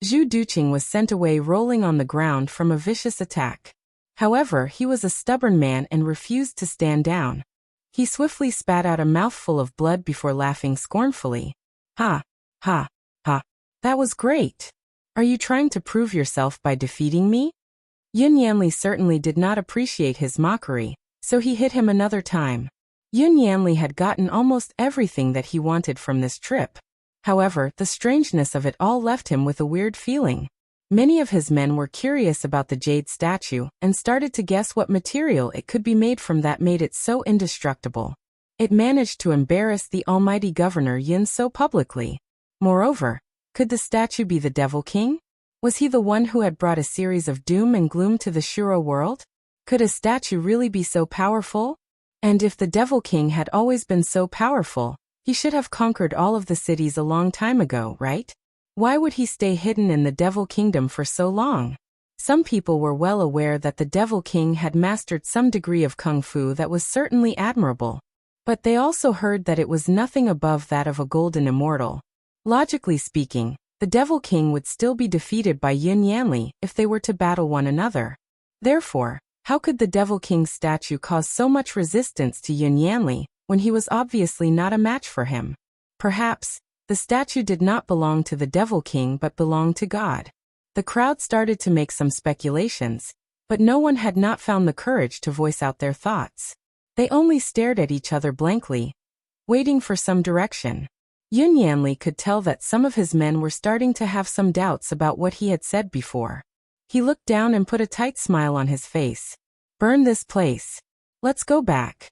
Zhu Duqing was sent away rolling on the ground from a vicious attack. However, he was a stubborn man and refused to stand down. He swiftly spat out a mouthful of blood before laughing scornfully. Ha! Ha! Ha! That was great! Are you trying to prove yourself by defeating me? Yun Yanli certainly did not appreciate his mockery, so he hit him another time. Yun Yanli had gotten almost everything that he wanted from this trip. However, the strangeness of it all left him with a weird feeling. Many of his men were curious about the jade statue and started to guess what material it could be made from that made it so indestructible. It managed to embarrass the almighty Governor Yin so publicly. Moreover, could the statue be the Devil King? Was he the one who had brought a series of doom and gloom to the Shuro world? Could a statue really be so powerful? And if the Devil King had always been so powerful, he should have conquered all of the cities a long time ago, right? Why would he stay hidden in the Devil Kingdom for so long? Some people were well aware that the Devil King had mastered some degree of kung fu that was certainly admirable. But they also heard that it was nothing above that of a golden immortal. Logically speaking, the Devil King would still be defeated by Yun Yanli if they were to battle one another. Therefore, how could the Devil King's statue cause so much resistance to Yun Yanli when he was obviously not a match for him? Perhaps the statue did not belong to the Devil King but belonged to God. The crowd started to make some speculations, but no one had not found the courage to voice out their thoughts. They only stared at each other blankly, waiting for some direction. Yun Yanli could tell that some of his men were starting to have some doubts about what he had said before. He looked down and put a tight smile on his face. "Burn this place. Let's go back,"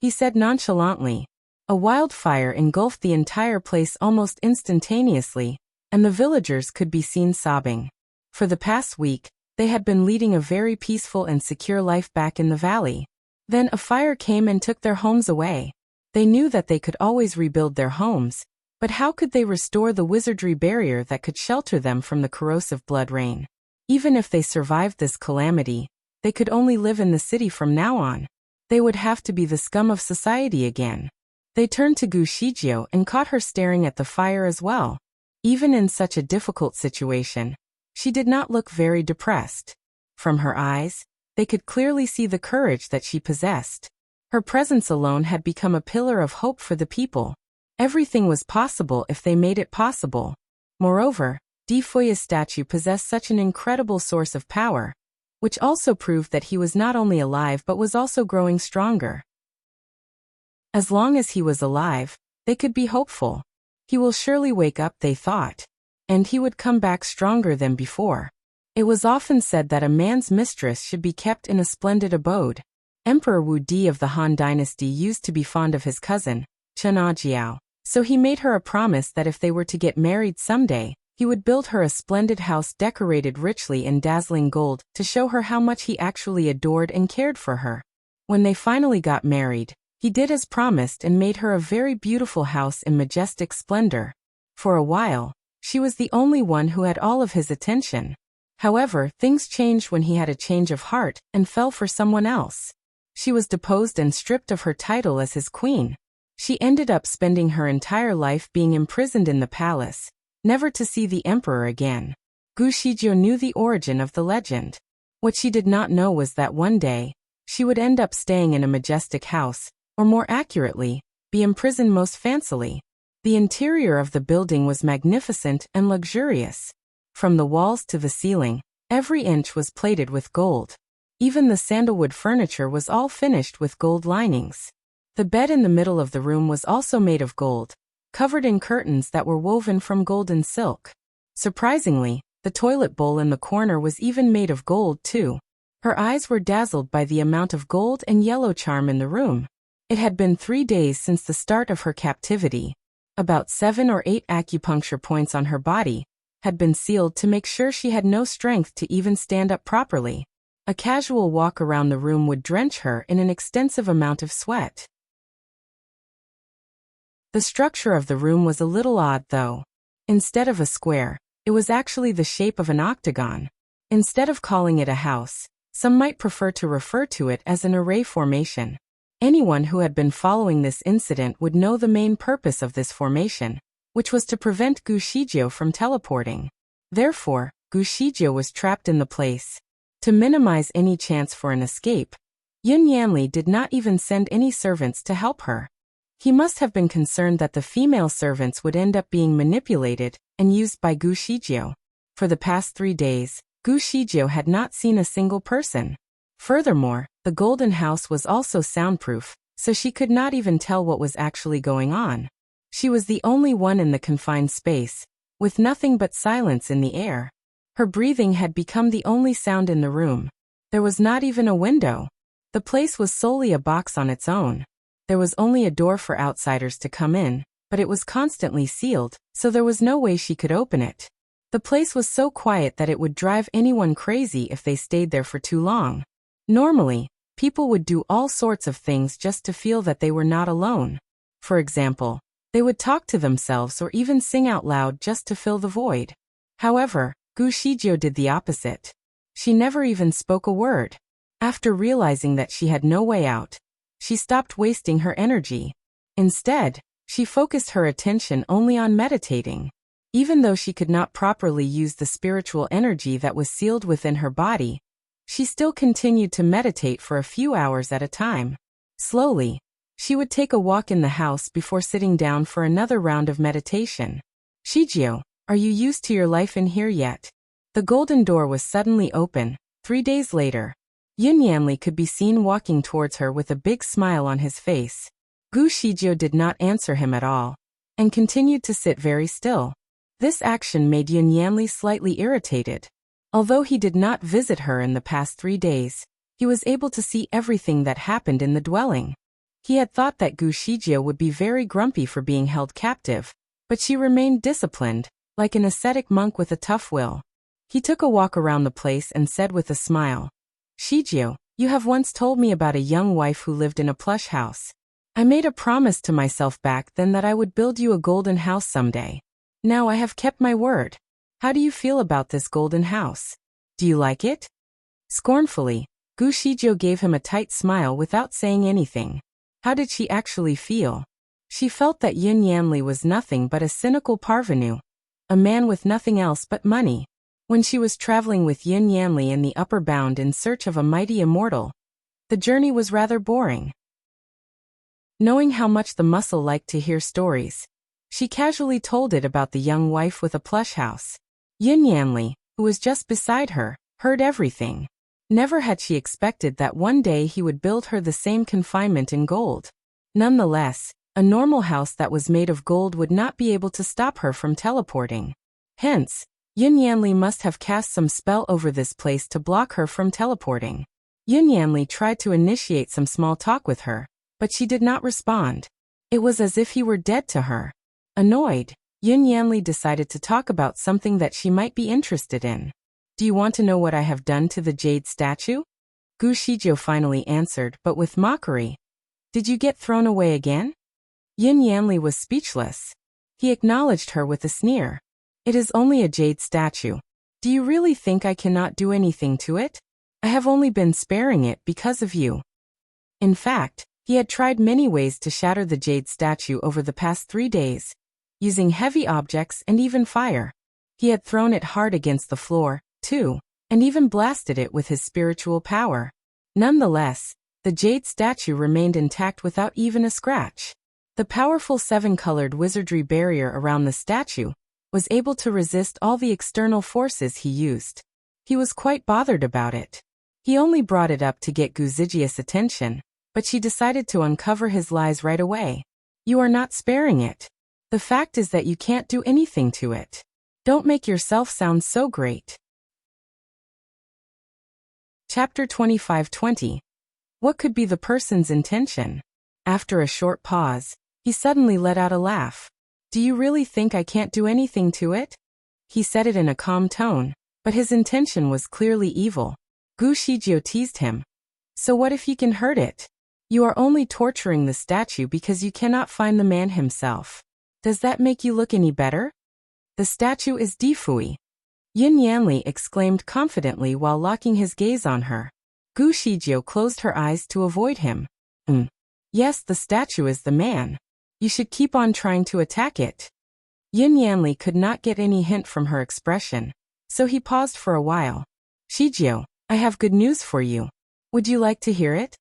he said nonchalantly. A wildfire engulfed the entire place almost instantaneously, and the villagers could be seen sobbing. For the past week, they had been leading a very peaceful and secure life back in the valley. Then a fire came and took their homes away. They knew that they could always rebuild their homes, but how could they restore the wizardry barrier that could shelter them from the corrosive blood rain? Even if they survived this calamity, they could only live in the city from now on. They would have to be the scum of society again. They turned to Gu Shijio and caught her staring at the fire as well. Even in such a difficult situation, she did not look very depressed. From her eyes, they could clearly see the courage that she possessed. Her presence alone had become a pillar of hope for the people. Everything was possible if they made it possible. Moreover, Di Fuya's statue possessed such an incredible source of power, which also proved that he was not only alive but was also growing stronger. As long as he was alive, they could be hopeful. He will surely wake up, they thought. And he would come back stronger than before. It was often said that a man's mistress should be kept in a splendid abode. Emperor Wu Di of the Han Dynasty used to be fond of his cousin, Chen Ajiao, so he made her a promise that if they were to get married someday, he would build her a splendid house decorated richly in dazzling gold to show her how much he actually adored and cared for her. When they finally got married, he did as promised and made her a very beautiful house in majestic splendor. For a while, she was the only one who had all of his attention. However, things changed when he had a change of heart and fell for someone else. She was deposed and stripped of her title as his queen. She ended up spending her entire life being imprisoned in the palace, never to see the emperor again. Gu Shijio knew the origin of the legend. What she did not know was that one day, she would end up staying in a majestic house, or more accurately, be imprisoned most fancily. The interior of the building was magnificent and luxurious. From the walls to the ceiling, every inch was plated with gold. Even the sandalwood furniture was all finished with gold linings. The bed in the middle of the room was also made of gold, covered in curtains that were woven from golden silk. Surprisingly, the toilet bowl in the corner was even made of gold too. Her eyes were dazzled by the amount of gold and yellow charm in the room. It had been 3 days since the start of her captivity. About 7 or 8 acupuncture points on her body had been sealed to make sure she had no strength to even stand up properly. A casual walk around the room would drench her in an extensive amount of sweat. The structure of the room was a little odd though. Instead of a square, it was actually the shape of an octagon. Instead of calling it a house, some might prefer to refer to it as an array formation. Anyone who had been following this incident would know the main purpose of this formation, which was to prevent Gu Shijio from teleporting. Therefore, Gu Shijie was trapped in the place. To minimize any chance for an escape, Yun Yanli did not even send any servants to help her. He must have been concerned that the female servants would end up being manipulated and used by Gu Shijie. For the past 3 days, Gu Shijie had not seen a single person. Furthermore, the golden house was also soundproof, so she could not even tell what was actually going on. She was the only one in the confined space, with nothing but silence in the air. Her breathing had become the only sound in the room. There was not even a window. The place was solely a box on its own. There was only a door for outsiders to come in, but it was constantly sealed, so there was no way she could open it. The place was so quiet that it would drive anyone crazy if they stayed there for too long. Normally, people would do all sorts of things just to feel that they were not alone. For example, they would talk to themselves or even sing out loud just to fill the void. However, Gu Shijie did the opposite. She never even spoke a word. After realizing that she had no way out, she stopped wasting her energy. Instead, she focused her attention only on meditating. Even though she could not properly use the spiritual energy that was sealed within her body, she still continued to meditate for a few hours at a time. Slowly, she would take a walk in the house before sitting down for another round of meditation. Shijie, are you used to your life in here yet? The golden door was suddenly open. 3 days later, Yun Yanli could be seen walking towards her with a big smile on his face. Gu Shijie did not answer him at all, and continued to sit very still. This action made Yun Yanli slightly irritated. Although he did not visit her in the past 3 days, he was able to see everything that happened in the dwelling. He had thought that Gu Shijie would be very grumpy for being held captive, but she remained disciplined, like an ascetic monk with a tough will. He took a walk around the place and said with a smile, Shijie, you have once told me about a young wife who lived in a plush house. I made a promise to myself back then that I would build you a golden house someday. Now I have kept my word. How do you feel about this golden house? Do you like it? Scornfully, Gu Shijie gave him a tight smile without saying anything. How did she actually feel? She felt that Yun Yanli was nothing but a cynical parvenu, a man with nothing else but money. When she was traveling with Yun Yanli in the upper bound in search of a mighty immortal, the journey was rather boring. Knowing how much the muscle liked to hear stories, she casually told it about the young wife with a plush house. Yun Yanli, who was just beside her, heard everything. Never had she expected that one day he would build her the same confinement in gold. Nonetheless, a normal house that was made of gold would not be able to stop her from teleporting. Hence, Yun Yanli must have cast some spell over this place to block her from teleporting. Yun Yanli tried to initiate some small talk with her, but she did not respond. It was as if he were dead to her. Annoyed, Yun Yanli decided to talk about something that she might be interested in. Do you want to know what I have done to the jade statue? Gu Shijie finally answered, but with mockery. Did you get thrown away again? Yun Yanli was speechless. He acknowledged her with a sneer. It is only a jade statue. Do you really think I cannot do anything to it? I have only been sparing it because of you. In fact, he had tried many ways to shatter the jade statue over the past 3 days, using heavy objects and even fire. He had thrown it hard against the floor, too, and even blasted it with his spiritual power. Nonetheless, the jade statue remained intact without even a scratch. The powerful 7-colored wizardry barrier around the statue was able to resist all the external forces he used. He was quite bothered about it. He only brought it up to get Gu Shijie's attention, but she decided to uncover his lies right away. You are not sparing it. The fact is that you can't do anything to it. Don't make yourself sound so great. Chapter 25:20. What could be the person's intention? After a short pause, he suddenly let out a laugh. Do you really think I can't do anything to it? He said it in a calm tone, but his intention was clearly evil. Gu Shijie teased him. So what if you can hurt it? You are only torturing the statue because you cannot find the man himself. Does that make you look any better? The statue is defui. Yun Yanli exclaimed confidently while locking his gaze on her. Gu Shijie closed her eyes to avoid him. Yes, the statue is the man. You should keep on trying to attack it. Yun Yanli could not get any hint from her expression, so he paused for a while. Shijio, I have good news for you. Would you like to hear it?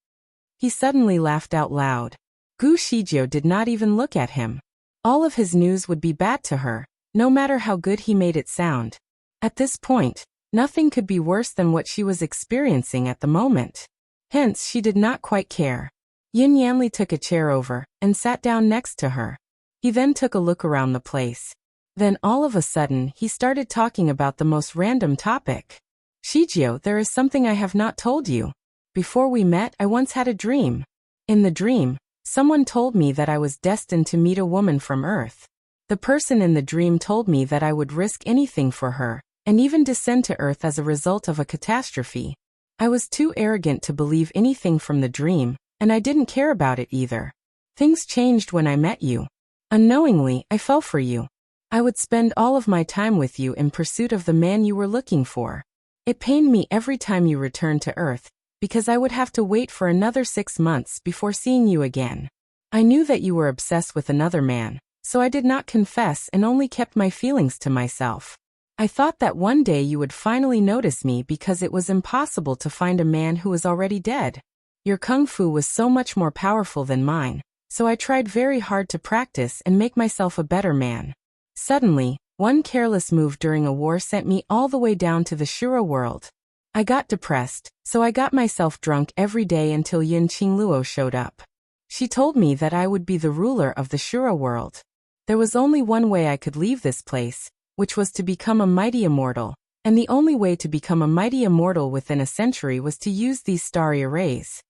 He suddenly laughed out loud. Gu Shijio did not even look at him. All of his news would be bad to her, no matter how good he made it sound. At this point, nothing could be worse than what she was experiencing at the moment. Hence, she did not quite care. Yin Yanli took a chair over and sat down next to her. He then took a look around the place. Then all of a sudden, he started talking about the most random topic. Shijio, there is something I have not told you. Before we met, I once had a dream. In the dream, someone told me that I was destined to meet a woman from Earth. The person in the dream told me that I would risk anything for her, and even descend to Earth as a result of a catastrophe. I was too arrogant to believe anything from the dream, and I didn't care about it either. Things changed when I met you. Unknowingly, I fell for you. I would spend all of my time with you in pursuit of the man you were looking for. It pained me every time you returned to Earth, because I would have to wait for another 6 months before seeing you again. I knew that you were obsessed with another man, so I did not confess and only kept my feelings to myself. I thought that one day you would finally notice me because it was impossible to find a man who was already dead. Your kung fu was so much more powerful than mine, so I tried very hard to practice and make myself a better man. Suddenly, one careless move during a war sent me all the way down to the Shura world. I got depressed, so I got myself drunk every day until Yin Qingluo showed up. She told me that I would be the ruler of the Shura world. There was only one way I could leave this place, which was to become a mighty immortal, and the only way to become a mighty immortal within a century was to use these starry arrays.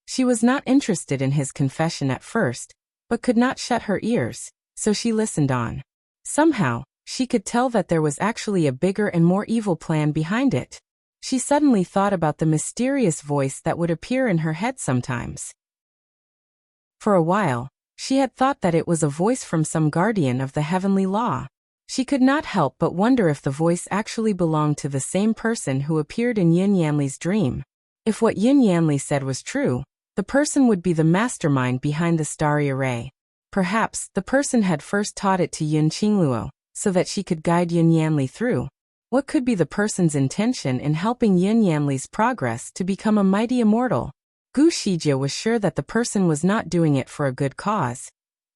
She was not interested in his confession at first, but could not shut her ears, so she listened on. Somehow, she could tell that there was actually a bigger and more evil plan behind it. She suddenly thought about the mysterious voice that would appear in her head sometimes. For a while, she had thought that it was a voice from some guardian of the heavenly law. She could not help but wonder if the voice actually belonged to the same person who appeared in Yin Yanli's dream. If what Yin Yanli said was true, the person would be the mastermind behind the starry array. Perhaps the person had first taught it to Yin Qingluo, so that she could guide Yin Yanli through. What could be the person's intention in helping Yin Yanli's progress to become a mighty immortal? Gu Shijia was sure that the person was not doing it for a good cause,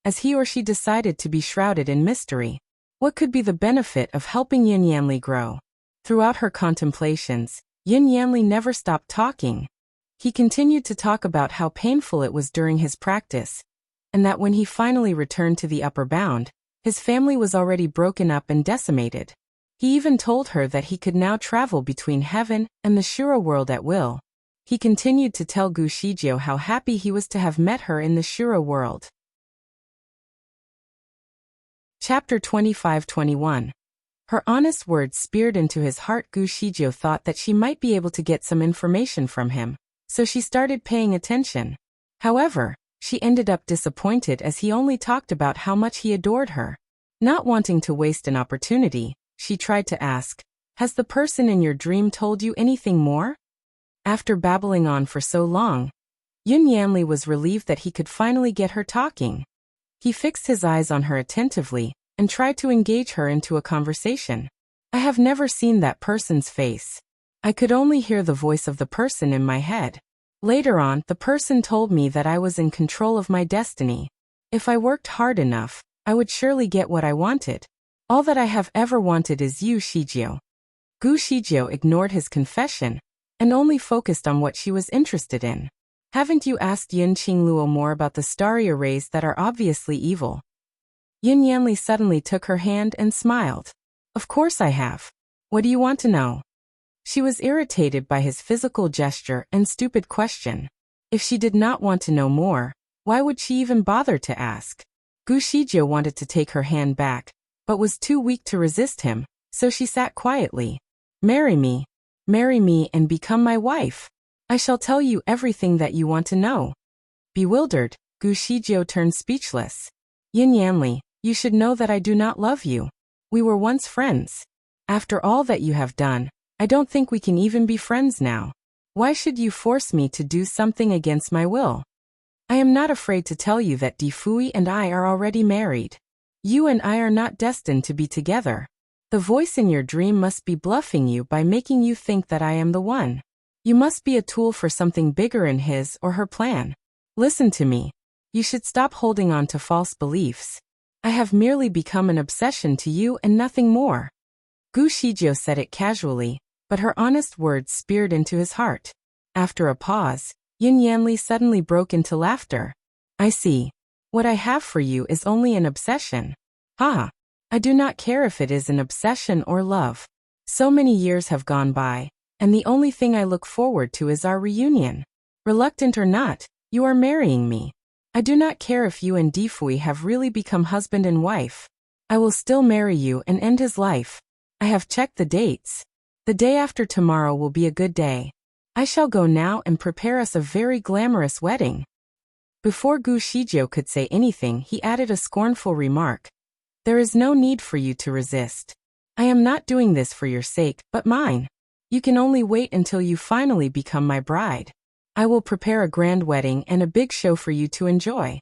as he or she decided to be shrouded in mystery. What could be the benefit of helping Yin Yanli grow? Throughout her contemplations, Yin Yanli never stopped talking. He continued to talk about how painful it was during his practice, and that when he finally returned to the upper bound, his family was already broken up and decimated. He even told her that he could now travel between heaven and the Shura world at will. He continued to tell Gu Shijio how happy he was to have met her in the Shura world. Chapter 25-21. Her honest words speared into his heart. Gu Shijio thought that she might be able to get some information from him, so she started paying attention. However, she ended up disappointed as he only talked about how much he adored her. Not wanting to waste an opportunity, she tried to ask, "Has the person in your dream told you anything more?" After babbling on for so long, Yin Yanli was relieved that he could finally get her talking. He fixed his eyes on her attentively and tried to engage her into a conversation. "I have never seen that person's face. I could only hear the voice of the person in my head. Later on, the person told me that I was in control of my destiny. If I worked hard enough, I would surely get what I wanted. All that I have ever wanted is you, Shijio." Gu Shijio ignored his confession and only focused on what she was interested in. "Haven't you asked Yin Qingluo more about the starry arrays that are obviously evil?" Yin Yanli suddenly took her hand and smiled. "Of course I have. What do you want to know?" She was irritated by his physical gesture and stupid question. If she did not want to know more, why would she even bother to ask? Gu Shijio wanted to take her hand back, but was too weak to resist him, so she sat quietly. Marry me and become my wife. I shall tell you everything that you want to know." Bewildered, Gu Shijio turned speechless. "Yin Yanli, you should know that I do not love you. We were once friends. After all that you have done, I don't think we can even be friends now. Why should you force me to do something against my will? I am not afraid to tell you that Di Fui and I are already married. You and I are not destined to be together." The voice in your dream must be bluffing you by making you think that I am the one. You must be a tool for something bigger in his or her plan. Listen to me. You should stop holding on to false beliefs. I have merely become an obsession to you and nothing more. Gu Shizhou said it casually, but her honest words speared into his heart. After a pause, Yin Yanli suddenly broke into laughter. I see. What I have for you is only an obsession. Ha! I do not care if it is an obsession or love. So many years have gone by, and the only thing I look forward to is our reunion. Reluctant or not, you are marrying me. I do not care if you and Difui have really become husband and wife. I will still marry you and end his life. I have checked the dates. The day after tomorrow will be a good day. I shall go now and prepare us a very glamorous wedding. Before Gu Shizhou could say anything, he added a scornful remark. There is no need for you to resist. I am not doing this for your sake, but mine. You can only wait until you finally become my bride. I will prepare a grand wedding and a big show for you to enjoy.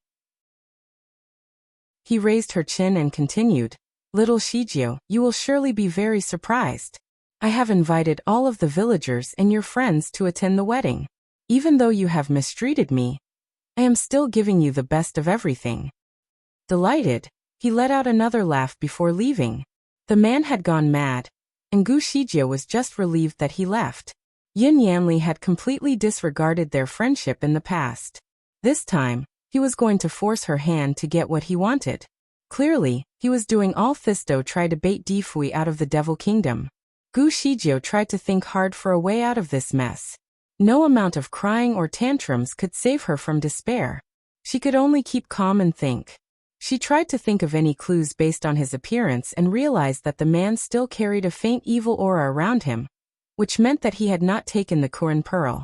He raised her chin and continued, Little Shizhou, you will surely be very surprised. I have invited all of the villagers and your friends to attend the wedding. Even though you have mistreated me, I am still giving you the best of everything. Delighted, he let out another laugh before leaving. The man had gone mad, and Gu Shizhou was just relieved that he left. Yin Yanli had completely disregarded their friendship in the past. This time, he was going to force her hand to get what he wanted. Clearly, he was doing all this to try to bait Difui out of the Devil Kingdom. Gu Shizhou tried to think hard for a way out of this mess. No amount of crying or tantrums could save her from despair. She could only keep calm and think. She tried to think of any clues based on his appearance and realized that the man still carried a faint evil aura around him, which meant that he had not taken the Kuren Pearl.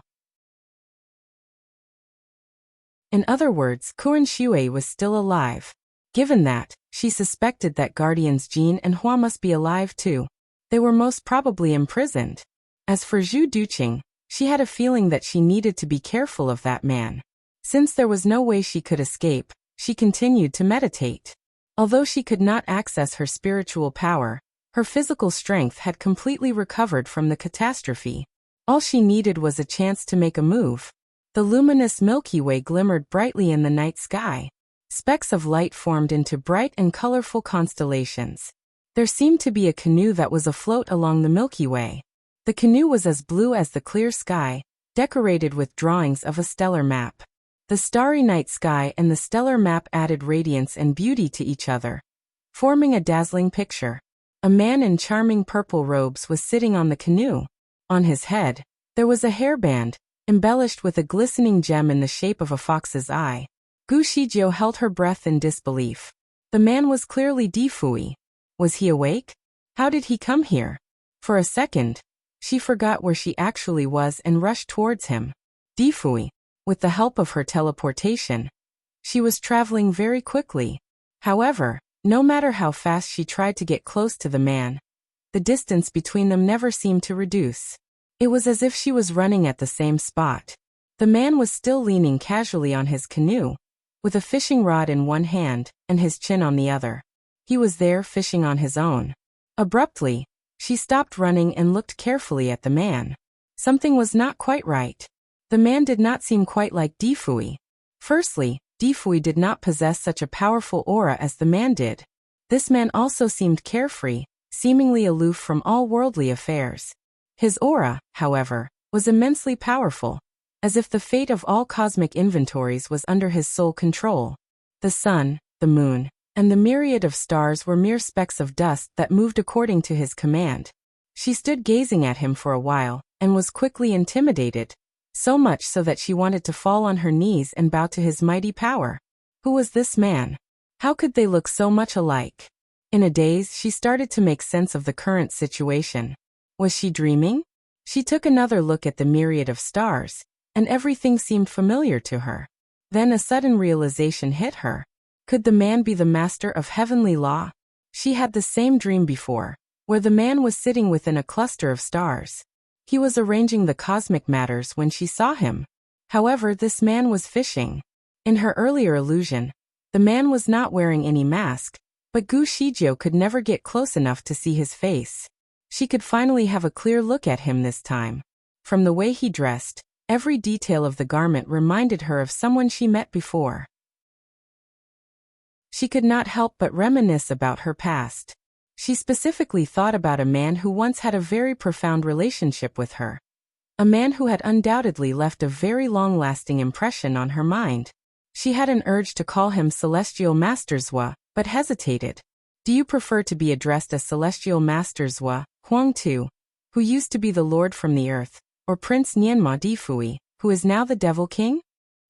In other words, Kuren Shui was still alive. Given that, she suspected that Guardians Jin and Hua must be alive too. They were most probably imprisoned. As for Zhu Duqing, she had a feeling that she needed to be careful of that man. Since there was no way she could escape, she continued to meditate. Although she could not access her spiritual power, her physical strength had completely recovered from the catastrophe. All she needed was a chance to make a move. The luminous Milky Way glimmered brightly in the night sky. Specks of light formed into bright and colorful constellations. There seemed to be a canoe that was afloat along the Milky Way. The canoe was as blue as the clear sky, decorated with drawings of a stellar map. The starry night sky and the stellar map added radiance and beauty to each other, forming a dazzling picture. A man in charming purple robes was sitting on the canoe. On his head, there was a hairband, embellished with a glistening gem in the shape of a fox's eye. Gu Shizhou held her breath in disbelief. The man was clearly Difui. Was he awake? How did he come here? For a second, she forgot where she actually was and rushed towards him. Difui, with the help of her teleportation, she was traveling very quickly. However, no matter how fast she tried to get close to the man, the distance between them never seemed to reduce. It was as if she was running at the same spot. The man was still leaning casually on his canoe, with a fishing rod in one hand and his chin on the other. He was there fishing on his own. Abruptly, she stopped running and looked carefully at the man. Something was not quite right. The man did not seem quite like Difui. Firstly, Difui did not possess such a powerful aura as the man did. This man also seemed carefree, seemingly aloof from all worldly affairs. His aura, however, was immensely powerful, as if the fate of all cosmic inventories was under his sole control. The sun, the moon, and the myriad of stars were mere specks of dust that moved according to his command. She stood gazing at him for a while, and was quickly intimidated. So much so that she wanted to fall on her knees and bow to his mighty power. Who was this man? How could they look so much alike? In a daze, she started to make sense of the current situation. Was she dreaming? She took another look at the myriad of stars, and everything seemed familiar to her. Then a sudden realization hit her. Could the man be the master of heavenly law? She had the same dream before, where the man was sitting within a cluster of stars. He was arranging the cosmic matters when she saw him. However, this man was fishing. In her earlier illusion, the man was not wearing any mask, But Gu Shizhou could never get close enough to see his face. She could finally have a clear look at him this time. From the way he dressed, every detail of the garment reminded her of someone she met before. She could not help but reminisce about her past. She specifically thought about a man who once had a very profound relationship with her. A man who had undoubtedly left a very long-lasting impression on her mind. She had an urge to call him Celestial Master Zhua, but hesitated. Do you prefer to be addressed as Celestial Master Zhua, Huang Tu, who used to be the Lord from the earth, or Prince Nianma Difui, who is now the Devil King?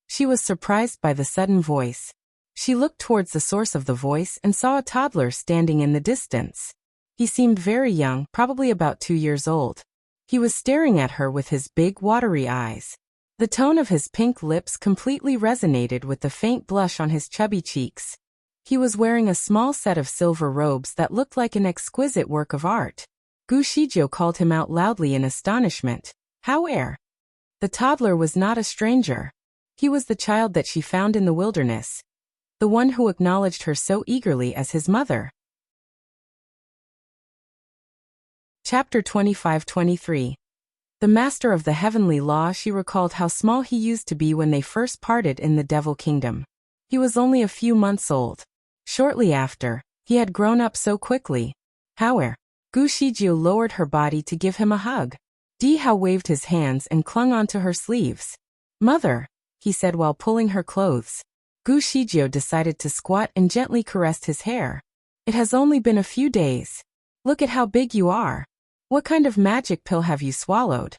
She was surprised by the sudden voice. She looked towards the source of the voice and saw a toddler standing in the distance. He seemed very young, probably about 2 years old. He was staring at her with his big, watery eyes. The tone of his pink lips completely resonated with the faint blush on his chubby cheeks. He was wearing a small set of silver robes that looked like an exquisite work of art. Gu Shizhou called him out loudly in astonishment. How rare! The toddler was not a stranger. He was the child that she found in the wilderness. The one who acknowledged her so eagerly as his mother. Chapter 25-23. The master of the heavenly law. She recalled how small he used to be when they first parted in the Devil Kingdom. He was only a few months old. Shortly after, he had grown up so quickly. However, Gu Shizhou lowered her body to give him a hug. Di Hao waved his hands and clung onto her sleeves. Mother, he said while pulling her clothes. Gu Shizhou decided to squat and gently caressed his hair. It has only been a few days. Look at how big you are. What kind of magic pill have you swallowed?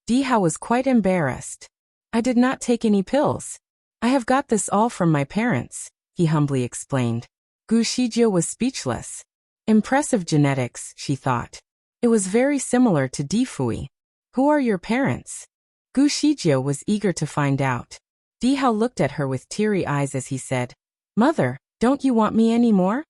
Di Hao was quite embarrassed. I did not take any pills. I have got this all from my parents, he humbly explained. Gu Shizhou was speechless. Impressive genetics, she thought. It was very similar to Difui. Who are your parents? Gu Shizhou was eager to find out. Di Hao looked at her with teary eyes as he said, Mother, don't you want me anymore?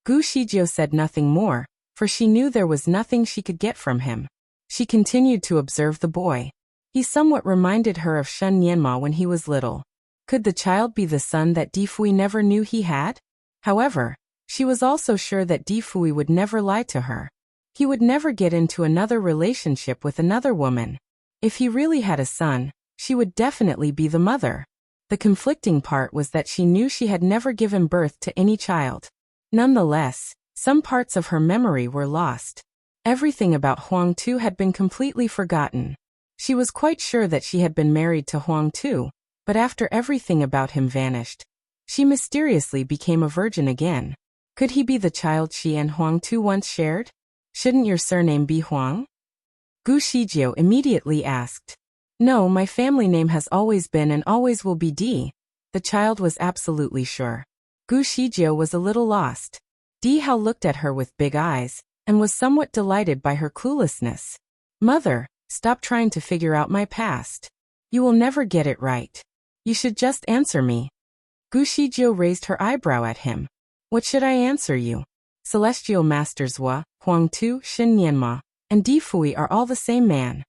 Gu Shizhou said nothing more, for she knew there was nothing she could get from him. She continued to observe the boy. He somewhat reminded her of Shun Nianma when he was little. Could the child be the son that Difui never knew he had? However, she was also sure that Difui would never lie to her. He would never get into another relationship with another woman. If he really had a son, she would definitely be the mother. The conflicting part was that she knew she had never given birth to any child. Nonetheless, some parts of her memory were lost. Everything about Huang Tu had been completely forgotten. She was quite sure that she had been married to Huang Tu, but after everything about him vanished, she mysteriously became a virgin again. Could he be the child she and Huang Tu once shared? Shouldn't your surname be Huang? Gu Shizhou immediately asked. No, my family name has always been and always will be Di. The child was absolutely sure. Gu Shizhou was a little lost. Di Hao looked at her with big eyes, and was somewhat delighted by her cluelessness. Mother, stop trying to figure out my past. You will never get it right. You should just answer me. Gu Shizhou raised her eyebrow at him. What should I answer you? Celestial Master Zhua, Huang Tu, Shin Nianma, and Difui are all the same man.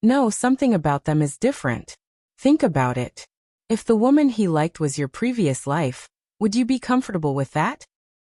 No, something about them is different. Think about it. If the woman he liked was your previous life, would you be comfortable with that?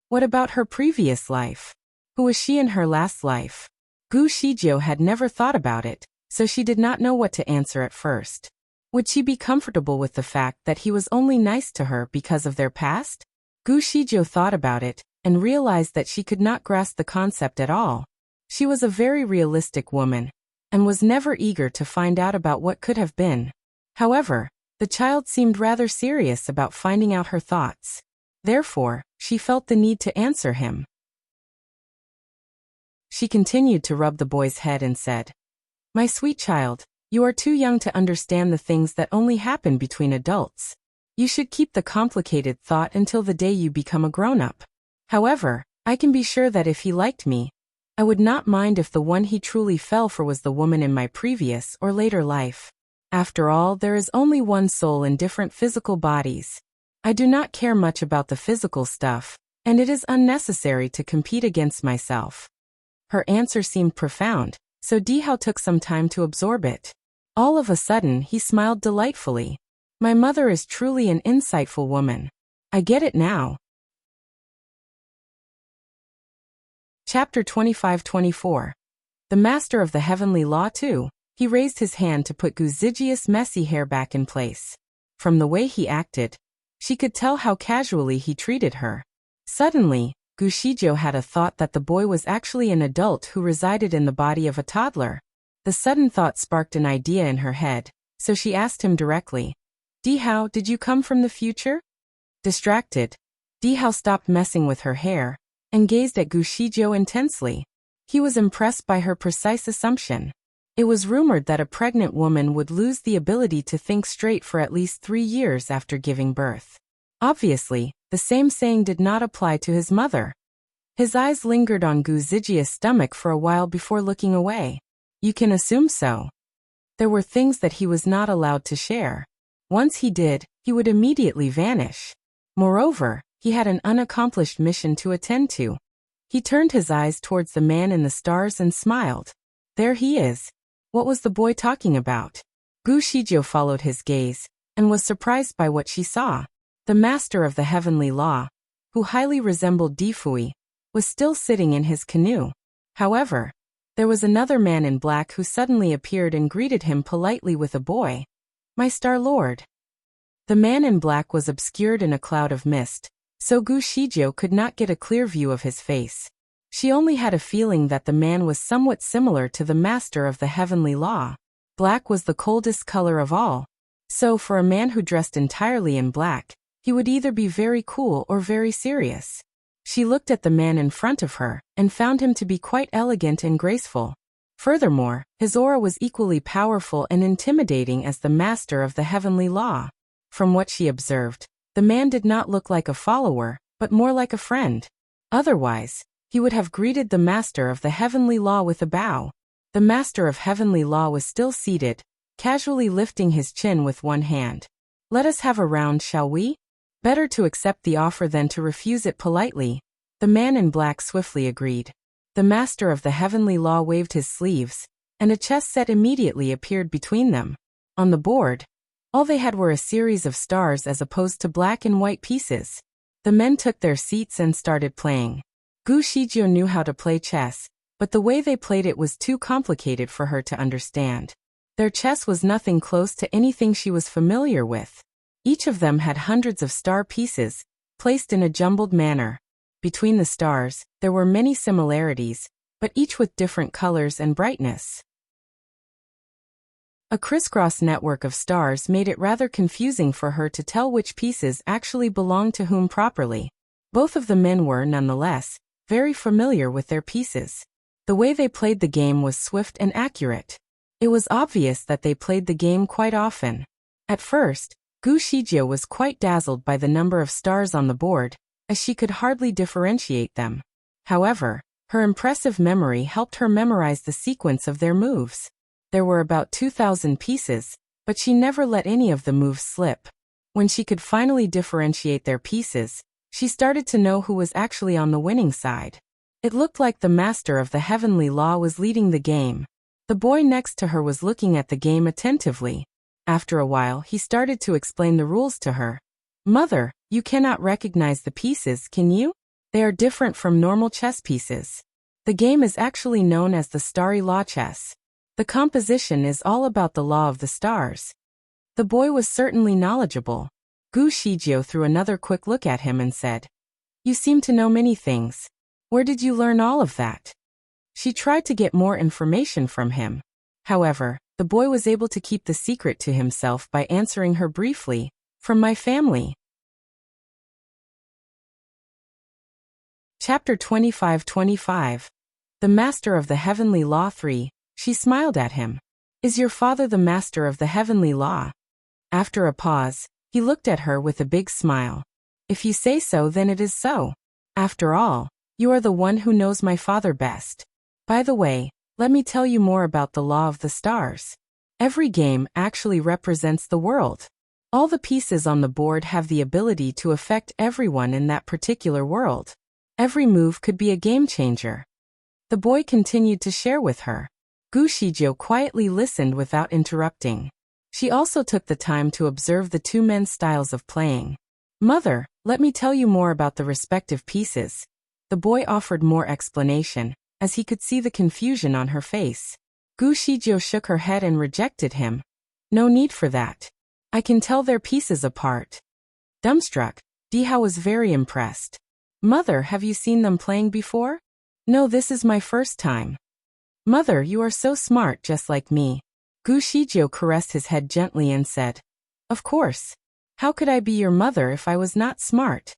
What about her previous life? Who was she in her last life? Gu Shizhou had never thought about it, so she did not know what to answer at first. Would she be comfortable with the fact that he was only nice to her because of their past? Gu Shizhou thought about it, and realized that she could not grasp the concept at all. She was a very realistic woman, and was never eager to find out about what could have been. However, the child seemed rather serious about finding out her thoughts. Therefore, she felt the need to answer him. She continued to rub the boy's head and said, My sweet child, you are too young to understand the things that only happen between adults. You should keep the complicated thought until the day you become a grown-up. However, I can be sure that if he liked me, I would not mind if the one he truly fell for was the woman in my previous or later life. After all, there is only one soul in different physical bodies. I do not care much about the physical stuff, and it is unnecessary to compete against myself. Her answer seemed profound, so Di Hao took some time to absorb it. All of a sudden, he smiled delightfully. My mother is truly an insightful woman. I get it now. Chapter 25-24. The Master of the Heavenly Law too. He raised his hand to put Guzijia's messy hair back in place. From the way he acted, she could tell how casually he treated her. Suddenly, Gushijo had a thought that the boy was actually an adult who resided in the body of a toddler. The sudden thought sparked an idea in her head, so she asked him directly, "Dihao, did you come from the future?" Distracted, Dihao stopped messing with her hair and gazed at Gushijo intensely. He was impressed by her precise assumption. It was rumored that a pregnant woman would lose the ability to think straight for at least 3 years after giving birth. Obviously, the same saying did not apply to his mother. His eyes lingered on Guzijia's stomach for a while before looking away. You can assume so. There were things that he was not allowed to share. Once he did, he would immediately vanish. Moreover, he had an unaccomplished mission to attend to. He turned his eyes towards the man in the stars and smiled. There he is. What was the boy talking about? Gushijo followed his gaze and was surprised by what she saw. The Master of the Heavenly Law, who highly resembled Difui, was still sitting in his canoe. However, there was another man in black who suddenly appeared and greeted him politely with a "boy. My Star Lord." The man in black was obscured in a cloud of mist, so Gushijo could not get a clear view of his face. She only had a feeling that the man was somewhat similar to the Master of the Heavenly Law. Black was the coldest color of all, so for a man who dressed entirely in black, he would either be very cool or very serious. She looked at the man in front of her and found him to be quite elegant and graceful. Furthermore, his aura was equally powerful and intimidating as the Master of the Heavenly Law. From what she observed, the man did not look like a follower, but more like a friend. Otherwise, he would have greeted the Master of the Heavenly Law with a bow. The Master of Heavenly Law was still seated, casually lifting his chin with one hand. "Let us have a round, shall we?" Better to accept the offer than to refuse it politely. The man in black swiftly agreed. The Master of the Heavenly Law waved his sleeves, and a chess set immediately appeared between them. On the board, all they had were a series of stars as opposed to black and white pieces. The men took their seats and started playing. Gushijo knew how to play chess, but the way they played it was too complicated for her to understand. Their chess was nothing close to anything she was familiar with. Each of them had hundreds of star pieces, placed in a jumbled manner. Between the stars, there were many similarities, but each with different colors and brightness. A crisscross network of stars made it rather confusing for her to tell which pieces actually belonged to whom properly. Both of the men were, nonetheless, very familiar with their pieces. The way they played the game was swift and accurate. It was obvious that they played the game quite often. At first, Gushijo was quite dazzled by the number of stars on the board, as she could hardly differentiate them. However, her impressive memory helped her memorize the sequence of their moves. There were about 2,000 pieces, but she never let any of the moves slip. When she could finally differentiate their pieces, she started to know who was actually on the winning side. It looked like the Master of the Heavenly Law was leading the game. The boy next to her was looking at the game attentively. After a while, he started to explain the rules to her. "Mother, you cannot recognize the pieces, can you? They are different from normal chess pieces. The game is actually known as the Starry Law chess. The composition is all about the law of the stars." The boy was certainly knowledgeable. Gushijo threw another quick look at him and said, "You seem to know many things. Where did you learn all of that?" She tried to get more information from him. However, the boy was able to keep the secret to himself by answering her briefly, "From my family." Chapter 25-25. The Master of the Heavenly Law 3. She smiled at him. "Is your father the Master of the Heavenly Law?" After a pause, he looked at her with a big smile. "If you say so, then it is so. After all, you are the one who knows my father best. By the way, let me tell you more about the law of the stars. Every game actually represents the world. All the pieces on the board have the ability to affect everyone in that particular world. Every move could be a game changer." The boy continued to share with her. Gushijo quietly listened without interrupting. She also took the time to observe the two men's styles of playing. "Mother, let me tell you more about the respective pieces. The boy offered more explanation, as he could see the confusion on her face. Gu Shijie shook her head and rejected him. No need for that. I can tell their pieces apart. Dumbstruck, Dihao was very impressed. Mother, have you seen them playing before? No, this is my first time. Mother, you are so smart, just like me. Gu Shijie caressed his head gently and said, Of course. How could I be your mother if I was not smart?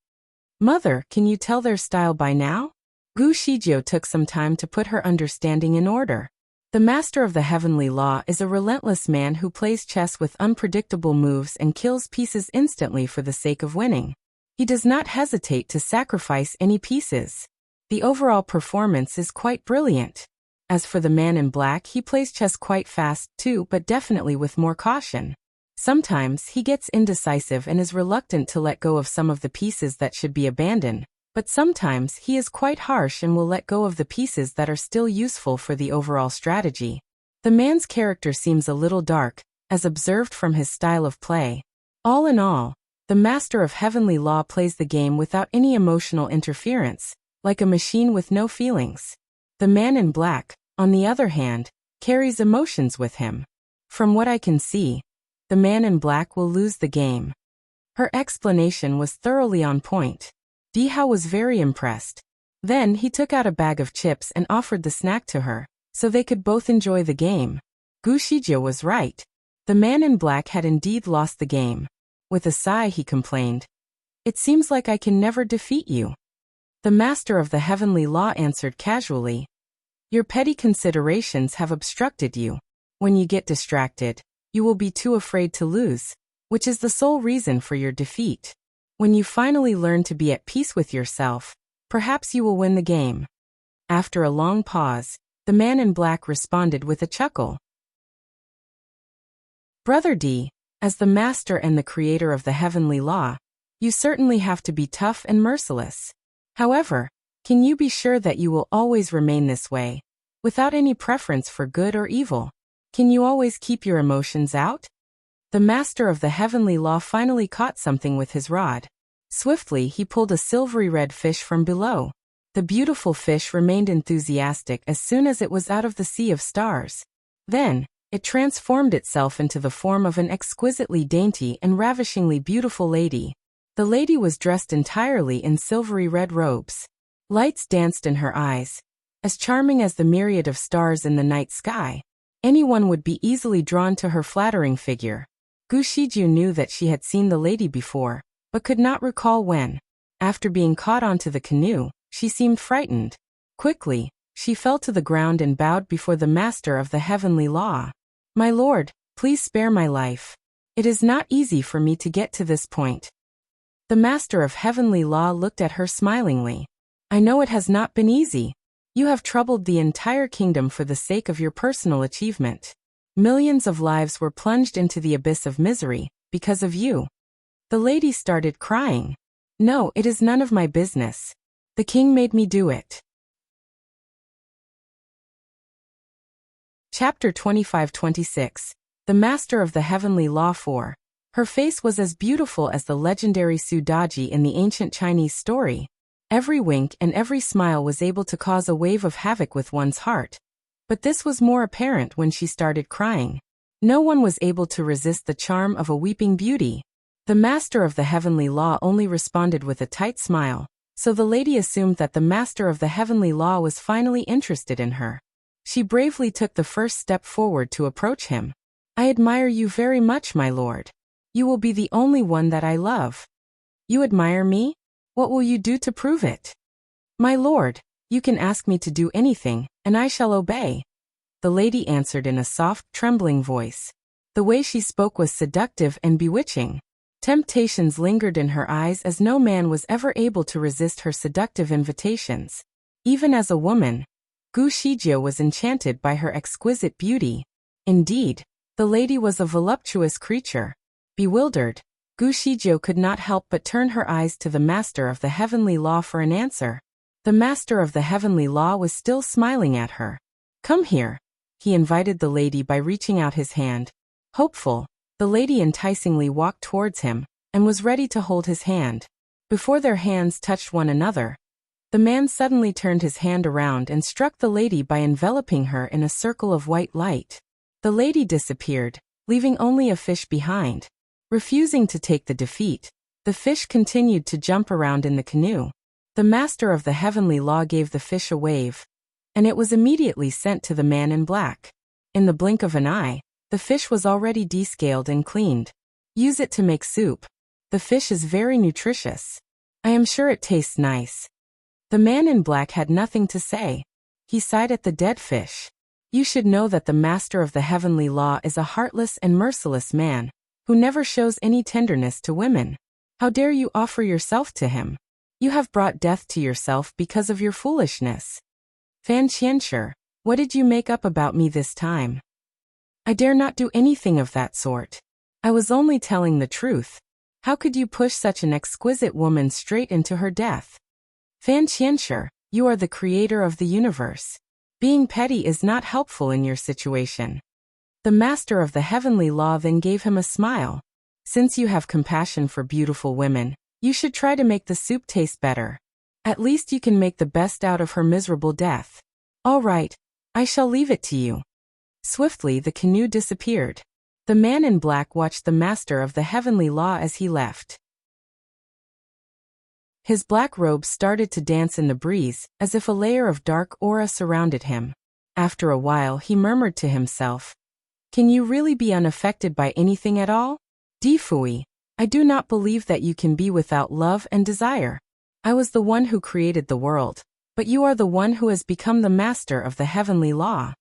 Mother, can you tell their style by now? Gu Shijie took some time to put her understanding in order. The master of the heavenly law is a relentless man who plays chess with unpredictable moves and kills pieces instantly for the sake of winning. He does not hesitate to sacrifice any pieces. The overall performance is quite brilliant. As for the man in black, he plays chess quite fast too, but definitely with more caution. Sometimes he gets indecisive and is reluctant to let go of some of the pieces that should be abandoned, but sometimes he is quite harsh and will let go of the pieces that are still useful for the overall strategy. The man's character seems a little dark, as observed from his style of play. All in all, the master of heavenly law plays the game without any emotional interference, like a machine with no feelings. The man in black, on the other hand, carries emotions with him. From what I can see, the man in black will lose the game. Her explanation was thoroughly on point. Dihao was very impressed. Then he took out a bag of chips and offered the snack to her, so they could both enjoy the game. Gu Shijie was right. The man in black had indeed lost the game. With a sigh he complained, It seems like I can never defeat you. The master of the heavenly law answered casually, Your petty considerations have obstructed you. When you get distracted, you will be too afraid to lose, which is the sole reason for your defeat. When you finally learn to be at peace with yourself, perhaps you will win the game. After a long pause, the man in black responded with a chuckle. Brother D, as the master and the creator of the heavenly law, you certainly have to be tough and merciless. However, can you be sure that you will always remain this way, without any preference for good or evil? Can you always keep your emotions out? The master of the heavenly law finally caught something with his rod. Swiftly he pulled a silvery red fish from below. The beautiful fish remained enthusiastic as soon as it was out of the sea of stars. Then, it transformed itself into the form of an exquisitely dainty and ravishingly beautiful lady. The lady was dressed entirely in silvery red robes. Lights danced in her eyes. As charming as the myriad of stars in the night sky, anyone would be easily drawn to her flattering figure. Gu Shijie knew that she had seen the lady before, but could not recall when. After being caught onto the canoe, she seemed frightened. Quickly, she fell to the ground and bowed before the master of the heavenly law. My lord, please spare my life. It is not easy for me to get to this point. The master of heavenly law looked at her smilingly. I know it has not been easy. You have troubled the entire kingdom for the sake of your personal achievement. Millions of lives were plunged into the abyss of misery, because of you. The lady started crying. No, it is none of my business. The king made me do it. Chapter 25-26. The Master of the Heavenly Law 4. Her face was as beautiful as the legendary Su Daji in the ancient Chinese story. Every wink and every smile was able to cause a wave of havoc with one's heart. But this was more apparent when she started crying. No one was able to resist the charm of a weeping beauty. The master of the heavenly law only responded with a tight smile, so the lady assumed that the master of the heavenly law was finally interested in her. She bravely took the first step forward to approach him. I admire you very much, my lord. You will be the only one that I love. You admire me? What will you do to prove it? My lord, you can ask me to do anything, and I shall obey. The lady answered in a soft, trembling voice. The way she spoke was seductive and bewitching. Temptations lingered in her eyes as no man was ever able to resist her seductive invitations. Even as a woman, Gu Shijie was enchanted by her exquisite beauty. Indeed, the lady was a voluptuous creature. Bewildered, Gu Shijie could not help but turn her eyes to the master of the heavenly law for an answer. The master of the heavenly law was still smiling at her. Come here. He invited the lady by reaching out his hand. Hopeful, the lady enticingly walked towards him, and was ready to hold his hand. Before their hands touched one another, The man suddenly turned his hand around and struck the lady by enveloping her in a circle of white light. The lady disappeared, leaving only a fish behind. Refusing to take the defeat, the fish continued to jump around in the canoe. The master of the heavenly law gave the fish a wave, and it was immediately sent to the man in black. In the blink of an eye, the fish was already descaled and cleaned. Use it to make soup. The fish is very nutritious. I am sure it tastes nice. The man in black had nothing to say. He sighed at the dead fish. You should know that the master of the heavenly law is a heartless and merciless man, who never shows any tenderness to women. How dare you offer yourself to him? You have brought death to yourself because of your foolishness. Fan Qianshi, what did you make up about me this time? I dare not do anything of that sort. I was only telling the truth. How could you push such an exquisite woman straight into her death? Fan Qianshi, you are the creator of the universe. Being petty is not helpful in your situation. The master of the heavenly law then gave him a smile. Since you have compassion for beautiful women, you should try to make the soup taste better. At least you can make the best out of her miserable death. All right, I shall leave it to you. Swiftly the canoe disappeared. The man in black watched the master of the heavenly law as he left. His black robe started to dance in the breeze, as if a layer of dark aura surrounded him. After a while he murmured to himself, "Can you really be unaffected by anything at all? Defui, I do not believe that you can be without love and desire. I was the one who created the world, but you are the one who has become the master of the heavenly law."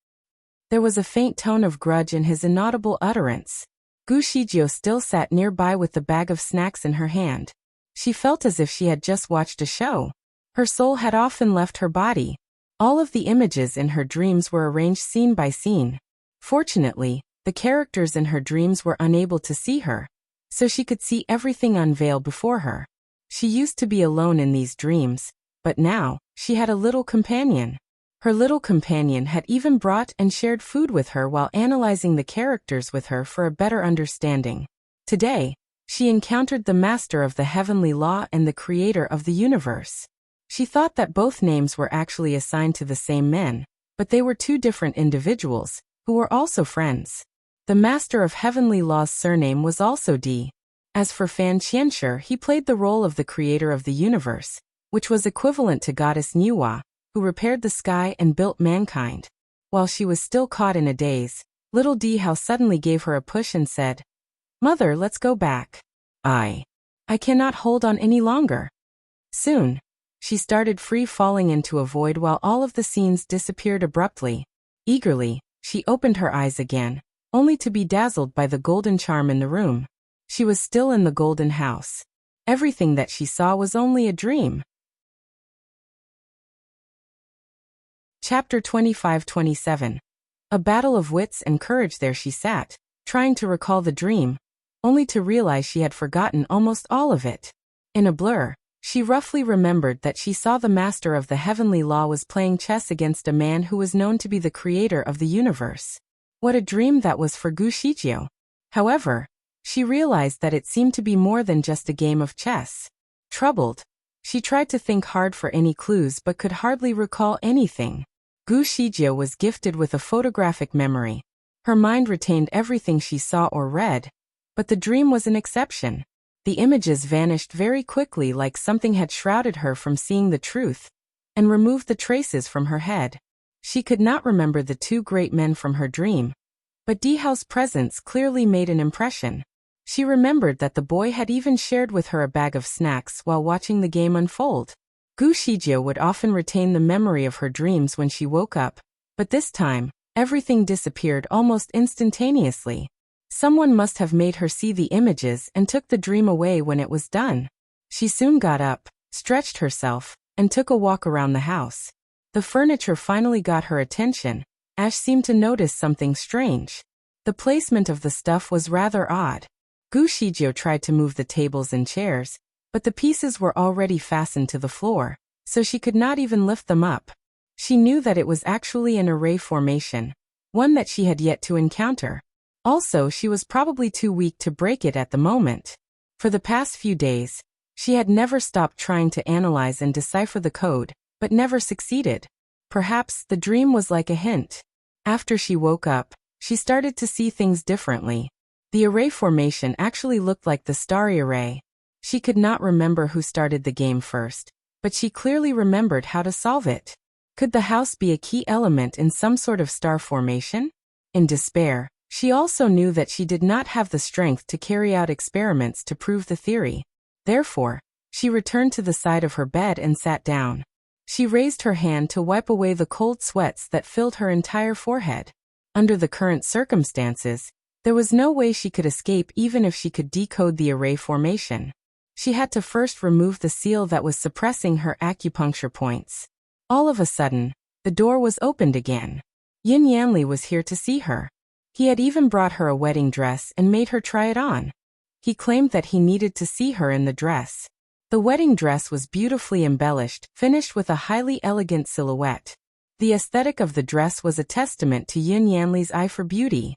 There was a faint tone of grudge in his inaudible utterance. Gu Shijio still sat nearby with the bag of snacks in her hand. She felt as if she had just watched a show. Her soul had often left her body. All of the images in her dreams were arranged scene by scene. Fortunately, the characters in her dreams were unable to see her, so she could see everything unveiled before her. She used to be alone in these dreams, but now, she had a little companion. Her little companion had even brought and shared food with her while analyzing the characters with her for a better understanding. Today, she encountered the master of the heavenly law and the creator of the universe. She thought that both names were actually assigned to the same men, but they were two different individuals, who were also friends. The master of heavenly law's surname was also Di. As for Fan Qianshi, he played the role of the creator of the universe, which was equivalent to goddess Nuwa, who repaired the sky and built mankind. While she was still caught in a daze, little Di Hao suddenly gave her a push and said, "Mother, let's go back. I cannot hold on any longer." Soon, she started free falling into a void while all of the scenes disappeared abruptly. Eagerly, she opened her eyes again, only to be dazzled by the golden charm in the room. She was still in the golden house. Everything that she saw was only a dream. Chapter 25-27. A battle of wits and courage. There she sat, trying to recall the dream, only to realize she had forgotten almost all of it. In a blur, she roughly remembered that she saw the master of the heavenly law was playing chess against a man who was known to be the creator of the universe. What a dream that was for Gu Shijio. However, she realized that it seemed to be more than just a game of chess. Troubled, she tried to think hard for any clues but could hardly recall anything. Gu Shijio was gifted with a photographic memory. Her mind retained everything she saw or read, but the dream was an exception. The images vanished very quickly, like something had shrouded her from seeing the truth, and removed the traces from her head. She could not remember the two great men from her dream, but Di Hao's presence clearly made an impression. She remembered that the boy had even shared with her a bag of snacks while watching the game unfold. Gu Shijio would often retain the memory of her dreams when she woke up, but this time, everything disappeared almost instantaneously. Someone must have made her see the images and took the dream away when it was done. She soon got up, stretched herself, and took a walk around the house. The furniture finally got her attention. Ash seemed to notice something strange. The placement of the stuff was rather odd. Gu Shijio tried to move the tables and chairs, but the pieces were already fastened to the floor, so she could not even lift them up. She knew that it was actually an array formation, one that she had yet to encounter. Also, she was probably too weak to break it at the moment. For the past few days, She had never stopped trying to analyze and decipher the code, but never succeeded. Perhaps the dream was like a hint. After she woke up, she started to see things differently. The array formation actually looked like the starry array. She could not remember who started the game first, but she clearly remembered how to solve it. Could the house be a key element in some sort of star formation? In despair, she also knew that she did not have the strength to carry out experiments to prove the theory. Therefore, she returned to the side of her bed and sat down. She raised her hand to wipe away the cold sweats that filled her entire forehead. Under the current circumstances, there was no way she could escape even if she could decode the array formation. She had to first remove the seal that was suppressing her acupuncture points. All of a sudden, the door was opened again. Yin Yanli was here to see her. He had even brought her a wedding dress and made her try it on. He claimed that he needed to see her in the dress. The wedding dress was beautifully embellished, finished with a highly elegant silhouette. The aesthetic of the dress was a testament to Yin Yanli's eye for beauty.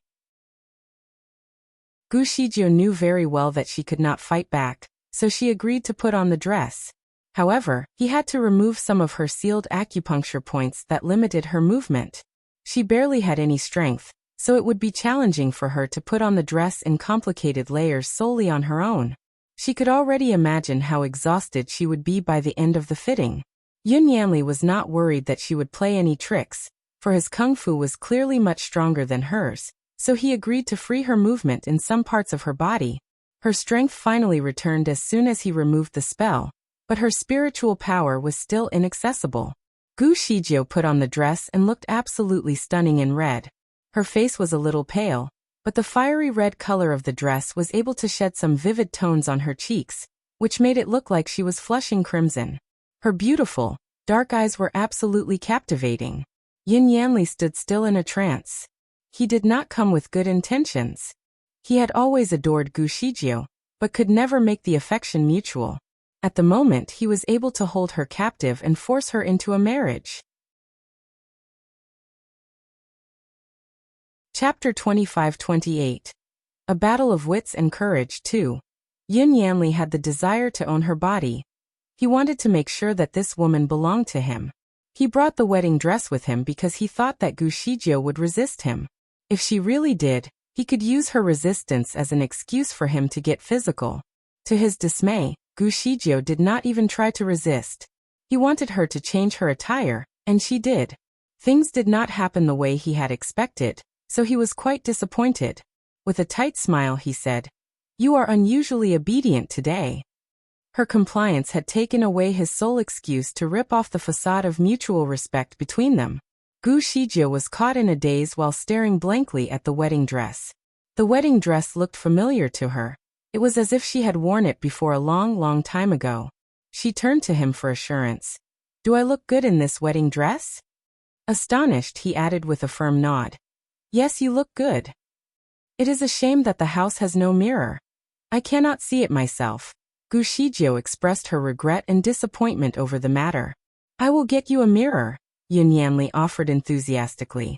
Gu Shijie knew very well that she could not fight back, so she agreed to put on the dress. However, he had to remove some of her sealed acupuncture points that limited her movement. She barely had any strength, so it would be challenging for her to put on the dress in complicated layers solely on her own. She could already imagine how exhausted she would be by the end of the fitting. Yin Yanli was not worried that she would play any tricks, for his kung fu was clearly much stronger than hers, so he agreed to free her movement in some parts of her body. Her strength finally returned as soon as he removed the spell, but her spiritual power was still inaccessible. Gu Shijie put on the dress and looked absolutely stunning in red. Her face was a little pale, but the fiery red color of the dress was able to shed some vivid tones on her cheeks, which made it look like she was flushing crimson. Her beautiful, dark eyes were absolutely captivating. Yin Yanli stood still in a trance. He did not come with good intentions. He had always adored Gu Shijie, but could never make the affection mutual. At the moment he was able to hold her captive and force her into a marriage. Chapter 25-28. A Battle of Wits and Courage 2. Yin Yanli had the desire to own her body. He wanted to make sure that this woman belonged to him. He brought the wedding dress with him because he thought that Gu Shijie would resist him. If she really did, he could use her resistance as an excuse for him to get physical. To his dismay, Gu Shijie did not even try to resist. He wanted her to change her attire, and she did. Things did not happen the way he had expected, so he was quite disappointed. With a tight smile he said, "You are unusually obedient today." Her compliance had taken away his sole excuse to rip off the facade of mutual respect between them. Gu Shijie was caught in a daze while staring blankly at the wedding dress. The wedding dress looked familiar to her. It was as if she had worn it before a long, long time ago. She turned to him for assurance. "Do I look good in this wedding dress?" Astonished, he added with a firm nod. "Yes, you look good. It is a shame that the house has no mirror. I cannot see it myself." Gu Shijie expressed her regret and disappointment over the matter. "I will get you a mirror," Yin Yanli offered enthusiastically.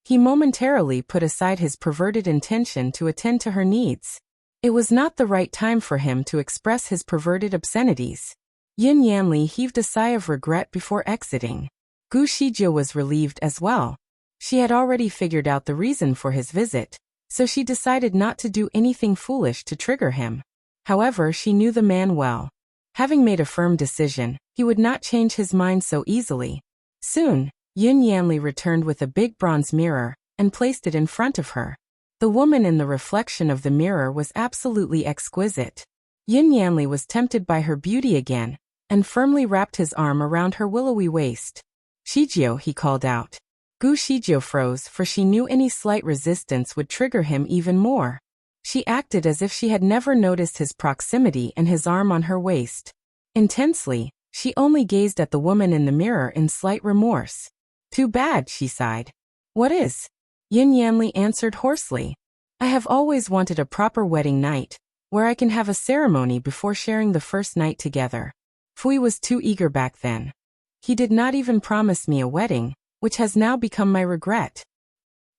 He momentarily put aside his perverted intention to attend to her needs. It was not the right time for him to express his perverted obscenities. Yin Yanli heaved a sigh of regret before exiting. Gu Shijie was relieved as well. She had already figured out the reason for his visit, so she decided not to do anything foolish to trigger him. However, she knew the man well. Having made a firm decision, he would not change his mind so easily. Soon, Yin Yanli returned with a big bronze mirror and placed it in front of her. The woman in the reflection of the mirror was absolutely exquisite. Yin Yanli was tempted by her beauty again and firmly wrapped his arm around her willowy waist. "Shijie," he called out. Gu Shijie froze, for she knew any slight resistance would trigger him even more. She acted as if she had never noticed his proximity and his arm on her waist. Intensely, she only gazed at the woman in the mirror in slight remorse. "Too bad," she sighed. "What is?" Yin Yanli answered hoarsely. "I have always wanted a proper wedding night, where I can have a ceremony before sharing the first night together. Fui was too eager back then. He did not even promise me a wedding, which has now become my regret."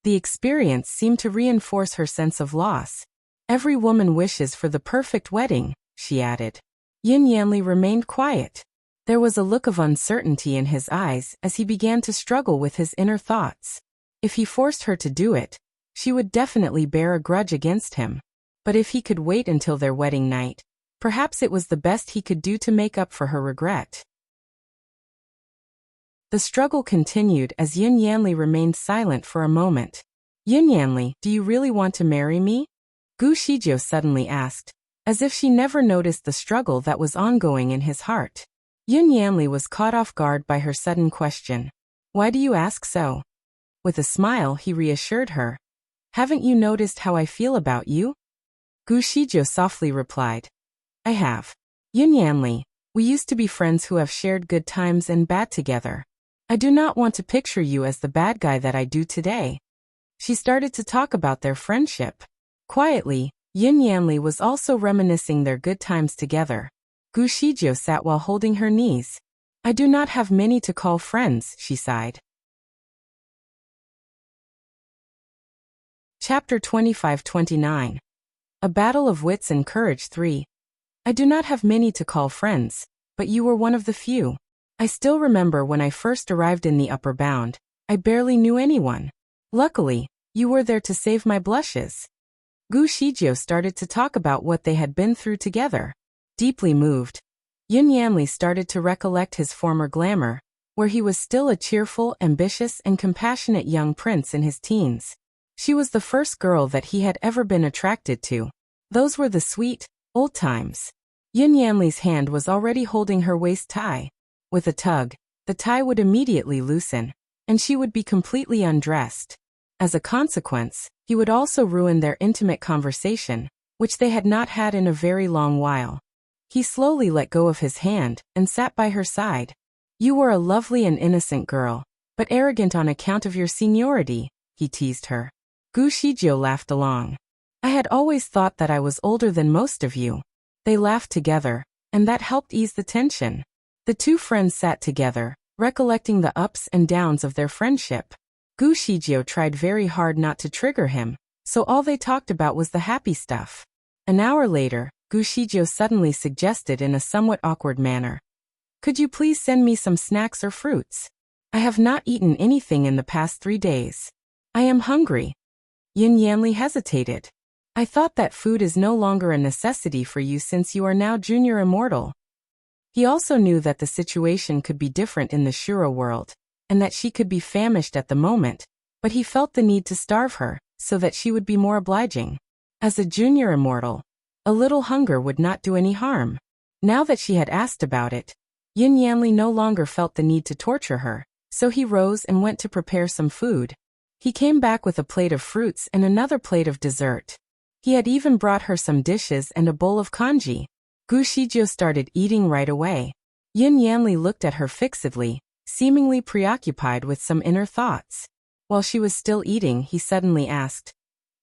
The experience seemed to reinforce her sense of loss. "Every woman wishes for the perfect wedding," she added. Yin Yanli remained quiet. There was a look of uncertainty in his eyes as he began to struggle with his inner thoughts. If he forced her to do it, she would definitely bear a grudge against him. But if he could wait until their wedding night, perhaps it was the best he could do to make up for her regret. The struggle continued as Yin Yanli remained silent for a moment. Yin Yanli, do you really want to marry me? Gu Shijiu suddenly asked, as if she never noticed the struggle that was ongoing in his heart. Yin Yanli was caught off guard by her sudden question. Why do you ask so? With a smile, he reassured her. Haven't you noticed how I feel about you? Gu Shijiu softly replied. I have. Yin Yanli, we used to be friends who have shared good times and bad together. I do not want to picture you as the bad guy that I do today. She started to talk about their friendship. Quietly, Yin Yanli was also reminiscing their good times together. Gu Shijiu sat while holding her knees. I do not have many to call friends, she sighed. Chapter 25-29. A Battle of Wits and Courage 3. I do not have many to call friends, but you were one of the few. I still remember when I first arrived in the Upper Bound, I barely knew anyone. Luckily, you were there to save my blushes. Gu Shijiu started to talk about what they had been through together. Deeply moved, Yin Yanli started to recollect his former glamour, where he was still a cheerful, ambitious, and compassionate young prince in his teens. She was the first girl that he had ever been attracted to. Those were the sweet, old times. Yin Yanli's hand was already holding her waist tie. With a tug, the tie would immediately loosen, and she would be completely undressed. As a consequence, he would also ruin their intimate conversation, which they had not had in a very long while. He slowly let go of his hand and sat by her side. You were a lovely and innocent girl, but arrogant on account of your seniority, he teased her. Gu Shijiu laughed along. I had always thought that I was older than most of you. They laughed together, and that helped ease the tension. The two friends sat together, recollecting the ups and downs of their friendship. Gu Shijiu tried very hard not to trigger him, so all they talked about was the happy stuff. An hour later, Gu Shijiu suddenly suggested in a somewhat awkward manner. Could you please send me some snacks or fruits? I have not eaten anything in the past 3 days. I am hungry. Yin Yanli hesitated. I thought that food is no longer a necessity for you since you are now junior immortal. He also knew that the situation could be different in the Shura world, and that she could be famished at the moment, but he felt the need to starve her, so that she would be more obliging. As a junior immortal, a little hunger would not do any harm. Now that she had asked about it, Yin Yanli no longer felt the need to torture her, so he rose and went to prepare some food. He came back with a plate of fruits and another plate of dessert. He had even brought her some dishes and a bowl of congee. Gu Shijiu started eating right away. Yin Yanli looked at her fixedly, seemingly preoccupied with some inner thoughts. While she was still eating, he suddenly asked,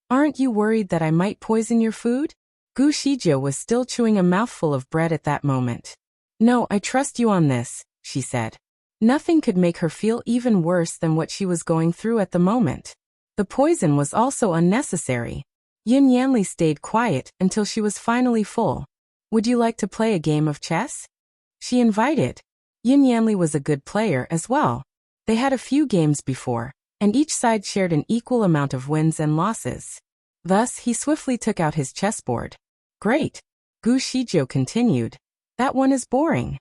Aren't you worried that I might poison your food? Gu Shijiu was still chewing a mouthful of bread at that moment. No, I trust you on this, she said. Nothing could make her feel even worse than what she was going through at the moment. The poison was also unnecessary. Yin Yanli stayed quiet until she was finally full. Would you like to play a game of chess? She invited. Yin Yanli was a good player as well. They had a few games before, and each side shared an equal amount of wins and losses. Thus, he swiftly took out his chessboard. Great. Gu Shijiu continued. That one is boring.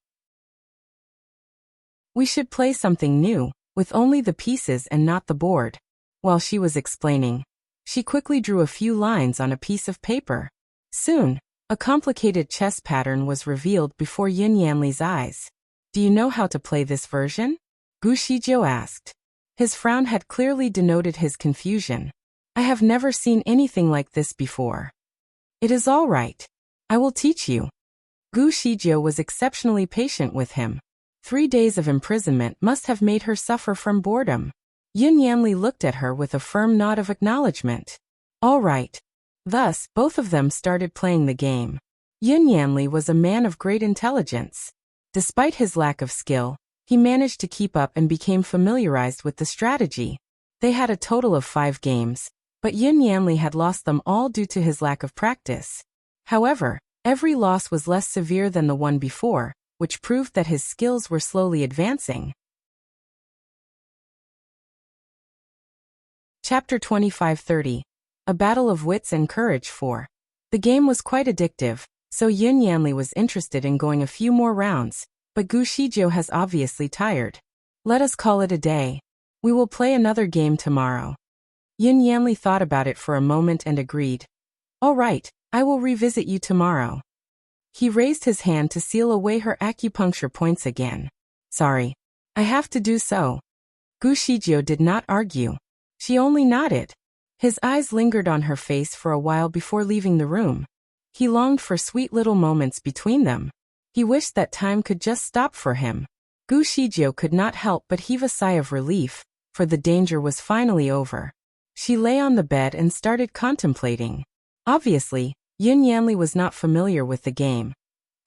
We should play something new, with only the pieces and not the board. While she was explaining, she quickly drew a few lines on a piece of paper. Soon, a complicated chess pattern was revealed before Yin Yanli's eyes. Do you know how to play this version? Gu Shijiu asked. His frown had clearly denoted his confusion. I have never seen anything like this before. It is all right. I will teach you. Gu Shijiu was exceptionally patient with him. 3 days of imprisonment must have made her suffer from boredom. Yin Yanli looked at her with a firm nod of acknowledgement. All right. Thus, both of them started playing the game. Yin Yanli was a man of great intelligence. Despite his lack of skill, he managed to keep up and became familiarized with the strategy. They had a total of 5 games, but Yin Yanli had lost them all due to his lack of practice. However, Every loss was less severe than the one before, which proved that his skills were slowly advancing. Chapter 2530. A Battle of Wits and Courage 4. The game was quite addictive, so Yun Yanli was interested in going a few more rounds, but Gu Shizhou has obviously tired. Let us call it a day. We will play another game tomorrow. Yun Yanli thought about it for a moment and agreed. All right, I will revisit you tomorrow. He raised his hand to seal away her acupuncture points again. Sorry. I have to do so. Gu Shizhou did not argue. She only nodded. His eyes lingered on her face for a while before leaving the room. He longed for sweet little moments between them. He wished that time could just stop for him. Gu Shizhou could not help but heave a sigh of relief, for the danger was finally over. She lay on the bed and started contemplating. Obviously, Yun Yanli was not familiar with the game,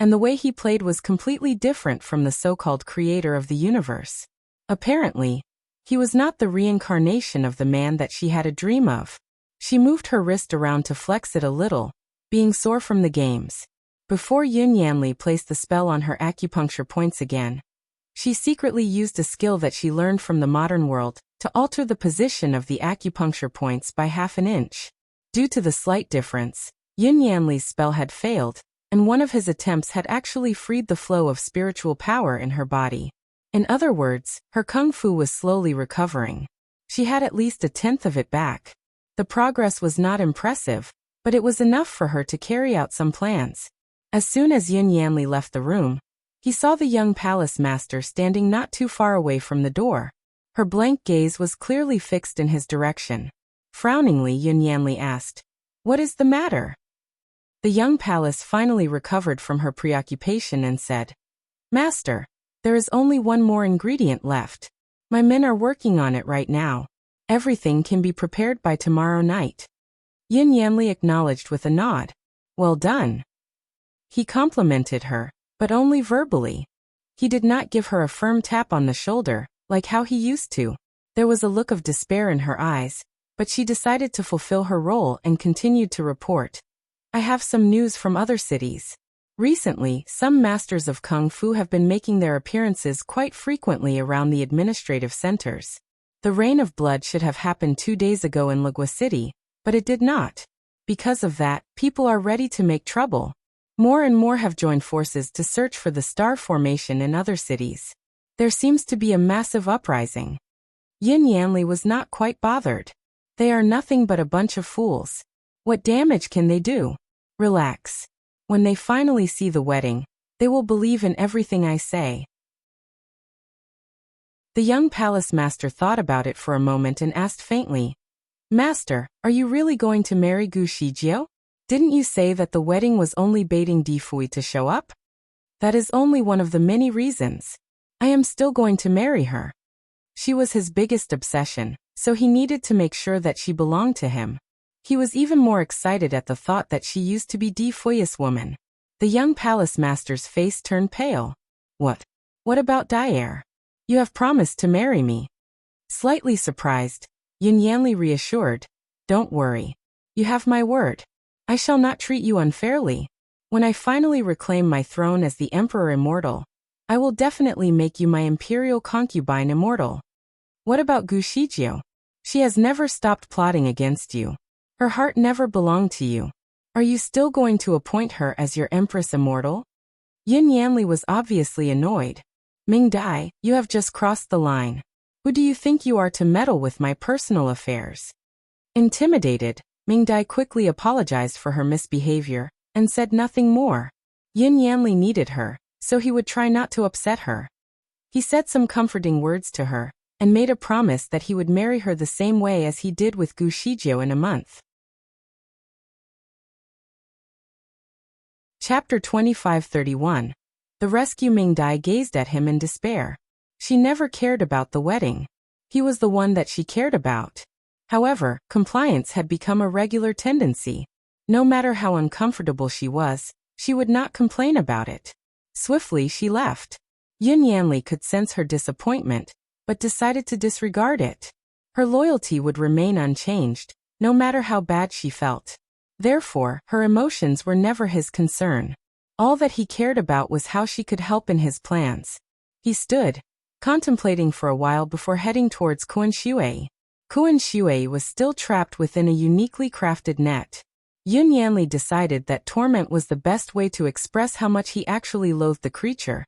and the way he played was completely different from the so-called creator of the universe. Apparently, he was not the reincarnation of the man that she had a dream of. She moved her wrist around to flex it a little, being sore from the games. Before Yun Yanli placed the spell on her acupuncture points again, she secretly used a skill that she learned from the modern world to alter the position of the acupuncture points by half an inch. Due to the slight difference, Yun Yanli's spell had failed, and one of his attempts had actually freed the flow of spiritual power in her body. In other words, her kung fu was slowly recovering. She had at least 1/10 of it back. The progress was not impressive, but it was enough for her to carry out some plans. As soon as Yun Yanli left the room, he saw the young palace master standing not too far away from the door. Her blank gaze was clearly fixed in his direction. Frowningly, Yun Yanli asked, "What is the matter?" The young palace finally recovered from her preoccupation and said, "Master, there is only one more ingredient left. My men are working on it right now. Everything can be prepared by tomorrow night." Yun Yanli acknowledged with a nod. "Well done." He complimented her, but only verbally. He did not give her a firm tap on the shoulder, like how he used to. There was a look of despair in her eyes, but she decided to fulfill her role and continued to report. "I have some news from other cities. Recently, some masters of Kung Fu have been making their appearances quite frequently around the administrative centers. The Rain of Blood should have happened 2 days ago in Lagua City, but it did not. Because of that, people are ready to make trouble. More and more have joined forces to search for the star formation in other cities. There seems to be a massive uprising." Yun Yanli was not quite bothered. They are nothing but a bunch of fools. What damage can they do? Relax. When they finally see the wedding, they will believe in everything I say. The young palace master thought about it for a moment and asked faintly, "Master, are you really going to marry Gu Shizhou? Didn't you say that the wedding was only baiting Difui to show up?" "That is only one of the many reasons. I am still going to marry her." She was his biggest obsession, so he needed to make sure that she belonged to him. He was even more excited at the thought that she used to be Difui's woman. The young palace master's face turned pale. What about Dyer? You have promised to marry me." Slightly surprised, Yun Yanli reassured, "Don't worry. You have my word. I shall not treat you unfairly. When I finally reclaim my throne as the Emperor Immortal, I will definitely make you my imperial concubine immortal." "What about Gu Shizhou? She has never stopped plotting against you. Her heart never belonged to you. Are you still going to appoint her as your Empress Immortal?" Yun Yanli was obviously annoyed. "Ming Dai, you have just crossed the line. Who do you think you are to meddle with my personal affairs?" Intimidated, Ming Dai quickly apologized for her misbehavior and said nothing more. Yun Yanli needed her, so he would try not to upset her. He said some comforting words to her and made a promise that he would marry her the same way as he did with Gu Shizhou in a month. Chapter 2531. The rescue. Ming Dai gazed at him in despair. She never cared about the wedding. He was the one that she cared about. However, compliance had become a regular tendency. No matter how uncomfortable she was, she would not complain about it. Swiftly she left. Yun Yanli could sense her disappointment, but decided to disregard it. Her loyalty would remain unchanged, no matter how bad she felt. Therefore, her emotions were never his concern. All that he cared about was how she could help in his plans. He stood, contemplating for a while before heading towards Kuan Shui. Kuan Shui was still trapped within a uniquely crafted net. Yun Yanli decided that torment was the best way to express how much he actually loathed the creature.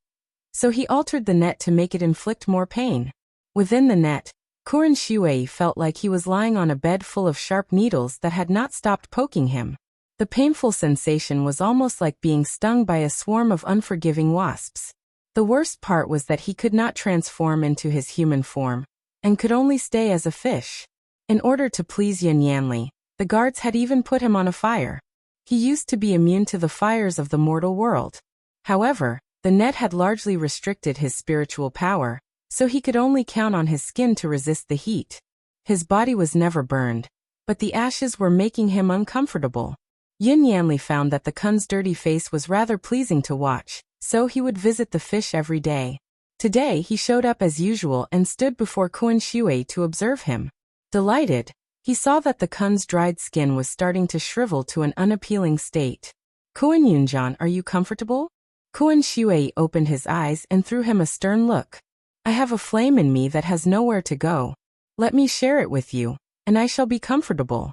So he altered the net to make it inflict more pain. Within the net, Kuan Shui felt like he was lying on a bed full of sharp needles that had not stopped poking him. The painful sensation was almost like being stung by a swarm of unforgiving wasps. The worst part was that he could not transform into his human form, and could only stay as a fish. In order to please Yun Yanli, the guards had even put him on a fire. He used to be immune to the fires of the mortal world. However, the net had largely restricted his spiritual power, so he could only count on his skin to resist the heat. His body was never burned, but the ashes were making him uncomfortable. Yun Yanli found that the Kun's dirty face was rather pleasing to watch, so he would visit the fish every day. Today he showed up as usual and stood before Kuan Shui to observe him. Delighted, he saw that the Kun's dried skin was starting to shrivel to an unappealing state. Kuan Yunjan, are you comfortable? Kuan Shui opened his eyes and threw him a stern look. I have a flame in me that has nowhere to go. Let me share it with you, and I shall be comfortable.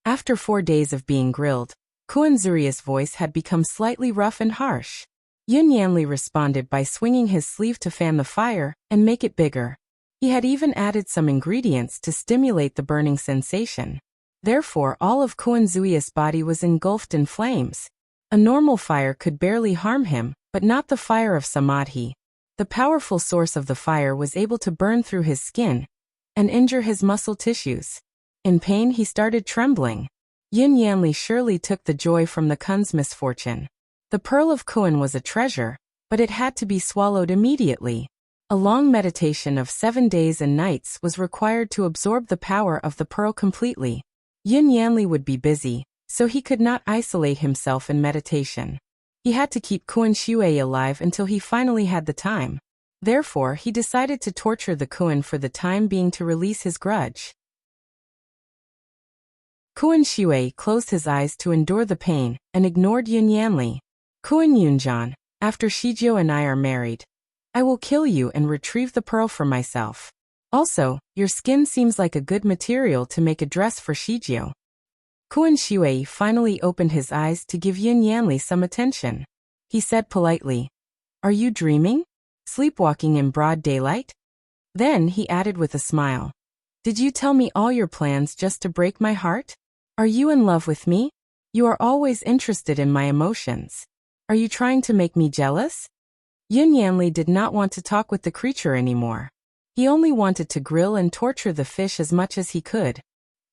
After 4 days of being grilled, Kuan Zuria's voice had become slightly rough and harsh. Yun Yanli responded by swinging his sleeve to fan the fire and make it bigger. He had even added some ingredients to stimulate the burning sensation. Therefore, all of Kuan Zuria's body was engulfed in flames. A normal fire could barely harm him, but not the fire of Samadhi. The powerful source of the fire was able to burn through his skin and injure his muscle tissues. In pain, he started trembling. Yun Yanli surely took the joy from the Kun's misfortune. The pearl of Kuan was a treasure, but it had to be swallowed immediately. A long meditation of 7 days and nights was required to absorb the power of the pearl completely. Yun Yanli would be busy, so he could not isolate himself in meditation. He had to keep Kuan Shui alive until he finally had the time. Therefore, he decided to torture the Kuan for the time being to release his grudge. Kuan Shui closed his eyes to endure the pain and ignored Yun Yanli. Kuan Yunjan, after Shijio and I are married, I will kill you and retrieve the pearl for myself. Also, your skin seems like a good material to make a dress for Shijio. Kuan Shui finally opened his eyes to give Yun Yanli some attention. He said politely, Are you dreaming? Sleepwalking in broad daylight? Then he added with a smile, Did you tell me all your plans just to break my heart? Are you in love with me? You are always interested in my emotions. Are you trying to make me jealous? Yun Yanli did not want to talk with the creature anymore. He only wanted to grill and torture the fish as much as he could.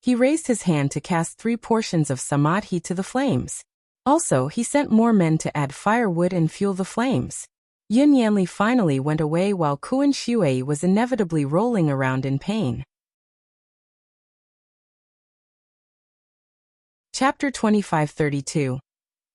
He raised his hand to cast 3 portions of Samadhi to the flames. Also, he sent more men to add firewood and fuel the flames. Yun Yanli finally went away while Kuan Shui was inevitably rolling around in pain. Chapter 2532.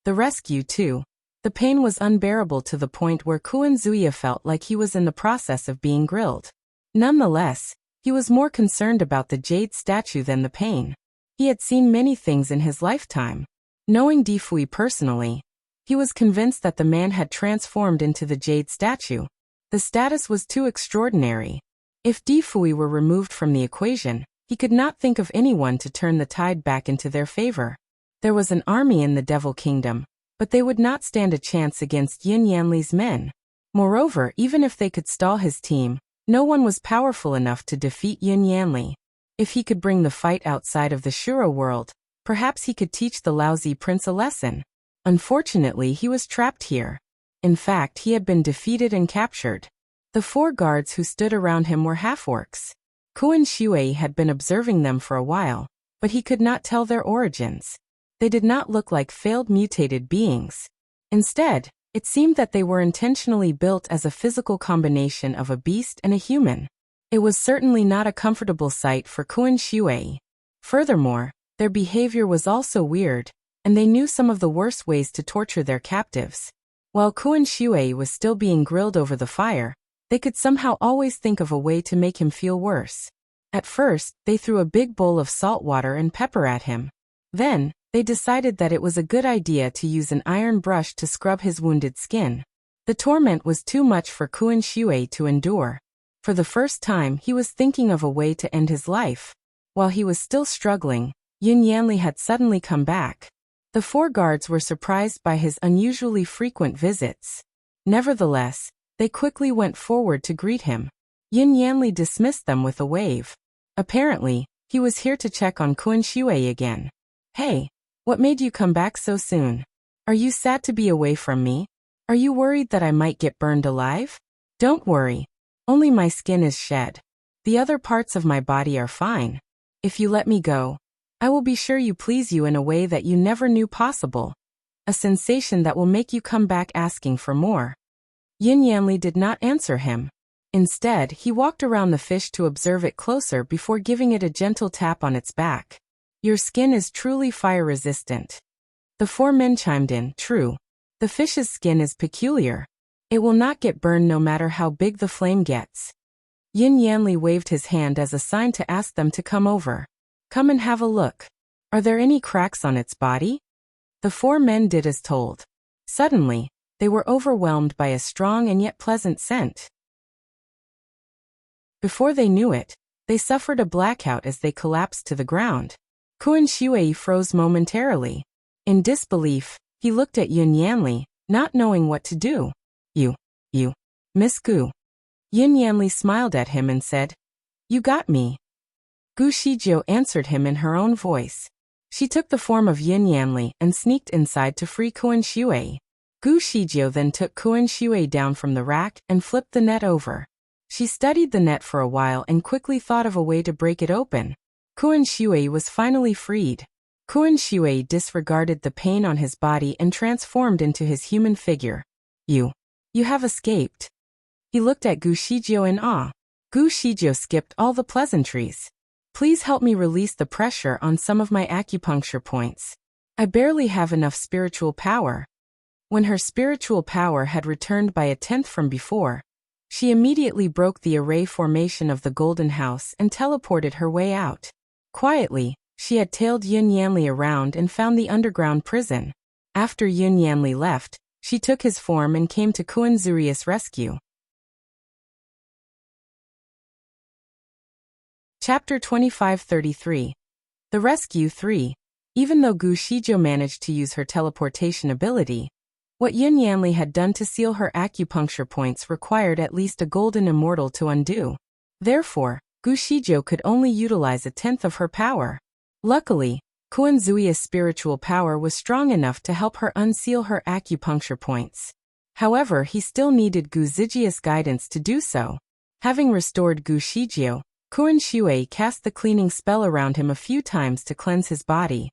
The Rescue 2. The pain was unbearable to the point where Kuan Zuya felt like he was in the process of being grilled. Nonetheless, he was more concerned about the jade statue than the pain. He had seen many things in his lifetime. Knowing Difui personally, he was convinced that the man had transformed into the jade statue. The status was too extraordinary. If Difui were removed from the equation, he could not think of anyone to turn the tide back into their favor. There was an army in the Devil Kingdom, but they would not stand a chance against Yun Yanli's men. Moreover, even if they could stall his team, no one was powerful enough to defeat Yun Yanli. If he could bring the fight outside of the Shura world, perhaps he could teach the lousy prince a lesson. Unfortunately, he was trapped here. In fact, he had been defeated and captured. The 4 guards who stood around him were half-orcs. Kuan Shui had been observing them for a while, but he could not tell their origins. They did not look like failed mutated beings. Instead, it seemed that they were intentionally built as a physical combination of a beast and a human. It was certainly not a comfortable sight for Kuan Shui. Furthermore, their behavior was also weird, and they knew some of the worst ways to torture their captives. While Kuan Shui was still being grilled over the fire, they could somehow always think of a way to make him feel worse. At first, they threw a big bowl of salt water and pepper at him. Then, They decided that it was a good idea to use an iron brush to scrub his wounded skin. The torment was too much for Qin Shui to endure. For the first time, he was thinking of a way to end his life. While he was still struggling, Yin Yanli had suddenly come back. The 4 guards were surprised by his unusually frequent visits. Nevertheless, they quickly went forward to greet him. Yin Yanli dismissed them with a wave. Apparently, he was here to check on Qin Shui again. Hey, what made you come back so soon? Are you sad to be away from me? Are you worried that I might get burned alive? Don't worry. Only my skin is shed. The other parts of my body are fine. If you let me go, I will be sure you please you in a way that you never knew possible. A sensation that will make you come back asking for more. Yin Yanli did not answer him. Instead, he walked around the fish to observe it closer before giving it a gentle tap on its back. Your skin is truly fire resistant. The 4 men chimed in, true. The fish's skin is peculiar. It will not get burned no matter how big the flame gets. Yin Yanli waved his hand as a sign to ask them to come over. Come and have a look. Are there any cracks on its body? The 4 men did as told. Suddenly, they were overwhelmed by a strong and yet pleasant scent. Before they knew it, they suffered a blackout as they collapsed to the ground. Qin Shui froze momentarily. In disbelief, he looked at Yin Yanli, not knowing what to do. You, Miss Gu. Yin Yanli smiled at him and said, You got me. Gu Shijiu answered him in her own voice. She took the form of Yin Yanli and sneaked inside to free Qin Shui. Gu Shijiu then took Qin Shui down from the rack and flipped the net over. She studied the net for a while and quickly thought of a way to break it open. Qin Shui was finally freed. Qin Shui disregarded the pain on his body and transformed into his human figure. You have escaped. He looked at Gu Shijiu in awe. Gu Shijiu skipped all the pleasantries. Please help me release the pressure on some of my acupuncture points. I barely have enough spiritual power. When her spiritual power had returned by 1/10 from before, she immediately broke the array formation of the golden house and teleported her way out. Quietly, she had tailed Yin Yanli around and found the underground prison. After Yin Yanli left, she took his form and came to Qin Shui's rescue. Chapter 2533. The Rescue 3. Even though Gu Shijiu managed to use her teleportation ability, what Yin Yanli had done to seal her acupuncture points required at least a golden immortal to undo. Therefore, Gu Shijiu could only utilize 1/10 of her power. Luckily, Qin Shui's spiritual power was strong enough to help her unseal her acupuncture points. However, he still needed Gu Shijiu's guidance to do so. Having restored Gu Shijiu, Qin Shui cast the cleaning spell around him a few times to cleanse his body.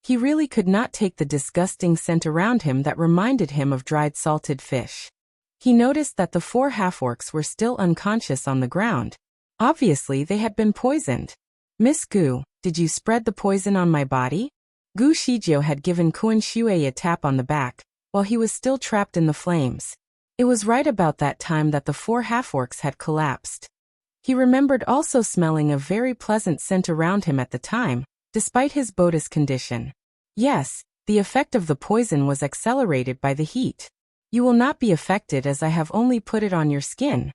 He really could not take the disgusting scent around him that reminded him of dried salted fish. He noticed that the 4 half-orcs were still unconscious on the ground. Obviously, they had been poisoned. Miss Gu, did you spread the poison on my body? Gu Shijiu had given Qin Shui a tap on the back, while he was still trapped in the flames. It was right about that time that the 4 half-orcs had collapsed. He remembered also smelling a very pleasant scent around him at the time, despite his Bodhi's condition. Yes, the effect of the poison was accelerated by the heat. You will not be affected as I have only put it on your skin.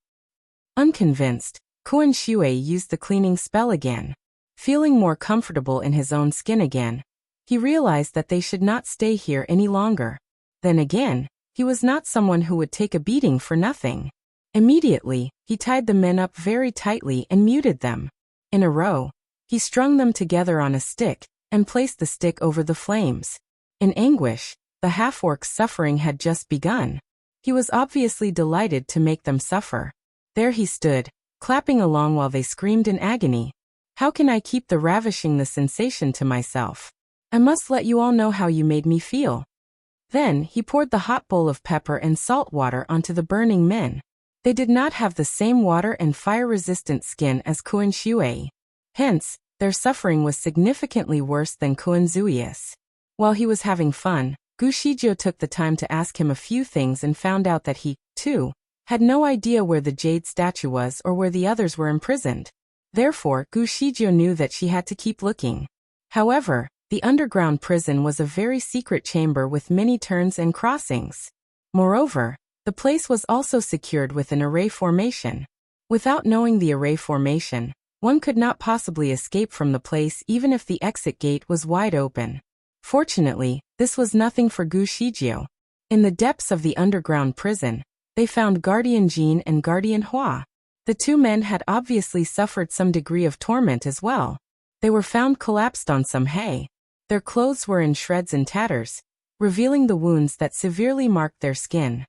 Unconvinced, Qin Shui used the cleaning spell again. Feeling more comfortable in his own skin again, he realized that they should not stay here any longer. Then again, he was not someone who would take a beating for nothing. Immediately, he tied the men up very tightly and muted them. In a row, he strung them together on a stick and placed the stick over the flames. In anguish, the half-orc's suffering had just begun. He was obviously delighted to make them suffer. There he stood, clapping along while they screamed in agony. How can I keep the ravishing the sensation to myself? I must let you all know how you made me feel. Then he poured the hot bowl of pepper and salt water onto the burning men. They did not have the same water and fire-resistant skin as Qin Shui. Hence, their suffering was significantly worse than Qin Shui's. While he was having fun, Gu Shijiu took the time to ask him a few things and found out that he, too, had no idea where the jade statue was or where the others were imprisoned. Therefore, Gu Shijiu knew that she had to keep looking. However, The underground prison was a very secret chamber with many turns and crossings. Moreover, the place was also secured with an array formation. Without knowing the array formation, one could not possibly escape from the place even if the exit gate was wide open. Fortunately, this was nothing for Gu Shijio. In the depths of the underground prison, they found Guardian Jin and Guardian Hua. The two men had obviously suffered some degree of torment as well. They were found collapsed on some hay. Their clothes were in shreds and tatters, revealing the wounds that severely marked their skin.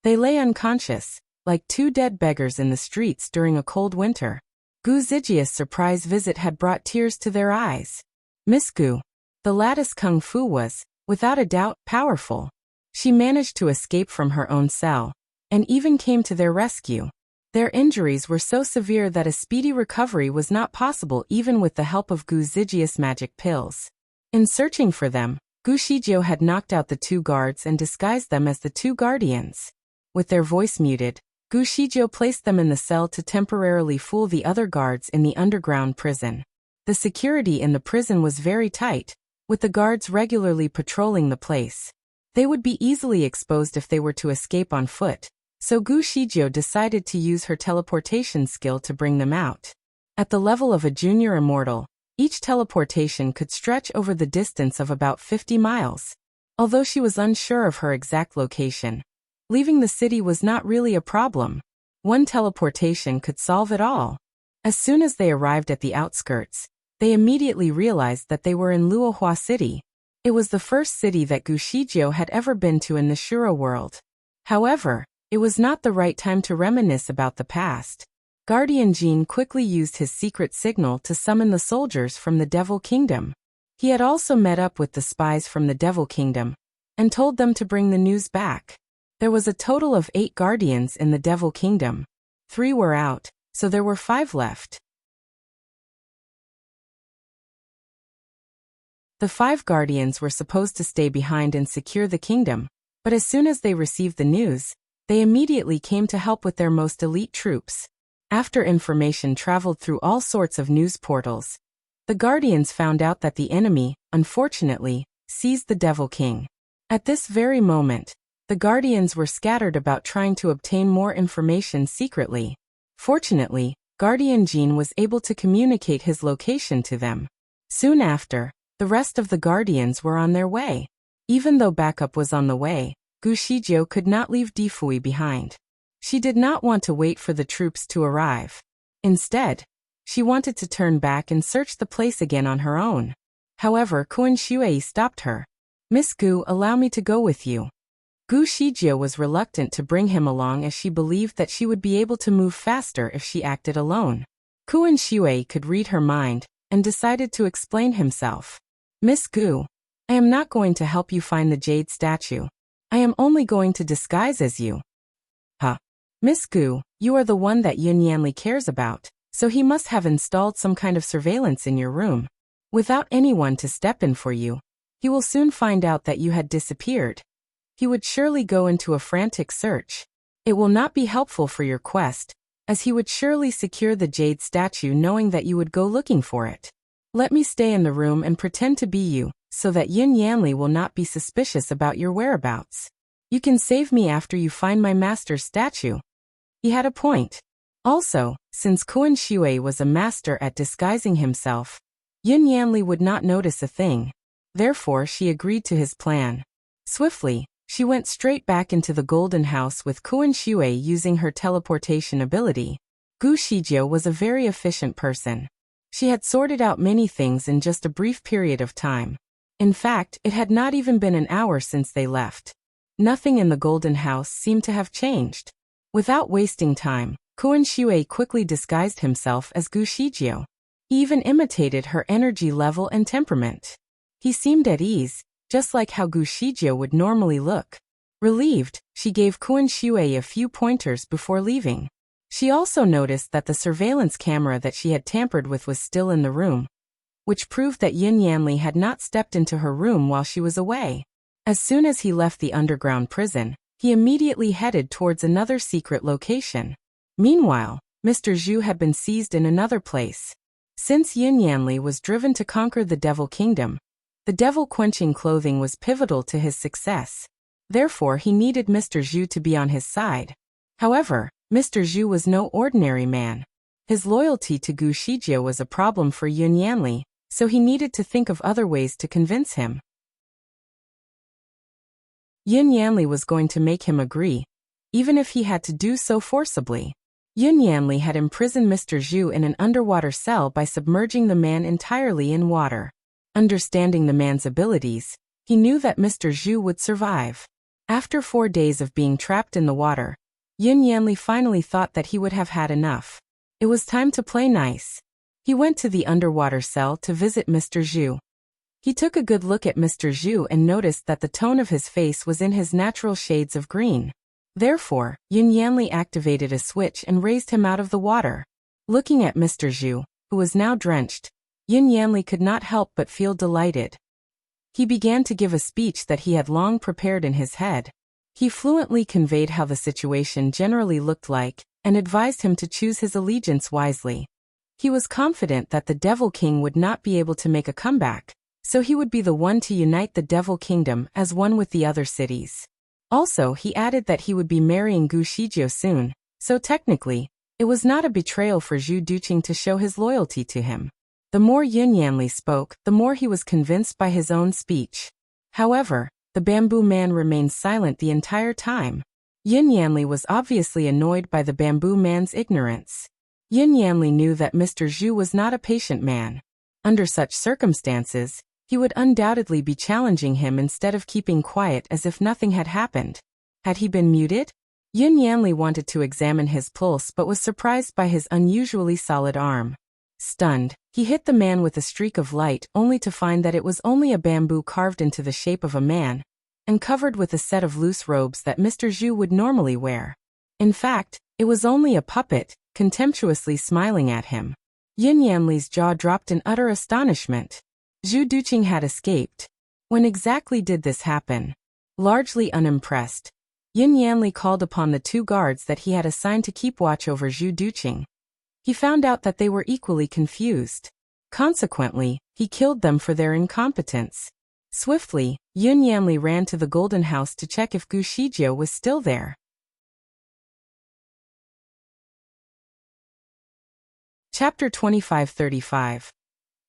They lay unconscious, like two dead beggars in the streets during a cold winter. Gu Zijia's surprise visit had brought tears to their eyes. Miss Gu. The lattice kung fu was, without a doubt, powerful. She managed to escape from her own cell, and even came to their rescue. Their injuries were so severe that a speedy recovery was not possible even with the help of Gu Zijia's magic pills. In searching for them, Gu Shijio had knocked out the two guards and disguised them as the two guardians. With their voice muted, Gu Shijio placed them in the cell to temporarily fool the other guards in the underground prison. The security in the prison was very tight, with the guards regularly patrolling the place. They would be easily exposed if they were to escape on foot, so Gu Shijio decided to use her teleportation skill to bring them out. At the level of a junior immortal, each teleportation could stretch over the distance of about 50 miles. Although she was unsure of her exact location, leaving the city was not really a problem. One teleportation could solve it all. As soon as they arrived at the outskirts, they immediately realized that they were in Luohua City. It was the first city that Gu Shijio had ever been to in the Shura world. However, it was not the right time to reminisce about the past. Guardian Jin quickly used his secret signal to summon the soldiers from the Devil Kingdom. He had also met up with the spies from the Devil Kingdom and told them to bring the news back. There was a total of 8 guardians in the Devil Kingdom. 3 were out, so there were 5 left. The 5 guardians were supposed to stay behind and secure the kingdom, but as soon as they received the news, they immediately came to help with their most elite troops. After information traveled through all sorts of news portals, the guardians found out that the enemy, unfortunately, seized the Devil King. At this very moment, the guardians were scattered about trying to obtain more information secretly. Fortunately, Guardian Jin was able to communicate his location to them. Soon after, the rest of the guardians were on their way. Even though backup was on the way, Gu Shijio could not leave Difui behind. She did not want to wait for the troops to arrive. Instead, she wanted to turn back and search the place again on her own. However, Kun Shui stopped her. "Miss Gu, allow me to go with you." Gu Shijio was reluctant to bring him along as she believed that she would be able to move faster if she acted alone. Kun Shui could read her mind and decided to explain himself. "Miss Gu, I am not going to help you find the jade statue. I am only going to disguise as you." "Huh? Miss Gu, you are the one that Yin Yanli cares about, so he must have installed some kind of surveillance in your room. Without anyone to step in for you, he will soon find out that you had disappeared. He would surely go into a frantic search. It will not be helpful for your quest, as he would surely secure the jade statue knowing that you would go looking for it. Let me stay in the room and pretend to be you, so that Yin Yanli will not be suspicious about your whereabouts. You can save me after you find my master's statue." He had a point. Also, since Kun Shui was a master at disguising himself, Yin Yanli would not notice a thing. Therefore, she agreed to his plan. Swiftly, she went straight back into the Golden House with Kun Shui using her teleportation ability. Gu Shijio was a very efficient person. She had sorted out many things in just a brief period of time. In fact, it had not even been an hour since they left. Nothing in the Golden House seemed to have changed. Without wasting time, Kun Shui quickly disguised himself as Gu Shijio. He even imitated her energy level and temperament. He seemed at ease, just like how Gu Shijio would normally look. Relieved, she gave Kun Shui a few pointers before leaving. She also noticed that the surveillance camera that she had tampered with was still in the room, which proved that Yin Yanli had not stepped into her room while she was away. As soon as he left the underground prison, he immediately headed towards another secret location. Meanwhile, Mr. Zhu had been seized in another place. Since Yin Yanli was driven to conquer the Devil Kingdom, the devil-quenching clothing was pivotal to his success. Therefore, he needed Mr. Zhu to be on his side. However, Mr. Zhu was no ordinary man. His loyalty to Gu Shijie was a problem for Yin Yanli, so he needed to think of other ways to convince him. Yin Yanli was going to make him agree, even if he had to do so forcibly. Yin Yanli had imprisoned Mr. Zhu in an underwater cell by submerging the man entirely in water. Understanding the man's abilities, he knew that Mr. Zhu would survive. After 4 days of being trapped in the water, Yin Yanli finally thought that he would have had enough. It was time to play nice. He went to the underwater cell to visit Mr. Zhu. He took a good look at Mr. Zhu and noticed that the tone of his face was in his natural shades of green. Therefore, Yin Yanli activated a switch and raised him out of the water. Looking at Mr. Zhu, who was now drenched, Yin Yanli could not help but feel delighted. He began to give a speech that he had long prepared in his head. He fluently conveyed how the situation generally looked like, and advised him to choose his allegiance wisely. He was confident that the Devil King would not be able to make a comeback, so he would be the one to unite the Devil Kingdom as one with the other cities. Also, he added that he would be marrying Gu Shijie soon, so technically, it was not a betrayal for Zhu Duqing to show his loyalty to him. The more Yin Yanli spoke, the more he was convinced by his own speech. However, the bamboo man remained silent the entire time. Yin Yanli was obviously annoyed by the bamboo man's ignorance. Yin Yanli knew that Mr. Zhu was not a patient man. Under such circumstances, he would undoubtedly be challenging him instead of keeping quiet as if nothing had happened. Had he been muted? Yin Yanli wanted to examine his pulse but was surprised by his unusually solid arm. Stunned, he hit the man with a streak of light only to find that it was only a bamboo carved into the shape of a man, and covered with a set of loose robes that Mr. Zhu would normally wear. In fact, it was only a puppet, contemptuously smiling at him. Yin Yanli's jaw dropped in utter astonishment. Zhu Duqing had escaped. When exactly did this happen? Largely unimpressed, Yin Yanli called upon the 2 guards that he had assigned to keep watch over Zhu Duqing. He found out that they were equally confused. Consequently, he killed them for their incompetence. Swiftly, Yin Yanli ran to the Golden House to check if Gu Shijie was still there. Chapter 25-35.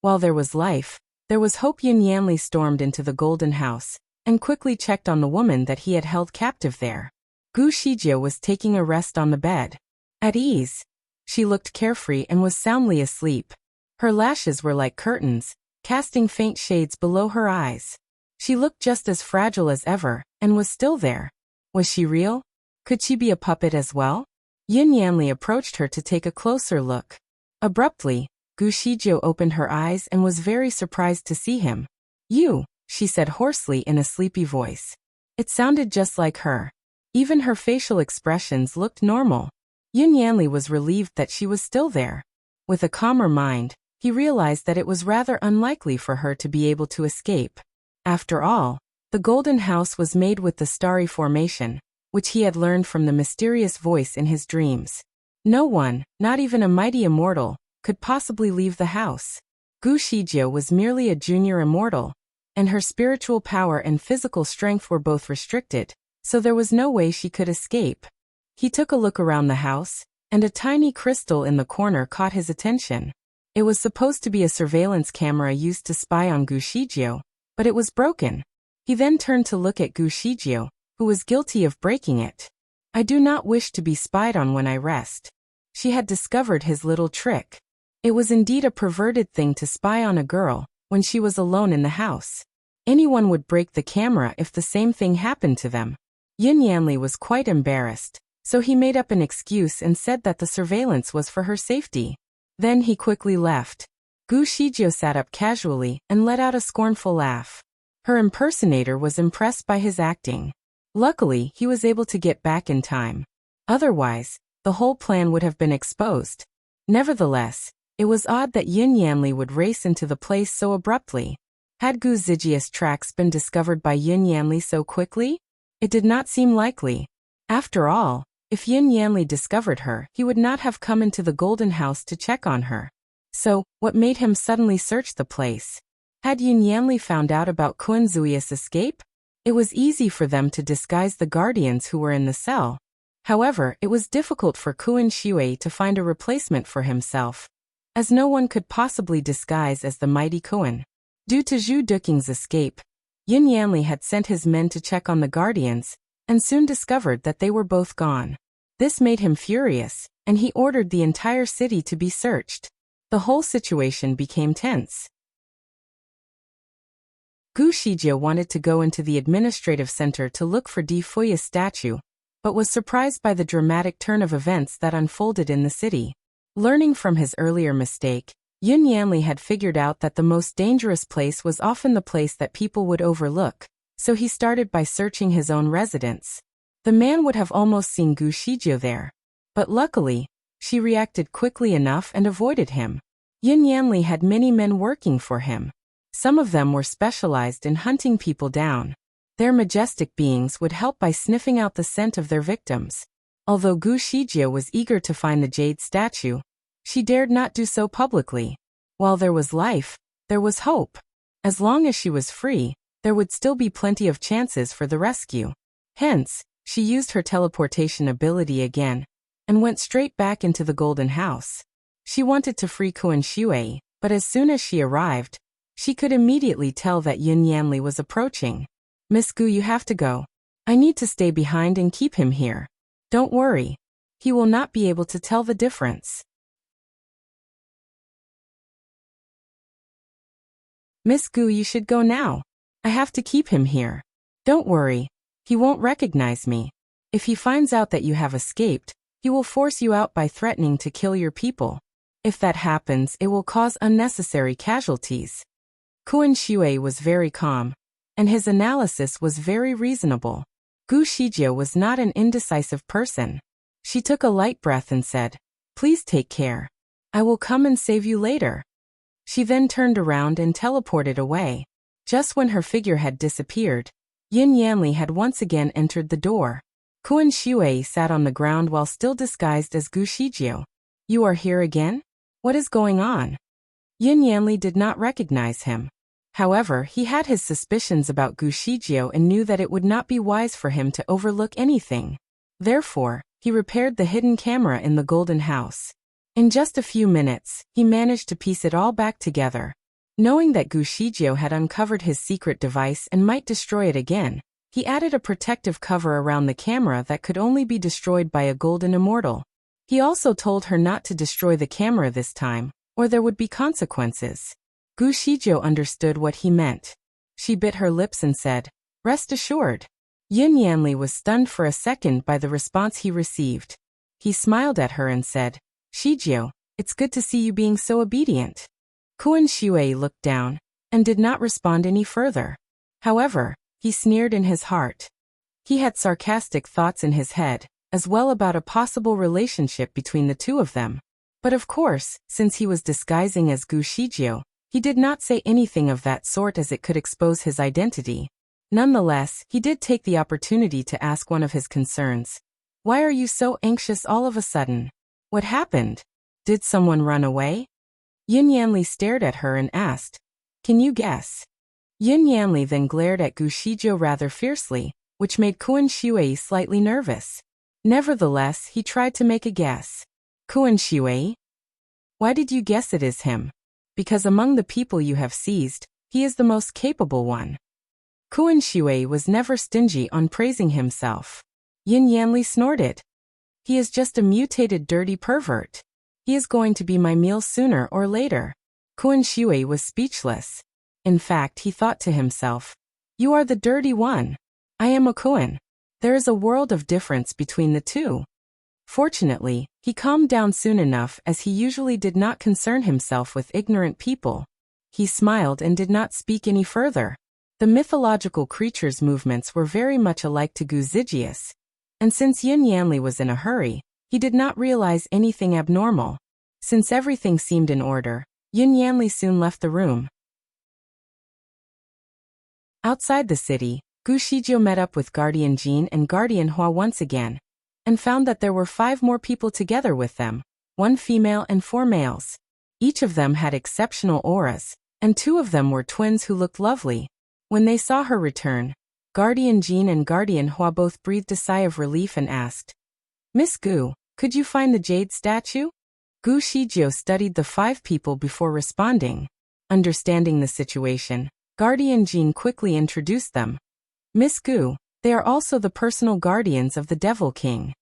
While there was life, there was hope. Yin Yanli stormed into the Golden House, and quickly checked on the woman that he had held captive there. Gu Shijie was taking a rest on the bed. At ease. She looked carefree and was soundly asleep. Her lashes were like curtains, casting faint shades below her eyes. She looked just as fragile as ever, and was still there. Was she real? Could she be a puppet as well? Yin Yanli approached her to take a closer look. Abruptly, Gu Shijie opened her eyes and was very surprised to see him. "You," she said hoarsely in a sleepy voice. It sounded just like her. Even her facial expressions looked normal. Yin Yanli was relieved that she was still there. With a calmer mind, he realized that it was rather unlikely for her to be able to escape. After all, the Golden House was made with the starry formation, which he had learned from the mysterious voice in his dreams. No one, not even a mighty immortal, could possibly leave the house. Gu Shijie was merely a junior immortal, and her spiritual power and physical strength were both restricted, so there was no way she could escape. He took a look around the house, and a tiny crystal in the corner caught his attention. It was supposed to be a surveillance camera used to spy on Gu Shijie, but it was broken. He then turned to look at Gu Shijie, who was guilty of breaking it. "I do not wish to be spied on when I rest." She had discovered his little trick. It was indeed a perverted thing to spy on a girl when she was alone in the house. Anyone would break the camera if the same thing happened to them. Yin Yanli was quite embarrassed, so he made up an excuse and said that the surveillance was for her safety. Then he quickly left. Gu Shijie sat up casually and let out a scornful laugh. Her impersonator was impressed by his acting. Luckily, he was able to get back in time. Otherwise, the whole plan would have been exposed. Nevertheless, it was odd that Yin Yanli would race into the place so abruptly. Had Gu Zijie's tracks been discovered by Yin Yanli so quickly? It did not seem likely. After all, if Yin Yanli discovered her, he would not have come into the Golden House to check on her. So, what made him suddenly search the place? Had Yin Yanli found out about Kun Zui's escape? It was easy for them to disguise the guardians who were in the cell. However, it was difficult for Kun Shui to find a replacement for himself, as no one could possibly disguise as the mighty Kun. Due to Zhu Duking's escape, Yin Yanli had sent his men to check on the guardians, and soon discovered that they were both gone. This made him furious, and he ordered the entire city to be searched. The whole situation became tense. Gu Shijie wanted to go into the administrative center to look for Di Fuya's statue, but was surprised by the dramatic turn of events that unfolded in the city. Learning from his earlier mistake, Yin Yanli had figured out that the most dangerous place was often the place that people would overlook, so he started by searching his own residence. The man would have almost seen Gu Shijie there, but luckily, she reacted quickly enough and avoided him. Yin Yanli had many men working for him. Some of them were specialized in hunting people down. Their majestic beings would help by sniffing out the scent of their victims. Although Gu Shijie was eager to find the jade statue, she dared not do so publicly. While there was life, there was hope. As long as she was free, there would still be plenty of chances for the rescue. Hence, she used her teleportation ability again, and went straight back into the Golden House. She wanted to free Kun Shui, but as soon as she arrived, she could immediately tell that Yin Yanli was approaching. "Miss Gu, you have to go. I need to stay behind and keep him here. Don't worry. He will not be able to tell the difference." "Miss Gu, you should go now. I have to keep him here. Don't worry. He won't recognize me. If he finds out that you have escaped, he will force you out by threatening to kill your people. If that happens, it will cause unnecessary casualties." Kun Shui was very calm, and his analysis was very reasonable. Gu Shijie was not an indecisive person. She took a light breath and said, "Please take care. I will come and save you later." She then turned around and teleported away. Just when her figure had disappeared, Yin Yanli had once again entered the door. Kun Shui sat on the ground while still disguised as Gu Shijie. "You are here again? What is going on?" Yin Yanli did not recognize him. However, he had his suspicions about Gu Shijie and knew that it would not be wise for him to overlook anything. Therefore, he repaired the hidden camera in the Golden House. In just a few minutes, he managed to piece it all back together. Knowing that Gu Shijie had uncovered his secret device and might destroy it again, he added a protective cover around the camera that could only be destroyed by a golden immortal. He also told her not to destroy the camera this time, or there would be consequences. Gu Shijie understood what he meant. She bit her lips and said, "Rest assured." Yin Yanli was stunned for a second by the response he received. He smiled at her and said, "Shijie, it's good to see you being so obedient." Kun Shui looked down, and did not respond any further. However, he sneered in his heart. He had sarcastic thoughts in his head, as well about a possible relationship between the two of them. But of course, since he was disguising as Gu Shijie, he did not say anything of that sort as it could expose his identity. Nonetheless, he did take the opportunity to ask one of his concerns. "Why are you so anxious all of a sudden? What happened? Did someone run away?" Yin Yanli stared at her and asked, "Can you guess?" Yin Yanli then glared at Gu Shijie rather fiercely, which made Kun Shui slightly nervous. Nevertheless, he tried to make a guess. "Kun Shui? Why did you guess it is him?" "Because among the people you have seized, he is the most capable one." Kun Shui was never stingy on praising himself. Yin Yanli snorted. "He is just a mutated dirty pervert. He is going to be my meal sooner or later." Kun Shui was speechless. In fact, he thought to himself, "You are the dirty one. I am a Kun. There is a world of difference between the two." Fortunately, he calmed down soon enough as he usually did not concern himself with ignorant people. He smiled and did not speak any further. The mythological creature's movements were very much alike to Gu Zijius, and since Yin Yanli was in a hurry, he did not realize anything abnormal. Since everything seemed in order, Yin Yanli soon left the room. Outside the city, Gu Shijie met up with Guardian Jin and Guardian Hua once again, and found that there were 5 more people together with them, 1 female and 4 males. Each of them had exceptional auras, and 2 of them were twins who looked lovely. When they saw her return, Guardian Jean and Guardian Hua both breathed a sigh of relief and asked, "Miss Gu, could you find the jade statue?" Gu Shijio studied the 5 people before responding. Understanding the situation, Guardian Jean quickly introduced them. "Miss Gu, they are also the personal guardians of the Devil King."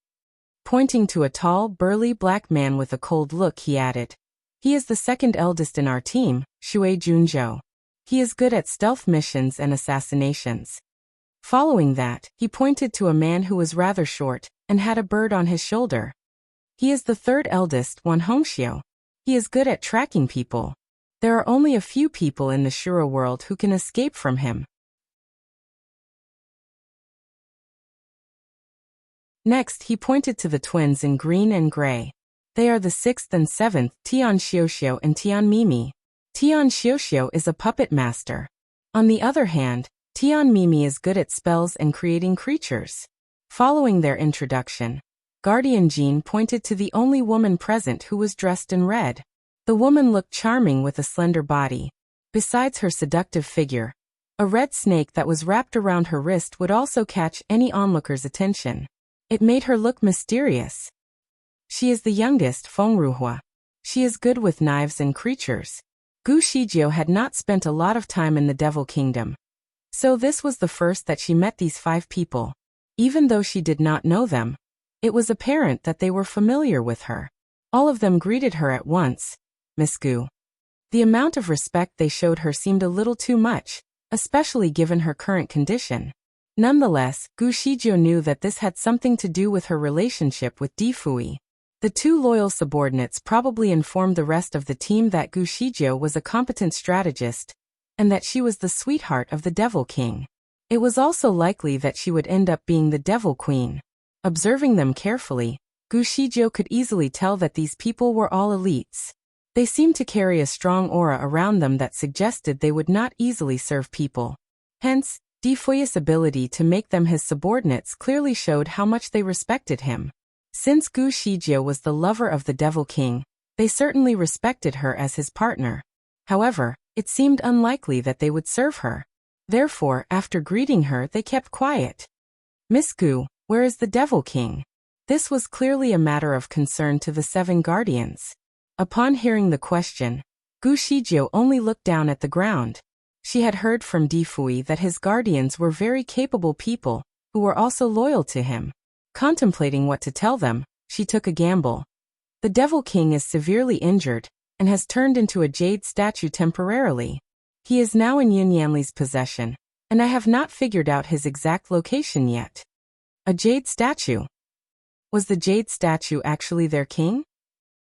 Pointing to a tall, burly black man with a cold look, he added, "He is the 2nd eldest in our team, Shui Junzhou. He is good at stealth missions and assassinations." Following that, he pointed to a man who was rather short and had a bird on his shoulder. "He is the 3rd eldest, Wan Hongxiu. He is good at tracking people. There are only a few people in the Shura world who can escape from him." Next, he pointed to the twins in green and gray. "They are the 6th and 7th, Tian Xiuxiu and Tian Mimi. Tian Xiuxiu is a puppet master. On the other hand, Tian Mimi is good at spells and creating creatures." Following their introduction, Guardian Jean pointed to the only woman present who was dressed in red. The woman looked charming with a slender body. Besides her seductive figure, a red snake that was wrapped around her wrist would also catch any onlooker's attention. It made her look mysterious. She is the youngest, Fengruhua. She is good with knives and creatures. Gu Shijio had not spent a lot of time in the Devil Kingdom, so this was the first that she met these 5 people. Even though she did not know them, it was apparent that they were familiar with her. All of them greeted her at once, "Miss Gu." The amount of respect they showed her seemed a little too much, especially given her current condition. Nonetheless, Gu Shijio knew that this had something to do with her relationship with Di Fui. The 2 loyal subordinates probably informed the rest of the team that Gu Shijio was a competent strategist, and that she was the sweetheart of the Devil King. It was also likely that she would end up being the Devil Queen. Observing them carefully, Gu Shijio could easily tell that these people were all elites. They seemed to carry a strong aura around them that suggested they would not easily serve people. Hence, Di Fui's ability to make them his subordinates clearly showed how much they respected him. Since Gu Shijio was the lover of the Devil King, they certainly respected her as his partner. However, it seemed unlikely that they would serve her. Therefore, after greeting her, they kept quiet. "Miss Gu, where is the Devil King?" This was clearly a matter of concern to the 7 guardians. Upon hearing the question, Gu Shijio only looked down at the ground. She had heard from Di Fui that his guardians were very capable people, who were also loyal to him. Contemplating what to tell them, she took a gamble. "The Devil King is severely injured, and has turned into a jade statue temporarily. He is now in Yunyanli's possession, and I have not figured out his exact location yet." A jade statue? Was the jade statue actually their king?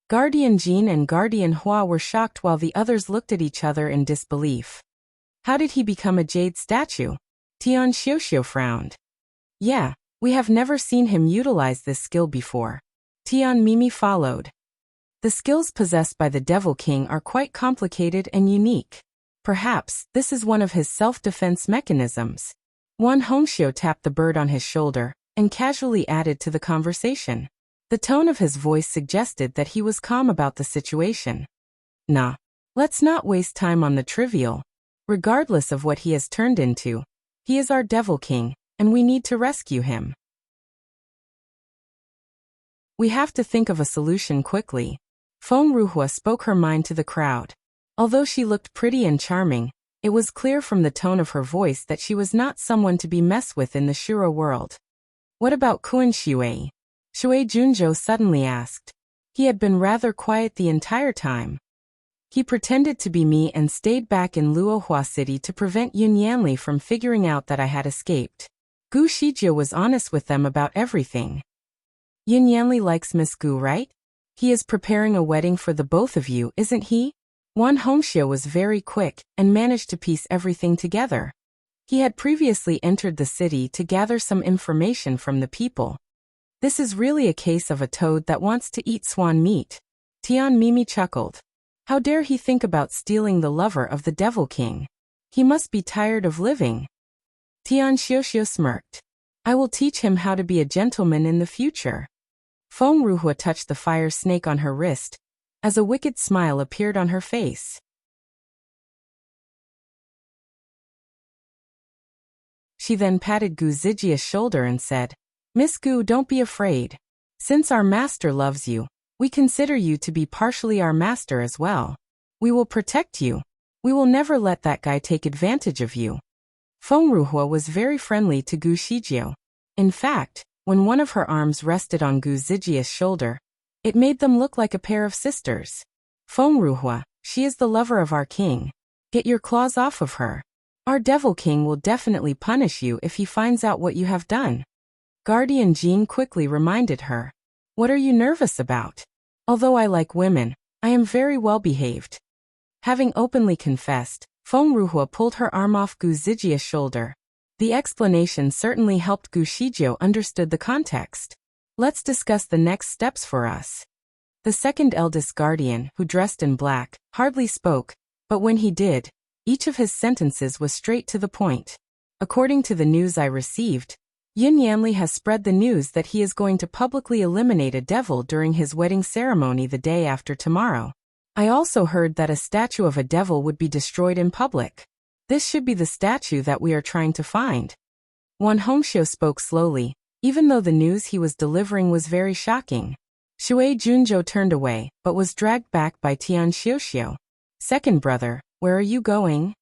Guardian Jean and Guardian Hua were shocked while the others looked at each other in disbelief. "How did he become a jade statue?" Tian Xiuxiu frowned. "Yeah, we have never seen him utilize this skill before." Tian Mimi followed. "The skills possessed by the Devil King are quite complicated and unique. Perhaps this is one of his self-defense mechanisms." Wan Hongxiu tapped the bird on his shoulder and casually added to the conversation. The tone of his voice suggested that he was calm about the situation. "Nah, let's not waste time on the trivial. Regardless of what he has turned into, he is our Devil King, and we need to rescue him. We have to think of a solution quickly." Feng Ruhua spoke her mind to the crowd. Although she looked pretty and charming, it was clear from the tone of her voice that she was not someone to be messed with in the Shura world. "What about Kun Shui?" Shui Junzhou suddenly asked. He had been rather quiet the entire time. He pretended to be me and stayed back in Luohua City to prevent Yun Yanli from figuring out that I had escaped. Gu Shijio was honest with them about everything. "Yun Yanli likes Miss Gu, right? He is preparing a wedding for the both of you, isn't he?" Wan Hongxiu was very quick and managed to piece everything together. He had previously entered the city to gather some information from the people. "This is really a case of a toad that wants to eat swan meat." Tian Mimi chuckled. How dare he think about stealing the lover of the Devil King? He must be tired of living. Tian Xiuxiu smirked. "I will teach him how to be a gentleman in the future." Feng Ruhua touched the fire snake on her wrist as a wicked smile appeared on her face. She then patted Gu Zijia's shoulder and said, "Miss Gu, don't be afraid. Since our master loves you, we consider you to be partially our master as well. We will protect you. We will never let that guy take advantage of you." Feng Ruhua was very friendly to Gu Shijio. In fact, when one of her arms rested on Gu Zijia's shoulder, it made them look like a pair of sisters. "Feng Ruhua, she is the lover of our king. Get your claws off of her. Our Devil King will definitely punish you if he finds out what you have done." Guardian Jean quickly reminded her. "What are you nervous about? Although I like women, I am very well behaved." Having openly confessed, Feng Ruhua pulled her arm off Gu Zijia's shoulder. The explanation certainly helped Gu Shijio understood the context. "Let's discuss the next steps for us." The second eldest guardian, who dressed in black, hardly spoke, but when he did, each of his sentences was straight to the point. "According to the news I received, Yin Yanli has spread the news that he is going to publicly eliminate a devil during his wedding ceremony the day after tomorrow. I also heard that a statue of a devil would be destroyed in public. This should be the statue that we are trying to find." Wan Hongxiu spoke slowly, even though the news he was delivering was very shocking. Shui Junzhou turned away, but was dragged back by Tian Xiuxiu. "Second brother, where are you going?"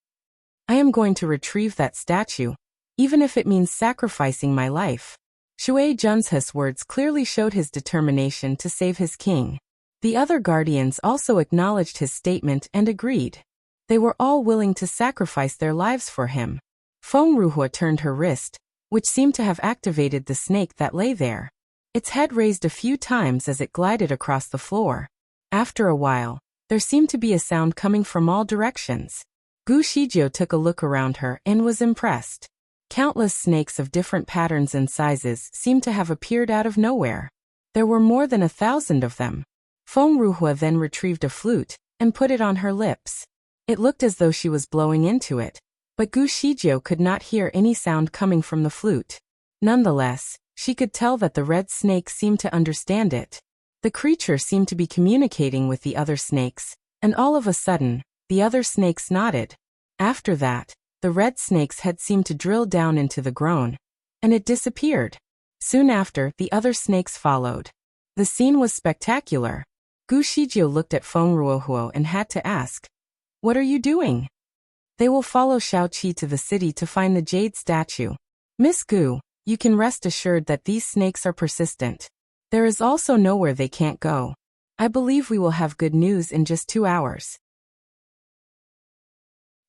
"I am going to retrieve that statue, even if it means sacrificing my life." Shui Junzhe's words clearly showed his determination to save his king. The other guardians also acknowledged his statement and agreed. They were all willing to sacrifice their lives for him. Feng Ruhua turned her wrist, which seemed to have activated the snake that lay there. Its head raised a few times as it glided across the floor. After a while, there seemed to be a sound coming from all directions. Gu Shijio took a look around her and was impressed. Countless snakes of different patterns and sizes seemed to have appeared out of nowhere. There were more than 1,000 of them. Feng Ruhua then retrieved a flute and put it on her lips. It looked as though she was blowing into it, but Gu Shijio could not hear any sound coming from the flute. Nonetheless, she could tell that the red snake seemed to understand it. The creature seemed to be communicating with the other snakes, and all of a sudden, the other snakes nodded. After that, the red snake's head seemed to drill down into the ground, and it disappeared. Soon after, the other snakes followed. The scene was spectacular. Gu Shijio looked at Feng Ruohuo and had to ask, "What are you doing?" "They will follow Xiao Qi to the city to find the jade statue. Miss Gu, you can rest assured that these snakes are persistent. There is also nowhere they can't go. I believe we will have good news in just 2 hours."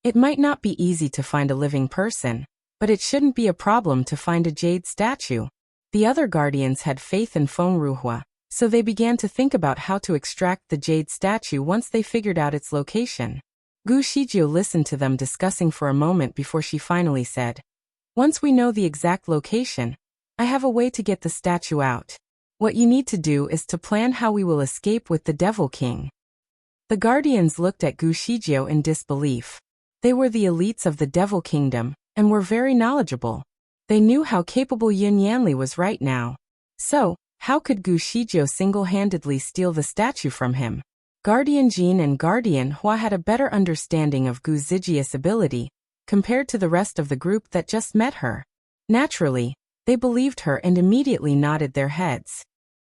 It might not be easy to find a living person, but it shouldn't be a problem to find a jade statue. The other guardians had faith in Feng Ruhua, so they began to think about how to extract the jade statue once they figured out its location. Gu Shijio listened to them discussing for a moment before she finally said, "Once we know the exact location, I have a way to get the statue out. What you need to do is to plan how we will escape with the Devil King." The guardians looked at Gu Shijio in disbelief. They were the elites of the Devil Kingdom, and were very knowledgeable. They knew how capable Yin Yanli was right now. So, how could Gu Shijio single-handedly steal the statue from him? Guardian Jean and Guardian Hua had a better understanding of Gu Zijia's ability, compared to the rest of the group that just met her. Naturally, they believed her and immediately nodded their heads.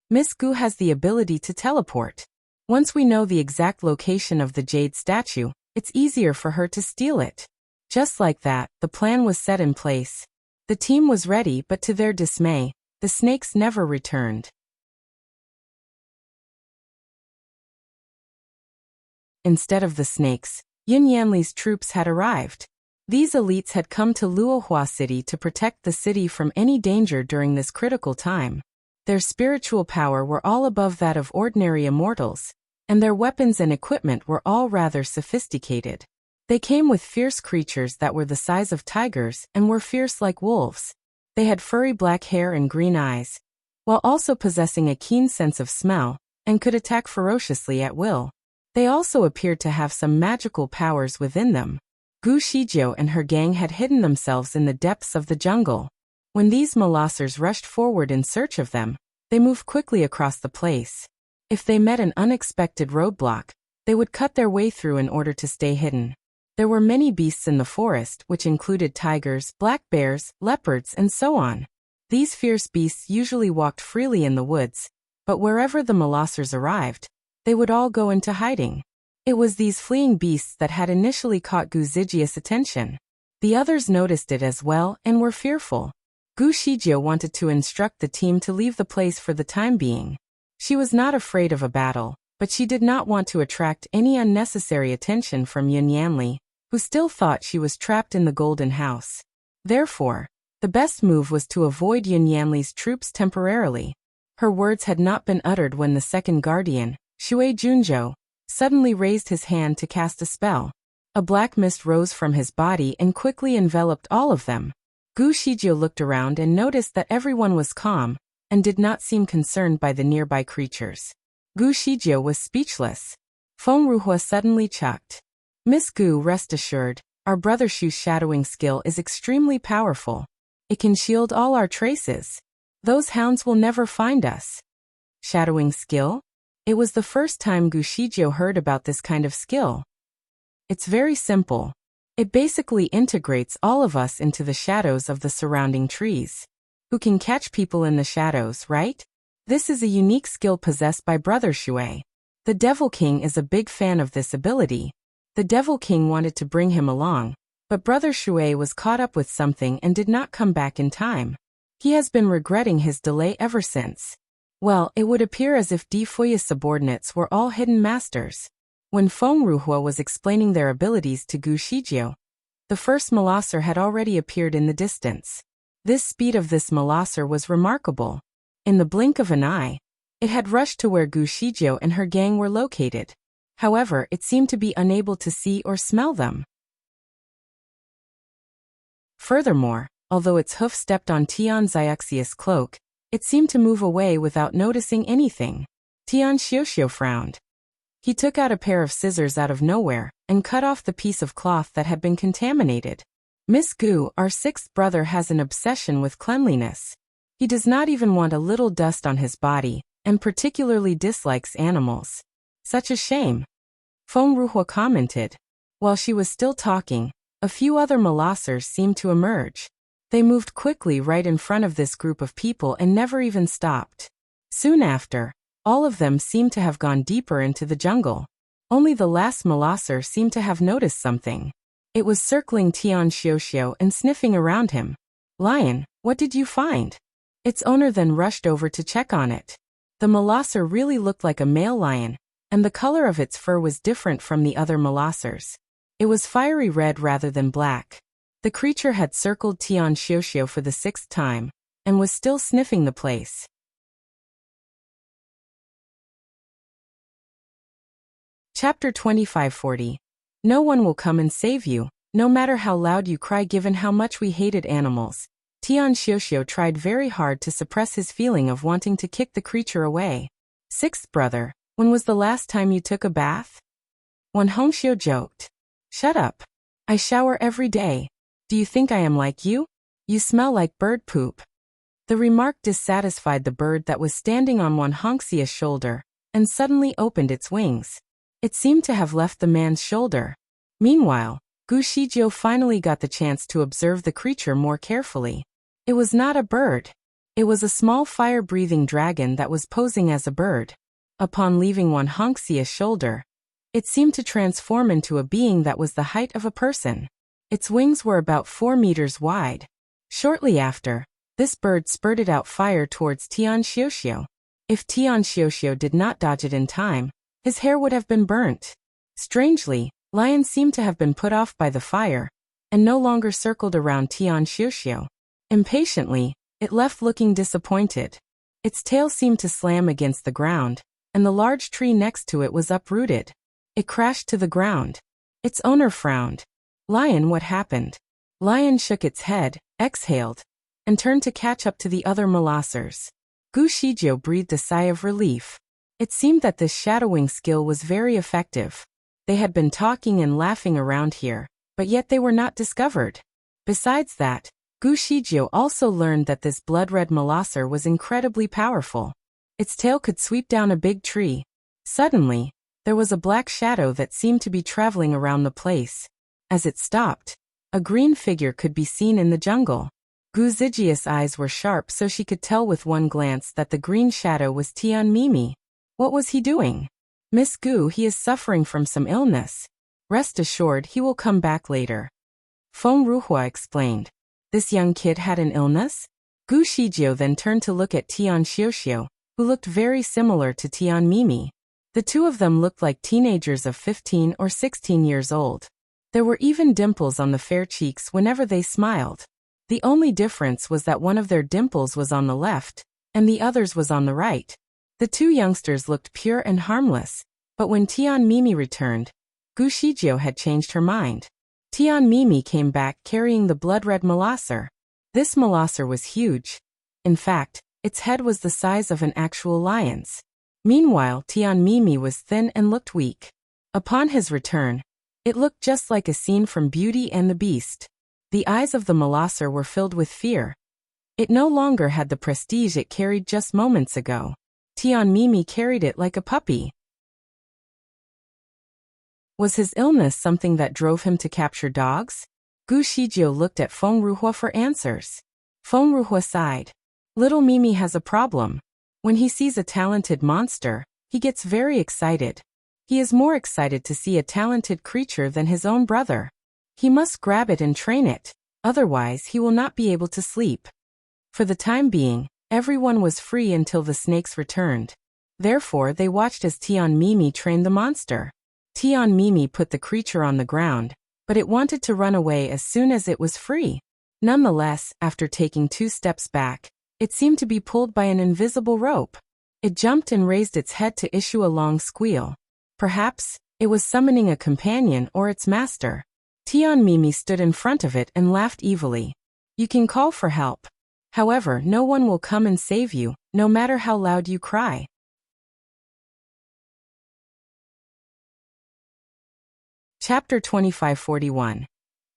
"Miss Gu has the ability to teleport. Once we know the exact location of the jade statue, it's easier for her to steal it." Just like that, the plan was set in place. The team was ready, but to their dismay, the snakes never returned. Instead of the snakes, Yin Yanli's troops had arrived. These elites had come to Luohua City to protect the city from any danger during this critical time. Their spiritual power were all above that of ordinary immortals, and their weapons and equipment were all rather sophisticated. They came with fierce creatures that were the size of tigers and were fierce like wolves. They had furry black hair and green eyes, while also possessing a keen sense of smell, and could attack ferociously at will. They also appeared to have some magical powers within them. Gu Shijio and her gang had hidden themselves in the depths of the jungle. When these molossers rushed forward in search of them, they moved quickly across the place. If they met an unexpected roadblock, they would cut their way through in order to stay hidden. There were many beasts in the forest, which included tigers, black bears, leopards, and so on. These fierce beasts usually walked freely in the woods, but wherever the Molossers arrived, they would all go into hiding. It was these fleeing beasts that had initially caught Gu Zijia's attention. The others noticed it as well and were fearful. Gu Shijie wanted to instruct the team to leave the place for the time being. She was not afraid of a battle, but she did not want to attract any unnecessary attention from Yun Yanli, who still thought she was trapped in the Golden House. Therefore, the best move was to avoid Yun Yanli's troops temporarily. Her words had not been uttered when the second guardian, Shui Junzhou, suddenly raised his hand to cast a spell. A black mist rose from his body and quickly enveloped all of them. Gu Shijie looked around and noticed that everyone was calm and did not seem concerned by the nearby creatures. Gu Shijie was speechless. Feng Ruhua suddenly chucked. Miss Gu, rest assured, our brother Shu's shadowing skill is extremely powerful. It can shield all our traces. Those hounds will never find us. Shadowing skill? It was the first time Gu Shijie heard about this kind of skill. It's very simple. It basically integrates all of us into the shadows of the surrounding trees. Who can catch people in the shadows, right? This is a unique skill possessed by Brother Shui. The Devil King is a big fan of this ability. The Devil King wanted to bring him along, but Brother Shui was caught up with something and did not come back in time. He has been regretting his delay ever since. Well, it would appear as if Di Fuya's subordinates were all hidden masters. When Feng Ruhua was explaining their abilities to Gu Shijie, the first Molosser had already appeared in the distance. This speed of this Molosser was remarkable. In the blink of an eye, it had rushed to where Gu Shijie and her gang were located. However, it seemed to be unable to see or smell them. Furthermore, although its hoof stepped on Tian Xiaoxia's cloak, it seemed to move away without noticing anything. Tian Xiuxiu frowned. He took out a pair of scissors out of nowhere and cut off the piece of cloth that had been contaminated. Miss Gu, our sixth brother, has an obsession with cleanliness. He does not even want a little dust on his body, and particularly dislikes animals. Such a shame. Feng Ruhua commented. While she was still talking, a few other Molossers seemed to emerge. They moved quickly right in front of this group of people and never even stopped. Soon after, all of them seemed to have gone deeper into the jungle. Only the last Molosser seemed to have noticed something. It was circling Tian Xiuxiu and sniffing around him. Lion, what did you find? Its owner then rushed over to check on it. The Molosser really looked like a male lion, and the color of its fur was different from the other Molossers. It was fiery red rather than black. The creature had circled Tian Xiuxiu for the sixth time, and was still sniffing the place. Chapter 2540. No one will come and save you, no matter how loud you cry. Given how much we hated animals, Tian Xiuxiu tried very hard to suppress his feeling of wanting to kick the creature away. Sixth brother, when was the last time you took a bath? Wan Hongxiu joked. Shut up. I shower every day. Do you think I am like you? You smell like bird poop. The remark dissatisfied the bird that was standing on Wan Hongxia's shoulder, and suddenly opened its wings. It seemed to have left the man's shoulder. Meanwhile, Gu Shijie finally got the chance to observe the creature more carefully. It was not a bird. It was a small fire-breathing dragon that was posing as a bird. Upon leaving Wan Hongxia's shoulder, it seemed to transform into a being that was the height of a person. Its wings were about 4 meters wide. Shortly after, this bird spurted out fire towards Tian Xiuxiu. If Tian Xiuxiu did not dodge it in time, his hair would have been burnt. Strangely, Lion seemed to have been put off by the fire, and no longer circled around Tian Xiuxiu. Impatiently, it left looking disappointed. Its tail seemed to slam against the ground, and the large tree next to it was uprooted. It crashed to the ground. Its owner frowned. Lion, what happened? Lion shook its head, exhaled, and turned to catch up to the other Molossers. Gu Shijie breathed a sigh of relief. It seemed that this shadowing skill was very effective. They had been talking and laughing around here, but yet they were not discovered. Besides that, Gu Shijie also learned that this blood-red Molosser was incredibly powerful. Its tail could sweep down a big tree. Suddenly, there was a black shadow that seemed to be traveling around the place. As it stopped, a green figure could be seen in the jungle. Gu Zijia's eyes were sharp, so she could tell with one glance that the green shadow was Tian Mimi. What was he doing? Miss Gu, he is suffering from some illness. Rest assured he will come back later. Feng Ruhua explained. This young kid had an illness? Gu Shijio then turned to look at Tian Xiuxiu, who looked very similar to Tian Mimi. The two of them looked like teenagers of 15 or 16 years old. There were even dimples on the fair cheeks whenever they smiled. The only difference was that one of their dimples was on the left, and the other's was on the right. The two youngsters looked pure and harmless, but when Tian Mimi returned, Gu Shijio had changed her mind. Tian Mimi came back carrying the blood-red molosser. This molosser was huge. In fact, its head was the size of an actual lion's. Meanwhile, Tian Mimi was thin and looked weak. Upon his return, it looked just like a scene from Beauty and the Beast. The eyes of the molosser were filled with fear. It no longer had the prestige it carried just moments ago. Tian Mimi carried it like a puppy. Was his illness something that drove him to capture dogs? Gu Shijio looked at Feng Ruhua for answers. Feng Ruhua sighed. Little Mimi has a problem. When he sees a talented monster, he gets very excited. He is more excited to see a talented creature than his own brother. He must grab it and train it, otherwise he will not be able to sleep. For the time being, everyone was free until the snakes returned. Therefore they watched as Tian Mimi trained the monster. Tian Mimi put the creature on the ground, but it wanted to run away as soon as it was free. Nonetheless, after taking 2 steps back, it seemed to be pulled by an invisible rope. It jumped and raised its head to issue a long squeal. Perhaps, it was summoning a companion or its master. Tian Mimi stood in front of it and laughed evilly. You can call for help. However, no one will come and save you, no matter how loud you cry. Chapter 2541.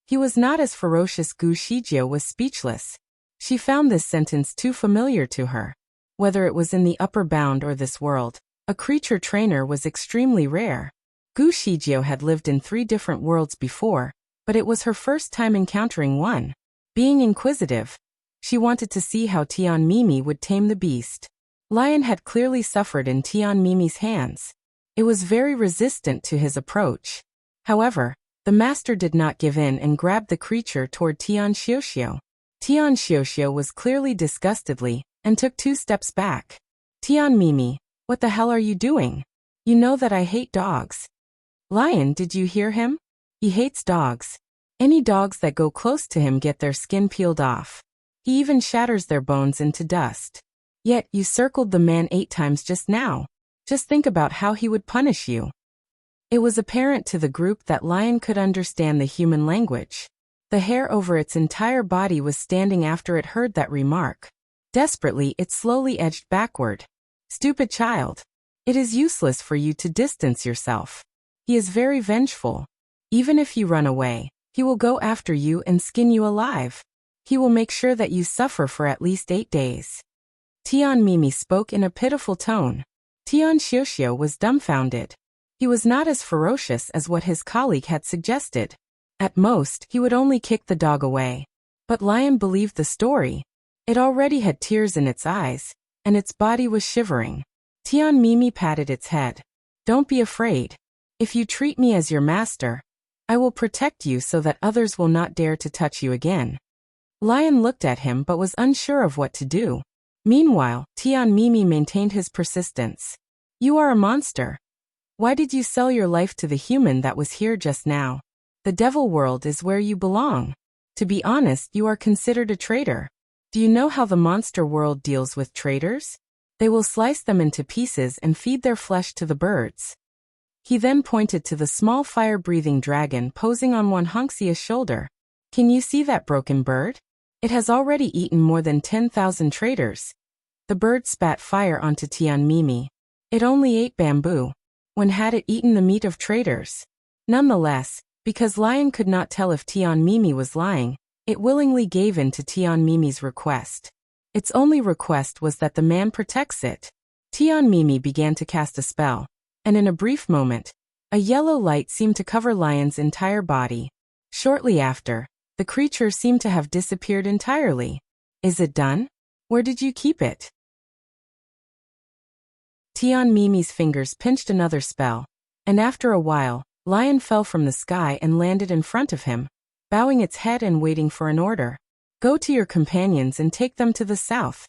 He was not as ferocious. Gu Shijio was speechless. She found this sentence too familiar to her. Whether it was in the upper bound or this world, a creature trainer was extremely rare. Gu Shijio had lived in 3 different worlds before, but it was her first time encountering one. Being inquisitive, she wanted to see how Tian Mimi would tame the beast. Lion had clearly suffered in Tian Mimi's hands. It was very resistant to his approach. However, the master did not give in and grabbed the creature toward Tian Xiuxiu. Tian Xiuxiu was clearly disgustedly, and took 2 steps back. Tian Mimi, what the hell are you doing? You know that I hate dogs. Lion, did you hear him? He hates dogs. Any dogs that go close to him get their skin peeled off. He even shatters their bones into dust. Yet, you circled the man 8 times just now. Just think about how he would punish you. It was apparent to the group that Lion could understand the human language. The hair over its entire body was standing after it heard that remark. Desperately, it slowly edged backward. Stupid child. It is useless for you to distance yourself. He is very vengeful. Even if you run away, he will go after you and skin you alive. He will make sure that you suffer for at least 8 days. Tian Mimi spoke in a pitiful tone. Tian Xiuxiu was dumbfounded. He was not as ferocious as what his colleague had suggested. At most, he would only kick the dog away. But Lion believed the story. It already had tears in its eyes, and its body was shivering. Tian Mimi patted its head. Don't be afraid. If you treat me as your master, I will protect you so that others will not dare to touch you again. Lion looked at him but was unsure of what to do. Meanwhile, Tian Mimi maintained his persistence. You are a monster. Why did you sell your life to the human that was here just now? The devil world is where you belong. To be honest, you are considered a traitor. Do you know how the monster world deals with traitors? They will slice them into pieces and feed their flesh to the birds. He then pointed to the small fire-breathing dragon posing on Wuxia's shoulder. Can you see that broken bird? It has already eaten more than 10,000 traitors. The bird spat fire onto Tian Mimi. It only ate bamboo. When had it eaten the meat of traitors? Nonetheless, because Lion could not tell if Tian Mimi was lying, it willingly gave in to Tian Mimi's request. Its only request was that the man protects it. Tian Mimi began to cast a spell, and in a brief moment, a yellow light seemed to cover Lion's entire body. Shortly after, the creature seemed to have disappeared entirely. Is it done? Where did you keep it? Tian Mimi's fingers pinched another spell, and after a while, Lion fell from the sky and landed in front of him, bowing its head and waiting for an order. Go to your companions and take them to the south,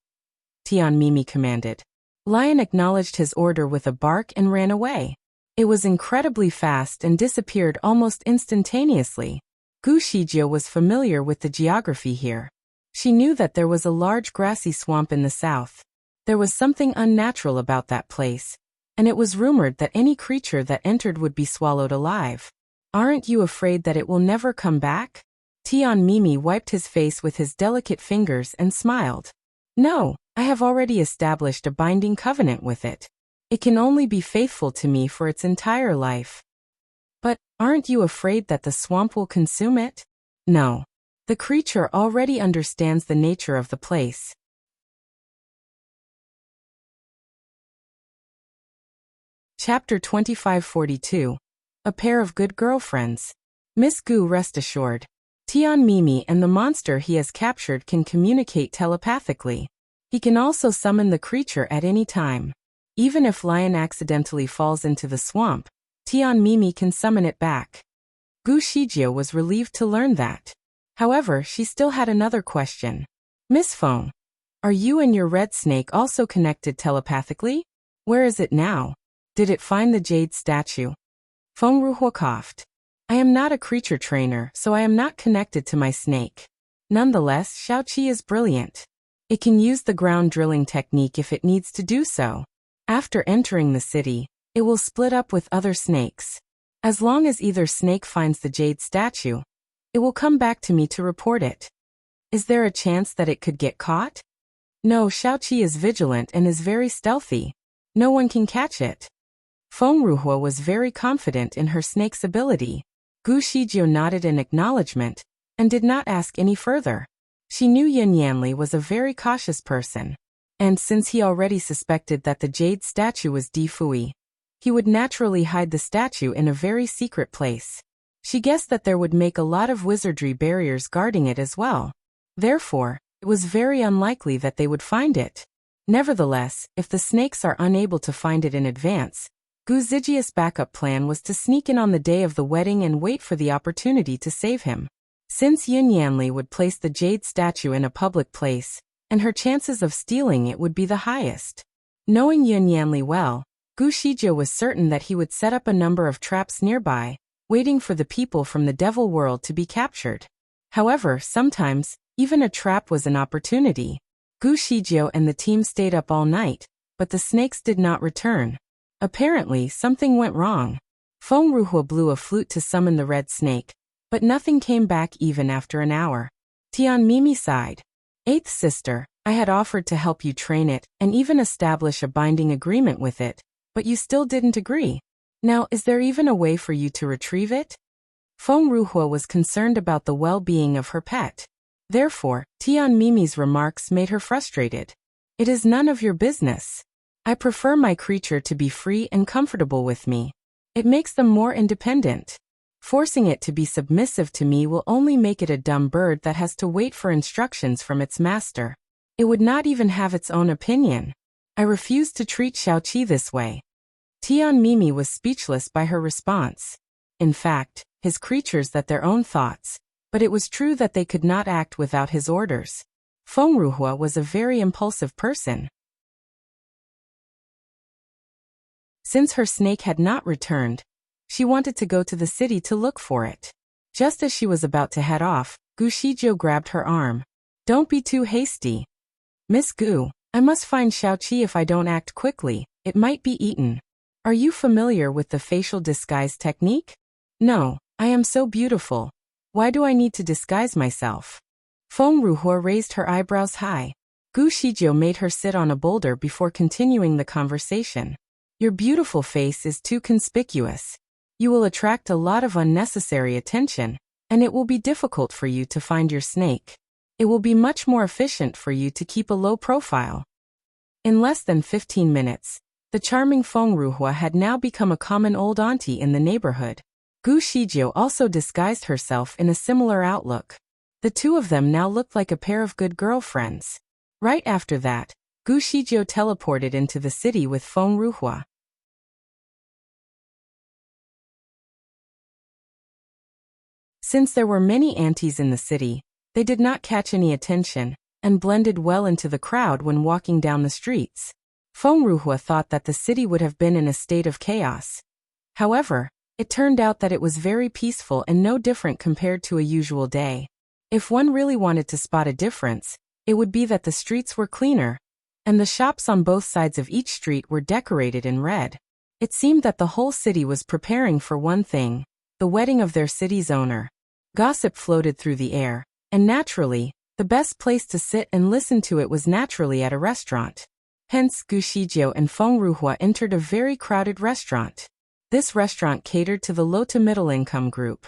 Tian Mimi commanded. Lion acknowledged his order with a bark and ran away. It was incredibly fast and disappeared almost instantaneously. Gu Shijie was familiar with the geography here. She knew that there was a large grassy swamp in the south. There was something unnatural about that place, and it was rumored that any creature that entered would be swallowed alive. Aren't you afraid that it will never come back? Tian Mimi wiped his face with his delicate fingers and smiled. No, I have already established a binding covenant with it. It can only be faithful to me for its entire life. But, aren't you afraid that the swamp will consume it? No. The creature already understands the nature of the place. Chapter 2542. A Pair of Good Girlfriends. Miss Gu, rest assured. Tian Mimi and the monster he has captured can communicate telepathically. He can also summon the creature at any time. Even if Lion accidentally falls into the swamp, Tian Mimi can summon it back. Gu Shijie was relieved to learn that. However, she still had another question. Miss Feng, are you and your red snake also connected telepathically? Where is it now? Did it find the jade statue? Feng Ruhua coughed. I am not a creature trainer, so I am not connected to my snake. Nonetheless, Xiaoqi is brilliant. It can use the ground drilling technique if it needs to do so. After entering the city, it will split up with other snakes. As long as either snake finds the jade statue, it will come back to me to report it. Is there a chance that it could get caught? No, Xiaoqi is vigilant and is very stealthy. No one can catch it. Feng Ruhua was very confident in her snake's ability. Gu Shijie nodded in acknowledgement, and did not ask any further. She knew Yin Yanli was a very cautious person, and since he already suspected that the jade statue was Di Fui, he would naturally hide the statue in a very secret place. She guessed that there would make a lot of wizardry barriers guarding it as well. Therefore, it was very unlikely that they would find it. Nevertheless, if the snakes are unable to find it in advance, Gu Zhijia's backup plan was to sneak in on the day of the wedding and wait for the opportunity to save him. Since Yin Yanli would place the jade statue in a public place, and her chances of stealing it would be the highest. Knowing Yin Yanli well, Gu Shijie was certain that he would set up a number of traps nearby, waiting for the people from the devil world to be captured. However, sometimes, even a trap was an opportunity. Gu Shijie and the team stayed up all night, but the snakes did not return. Apparently, something went wrong. Feng Ruhua blew a flute to summon the red snake, but nothing came back even after an hour. Tian Mimi sighed. Eighth sister, I had offered to help you train it and even establish a binding agreement with it, but you still didn't agree. Now, is there even a way for you to retrieve it? Feng Ruhua was concerned about the well-being of her pet. Therefore, Tian Mimi's remarks made her frustrated. It is none of your business. I prefer my creature to be free and comfortable with me. It makes them more independent. Forcing it to be submissive to me will only make it a dumb bird that has to wait for instructions from its master. It would not even have its own opinion. I refuse to treat Xiaoqi this way. Tian Mimi was speechless by her response. In fact, his creatures had their own thoughts, but it was true that they could not act without his orders. Feng Ruhua was a very impulsive person. Since her snake had not returned, she wanted to go to the city to look for it. Just as she was about to head off, Gu Shijie grabbed her arm. Don't be too hasty. Miss Gu, I must find Xiaoqi. If I don't act quickly, it might be eaten. Are you familiar with the facial disguise technique? No, I am so beautiful. Why do I need to disguise myself? Feng Ruhua raised her eyebrows high. Gu Shijie made her sit on a boulder before continuing the conversation. Your beautiful face is too conspicuous. You will attract a lot of unnecessary attention, and it will be difficult for you to find your snake. It will be much more efficient for you to keep a low profile. In less than 15 minutes, the charming Feng Ruhua had now become a common old auntie in the neighborhood. Gu Shijiu also disguised herself in a similar outlook. The two of them now looked like a pair of good girlfriends. Right after that, Gu Shijiu teleported into the city with Feng Ruhua. Since there were many aunties in the city, they did not catch any attention, and blended well into the crowd when walking down the streets. Feng Ruhua thought that the city would have been in a state of chaos. However, it turned out that it was very peaceful and no different compared to a usual day. If one really wanted to spot a difference, it would be that the streets were cleaner, and the shops on both sides of each street were decorated in red. It seemed that the whole city was preparing for one thing, the wedding of their city's owner. Gossip floated through the air, and naturally, the best place to sit and listen to it was naturally at a restaurant. Hence, Gu Shijiu and Feng Ruhua entered a very crowded restaurant. This restaurant catered to the low to middle income group.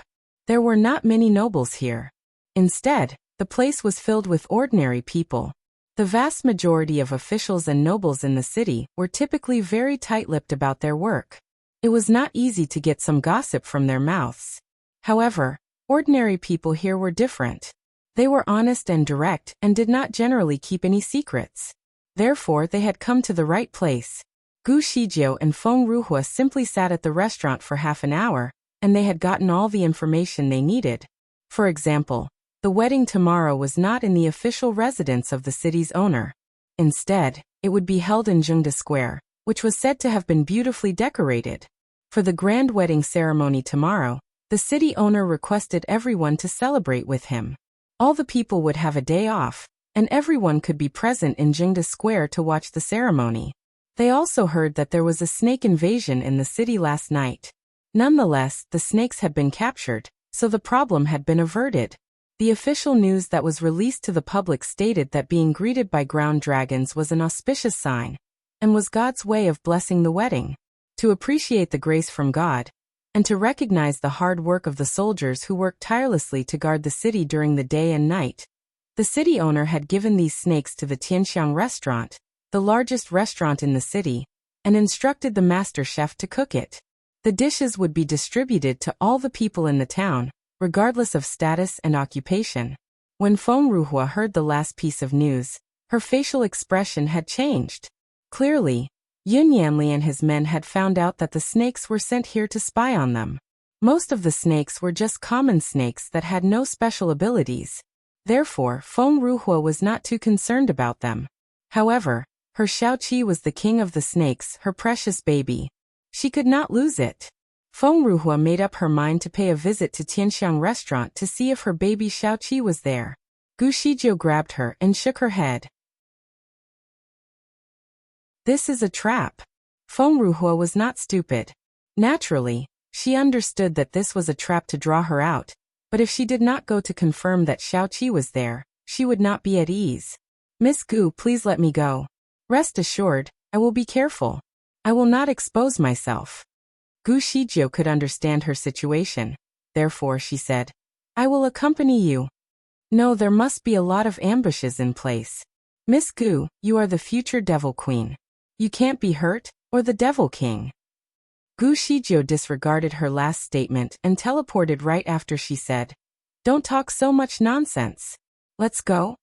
There were not many nobles here. Instead, the place was filled with ordinary people. The vast majority of officials and nobles in the city were typically very tight-lipped about their work. It was not easy to get some gossip from their mouths. However, ordinary people here were different. They were honest and direct and did not generally keep any secrets. Therefore, they had come to the right place. Gu Shijiu and Feng Ruhua simply sat at the restaurant for half an hour, and they had gotten all the information they needed. For example, the wedding tomorrow was not in the official residence of the city's owner. Instead, it would be held in Zhengde Square, which was said to have been beautifully decorated. For the grand wedding ceremony tomorrow, the city owner requested everyone to celebrate with him. All the people would have a day off, and everyone could be present in Zhengde Square to watch the ceremony. They also heard that there was a snake invasion in the city last night. Nonetheless, the snakes had been captured, so the problem had been averted. The official news that was released to the public stated that being greeted by ground dragons was an auspicious sign, and was God's way of blessing the wedding. To appreciate the grace from God, and to recognize the hard work of the soldiers who worked tirelessly to guard the city during the day and night, the city owner had given these snakes to the Tianxiang restaurant, the largest restaurant in the city, and instructed the master chef to cook it. The dishes would be distributed to all the people in the town, regardless of status and occupation. When Feng Ruhua heard the last piece of news, her facial expression had changed. Clearly, Yun Yanli and his men had found out that the snakes were sent here to spy on them. Most of the snakes were just common snakes that had no special abilities. Therefore, Feng Ruhua was not too concerned about them. However, her Xiaoqi was the king of the snakes, her precious baby. She could not lose it. Feng Ruhua made up her mind to pay a visit to Tianxiang restaurant to see if her baby Xiaoqi was there. Gu Shijiu grabbed her and shook her head. This is a trap. Feng Ruhua was not stupid. Naturally, she understood that this was a trap to draw her out, but if she did not go to confirm that Xiaoqi was there, she would not be at ease. Miss Gu, please let me go. Rest assured, I will be careful. I will not expose myself. Gu Shijiu could understand her situation. Therefore, she said, I will accompany you. No, there must be a lot of ambushes in place. Miss Gu, you are the future Devil Queen. You can't be hurt, or the Devil King. Gu Shijiu disregarded her last statement and teleported right after she said, Don't talk so much nonsense. Let's go.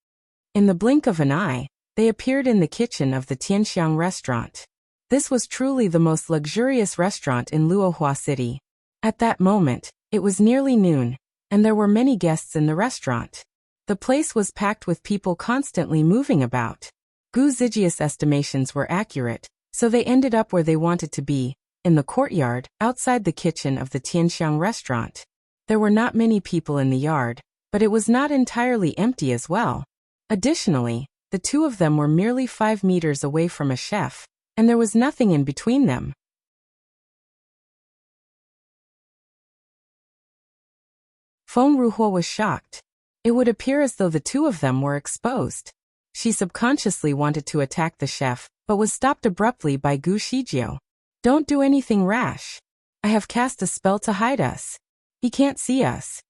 In the blink of an eye, they appeared in the kitchen of the Tianxiang restaurant. This was truly the most luxurious restaurant in Luohua City. At that moment, it was nearly noon, and there were many guests in the restaurant. The place was packed with people constantly moving about. Gu Zijius' estimations were accurate, so they ended up where they wanted to be, in the courtyard, outside the kitchen of the Tianxiang restaurant. There were not many people in the yard, but it was not entirely empty as well. Additionally, the two of them were merely 5 meters away from a chef, and there was nothing in between them. Feng Ruhua was shocked. It would appear as though the two of them were exposed. She subconsciously wanted to attack the chef, but was stopped abruptly by Gu Shijiu. Don't do anything rash. I have cast a spell to hide us. He can't see us.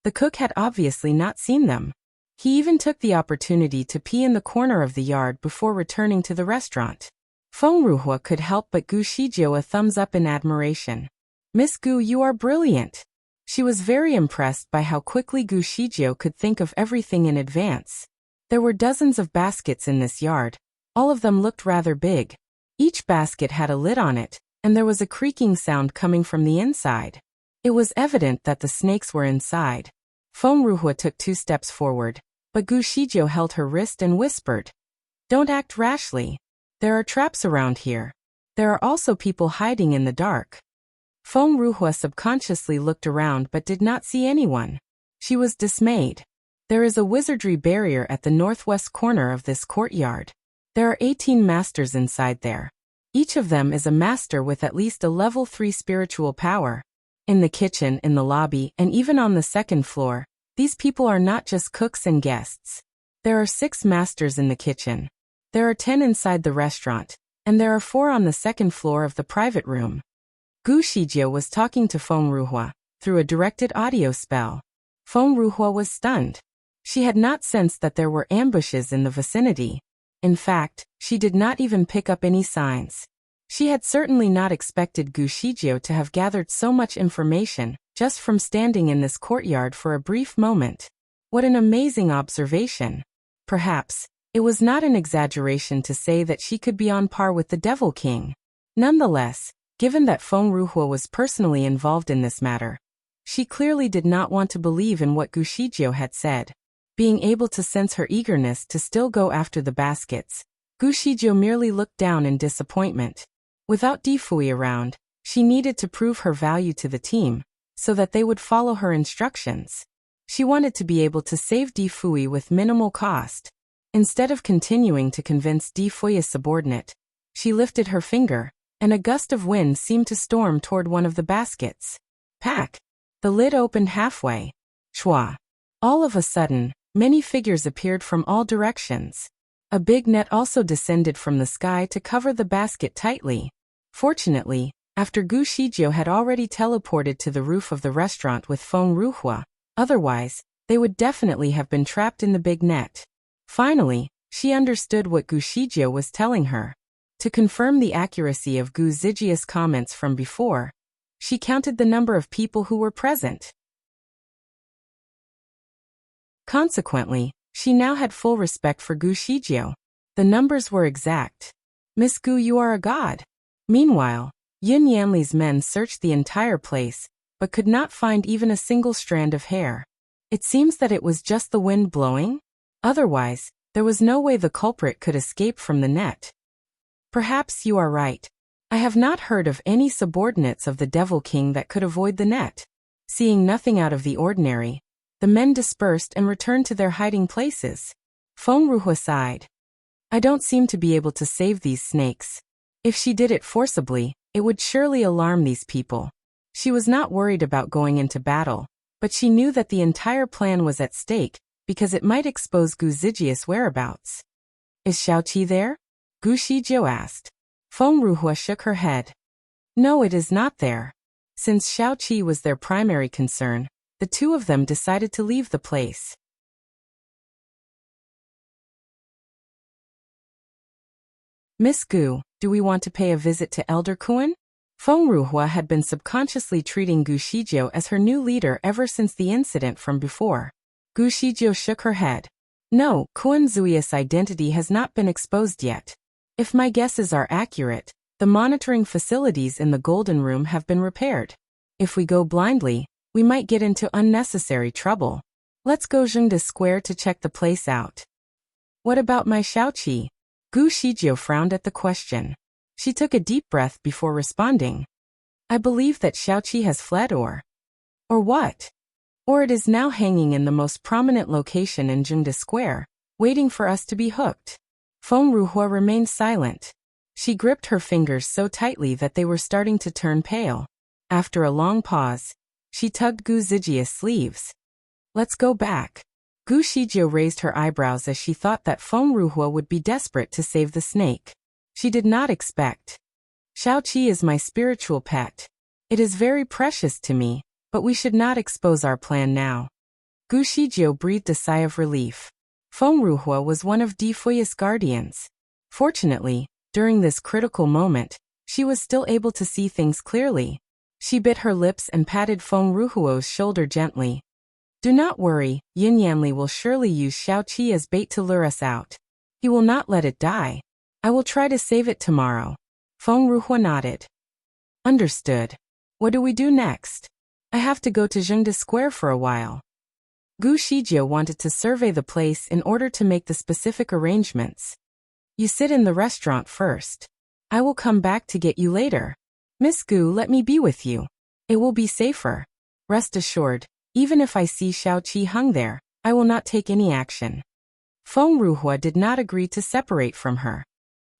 The cook had obviously not seen them. He even took the opportunity to pee in the corner of the yard before returning to the restaurant. Feng Ruhua could help but give Shijiao a thumbs up in admiration. "Miss Gu, you are brilliant." She was very impressed by how quickly Gu Shijiao could think of everything in advance. There were dozens of baskets in this yard. All of them looked rather big. Each basket had a lid on it, and there was a creaking sound coming from the inside. It was evident that the snakes were inside. Feng Ruhua took 2 steps forward, but Gu Shijiao held her wrist and whispered, "Don't act rashly. There are traps around here. There are also people hiding in the dark." Feng Ruhua subconsciously looked around but did not see anyone. She was dismayed. There is a wizardry barrier at the northwest corner of this courtyard. There are 18 masters inside there. Each of them is a master with at least a level 3 spiritual power. In the kitchen, in the lobby, and even on the second floor, these people are not just cooks and guests. There are 6 masters in the kitchen. There are 10 inside the restaurant, and there are 4 on the second floor of the private room. Gu Shijiao was talking to Feng Ruhua through a directed audio spell. Feng Ruhua was stunned. She had not sensed that there were ambushes in the vicinity. In fact, she did not even pick up any signs. She had certainly not expected Gu Shijiao to have gathered so much information just from standing in this courtyard for a brief moment. What an amazing observation. Perhaps, it was not an exaggeration to say that she could be on par with the Devil King. Nonetheless, given that Feng Ruhua was personally involved in this matter, she clearly did not want to believe in what Gu Shijiao had said. Being able to sense her eagerness to still go after the baskets, Gu Shijiao merely looked down in disappointment. Without Difui around, she needed to prove her value to the team, so that they would follow her instructions. She wanted to be able to save Difui with minimal cost. Instead of continuing to convince Difui's subordinate, she lifted her finger, and a gust of wind seemed to storm toward one of the baskets. Pack! The lid opened halfway. Shwa! All of a sudden, many figures appeared from all directions. A big net also descended from the sky to cover the basket tightly. Fortunately, after Gu Shijiao had already teleported to the roof of the restaurant with Feng Ruhua, otherwise, they would definitely have been trapped in the big net. Finally, she understood what Gu Shijiao was telling her. To confirm the accuracy of Gu Zijia's comments from before, she counted the number of people who were present. Consequently, she now had full respect for Gu Shijiao. The numbers were exact. "Miss Gu, you are a god." Meanwhile, Yin Yanli's men searched the entire place, but could not find even a single strand of hair. It seems that it was just the wind blowing? Otherwise, there was no way the culprit could escape from the net. Perhaps you are right. I have not heard of any subordinates of the Devil King that could avoid the net. Seeing nothing out of the ordinary, the men dispersed and returned to their hiding places. Feng Ruhua sighed. "I don't seem to be able to save these snakes. If she did it forcibly, it would surely alarm these people." She was not worried about going into battle, but she knew that the entire plan was at stake, because it might expose Gu Zijia's whereabouts. "Is Xiaoqi there?" Gu Shijiao asked. Feng Ruhua shook her head. "No, it is not there." Since Xiaoqi was their primary concern, the two of them decided to leave the place. "Miss Gu, do we want to pay a visit to Elder Kuan?" Feng Ruhua had been subconsciously treating Gu Shijiao as her new leader ever since the incident from before. Gu Shijiao shook her head. "No, Kuan Zui's identity has not been exposed yet. If my guesses are accurate, the monitoring facilities in the Golden Room have been repaired. If we go blindly, we might get into unnecessary trouble. Let's go Zhengde Square to check the place out." "What about my Xiaoqi?" Gu Shijiao frowned at the question. She took a deep breath before responding. "I believe that Xiaoqi has fled or what? Or it is now hanging in the most prominent location in Zhengde Square, waiting for us to be hooked." Feng Ruhua remained silent. She gripped her fingers so tightly that they were starting to turn pale. After a long pause, she tugged Gu Zijia's sleeves. "Let's go back." Gu Shijiao raised her eyebrows as she thought that Feng Ruhua would be desperate to save the snake. She did not expect. "Xiaoqi is my spiritual pet. It is very precious to me, but we should not expose our plan now." Gu Shijiu breathed a sigh of relief. Feng Ruhua was one of Di Fuyi's guardians. Fortunately, during this critical moment, she was still able to see things clearly. She bit her lips and patted Feng Ruhuo's shoulder gently. Do not worry, Yin Yanli will surely use Xiaoqi as bait to lure us out. He will not let it die. I will try to save it tomorrow. Feng Ruhua nodded. Understood. What do we do next? I have to go to Zhengde Square for a while. Gu Shijiu wanted to survey the place in order to make the specific arrangements. You sit in the restaurant first. I will come back to get you later. Miss Gu, let me be with you. It will be safer. Rest assured, even if I see Xiaoqi hung there, I will not take any action. Feng Ruhua did not agree to separate from her.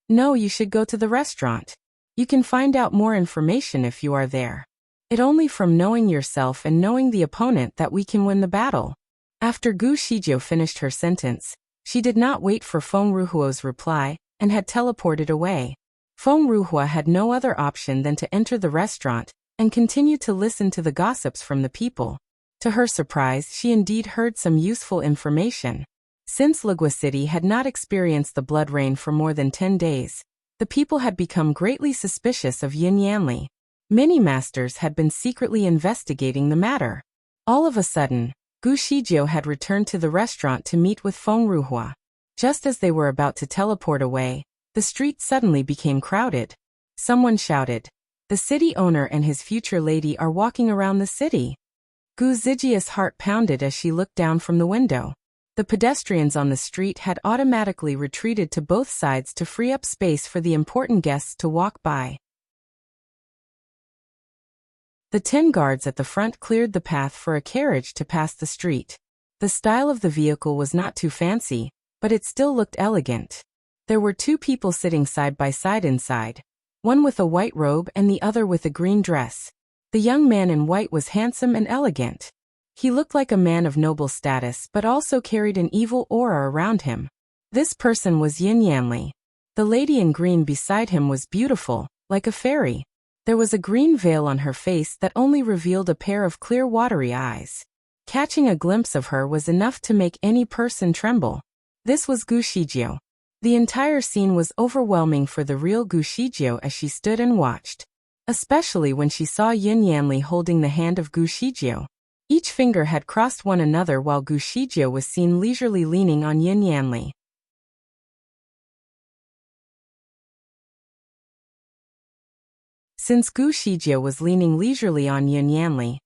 No, you should go to the restaurant. You can find out more information if you are there. It only from knowing yourself and knowing the opponent that we can win the battle. After Gu Shijiu finished her sentence, she did not wait for Feng Ruhuo's reply, and had teleported away. Feng Ruhua had no other option than to enter the restaurant, and continue to listen to the gossips from the people. To her surprise, she indeed heard some useful information. Since Legua City had not experienced the blood rain for more than 10 days, the people had become greatly suspicious of Yin Yanli. Many masters had been secretly investigating the matter. All of a sudden, Gu Shijiu had returned to the restaurant to meet with Feng Ruhua. Just as they were about to teleport away, the street suddenly became crowded. Someone shouted, "The city owner and his future lady are walking around the city." Gu Zijia's heart pounded as she looked down from the window. The pedestrians on the street had automatically retreated to both sides to free up space for the important guests to walk by. The 10 guards at the front cleared the path for a carriage to pass the street. The style of the vehicle was not too fancy, but it still looked elegant. There were 2 people sitting side by side inside, one with a white robe and the other with a green dress. The young man in white was handsome and elegant. He looked like a man of noble status but also carried an evil aura around him. This person was Yin Yanli. The lady in green beside him was beautiful, like a fairy. There was a green veil on her face that only revealed a pair of clear watery eyes. Catching a glimpse of her was enough to make any person tremble. This was Gu Shijiu. The entire scene was overwhelming for the real Gu Shijiu as she stood and watched. Especially when she saw Yin Yanli holding the hand of Gu Shijiu. Each finger had crossed one another while Gu Shijiu was seen leisurely leaning on Yin Yanli. Since Gu Shijiu was leaning leisurely on Yin Yanli,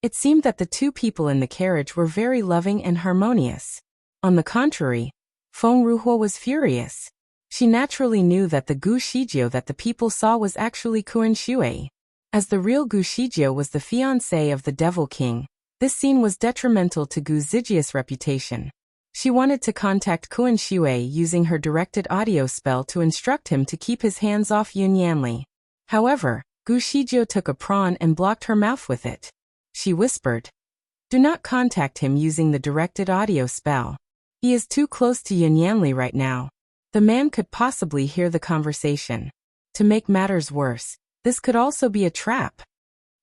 it seemed that the 2 people in the carriage were very loving and harmonious. On the contrary, Feng Ruhua was furious. She naturally knew that the Gu Shijiu that the people saw was actually Kuan Shui. As the real Gu Shijiu was the fiancé of the Devil King, this scene was detrimental to Gu Zijia's reputation. She wanted to contact Kuan Shui using her directed audio spell to instruct him to keep his hands off Yin Yanli. However, Gu Shijiu took a prawn and blocked her mouth with it. She whispered, "Do not contact him using the directed audio spell. He is too close to Yin Yanli right now. The man could possibly hear the conversation. To make matters worse, this could also be a trap."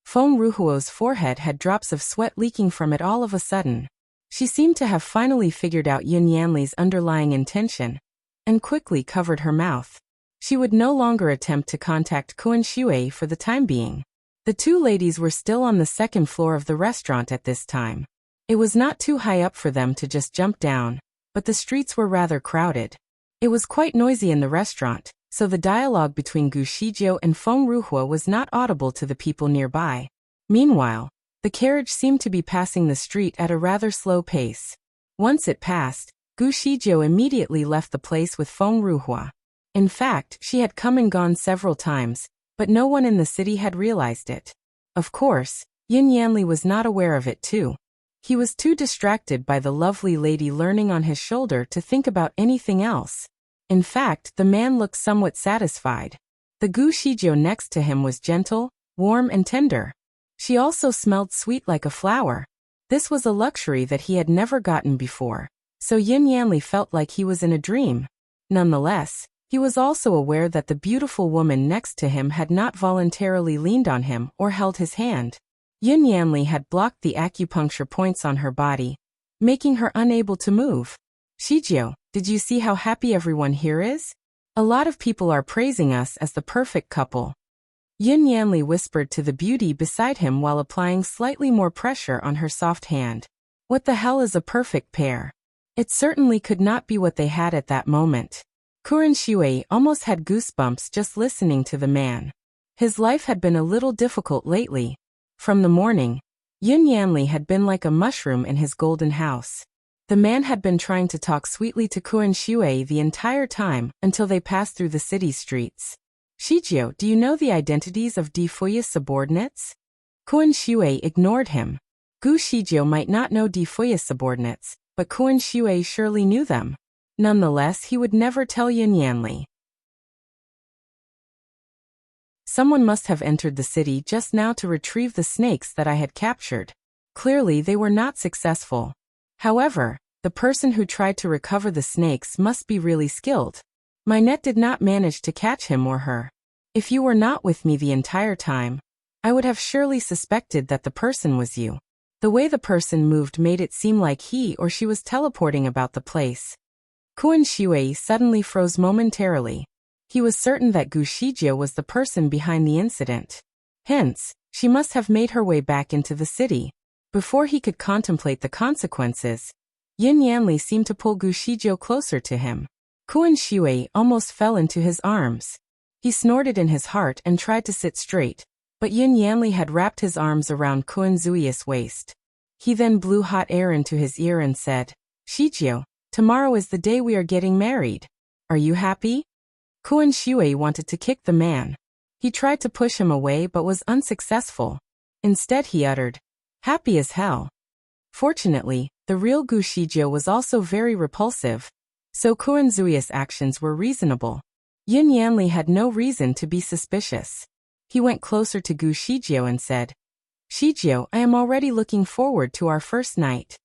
Feng Ruhuo's forehead had drops of sweat leaking from it all of a sudden. She seemed to have finally figured out Yin Yanli's underlying intention, and quickly covered her mouth. She would no longer attempt to contact Kuan Shui for the time being. The 2 ladies were still on the 2nd floor of the restaurant at this time. It was not too high up for them to just jump down, but the streets were rather crowded. It was quite noisy in the restaurant, so the dialogue between Gu Shijiu and Feng Ruhua was not audible to the people nearby. Meanwhile, the carriage seemed to be passing the street at a rather slow pace. Once it passed, Gu Shijiu immediately left the place with Feng Ruhua. In fact, she had come and gone several times, but no one in the city had realized it. Of course, Yin Yanli was not aware of it too. He was too distracted by the lovely lady leaning on his shoulder to think about anything else. In fact, the man looked somewhat satisfied. The Gu Shijiu next to him was gentle, warm and tender. She also smelled sweet like a flower. This was a luxury that he had never gotten before, so Yin Yanli felt like he was in a dream. Nonetheless, he was also aware that the beautiful woman next to him had not voluntarily leaned on him or held his hand. Yin Yanli had blocked the acupuncture points on her body, making her unable to move. Shijio, did you see how happy everyone here is? A lot of people are praising us as the perfect couple. Yin Yanli whispered to the beauty beside him while applying slightly more pressure on her soft hand. What the hell is a perfect pair? It certainly could not be what they had at that moment. Kuren Shui almost had goosebumps just listening to the man. His life had been a little difficult lately. From the morning, Yin Yanli had been like a mushroom in his golden house. The man had been trying to talk sweetly to Kuren Shui the entire time until they passed through the city streets. Shijio, do you know the identities of Di Fuya's subordinates? Kuren Shui ignored him. Gu Shijio might not know Di Fuya's subordinates, but Kuren Shui surely knew them. Nonetheless, he would never tell Yin Yanli. Someone must have entered the city just now to retrieve the snakes that I had captured. Clearly, they were not successful. However, the person who tried to recover the snakes must be really skilled. My net did not manage to catch him or her. If you were not with me the entire time, I would have surely suspected that the person was you. The way the person moved made it seem like he or she was teleporting about the place. Kuren Shui suddenly froze momentarily. He was certain that Gu Shijio was the person behind the incident. Hence, she must have made her way back into the city. Before he could contemplate the consequences, Yin Yanli seemed to pull Gu Shijio closer to him. Kuren Shui almost fell into his arms. He snorted in his heart and tried to sit straight, but Yin Yanli had wrapped his arms around Kuren Zui's waist. He then blew hot air into his ear and said, Shijio, tomorrow is the day we are getting married. Are you happy? Kuren Shui wanted to kick the man. He tried to push him away but was unsuccessful. Instead he uttered, happy as hell. Fortunately, the real Gu Shijio was also very repulsive, so Kuren Zui's actions were reasonable. Yin Yanli had no reason to be suspicious. He went closer to Gu Shijio and said, Shijio, I am already looking forward to our first night.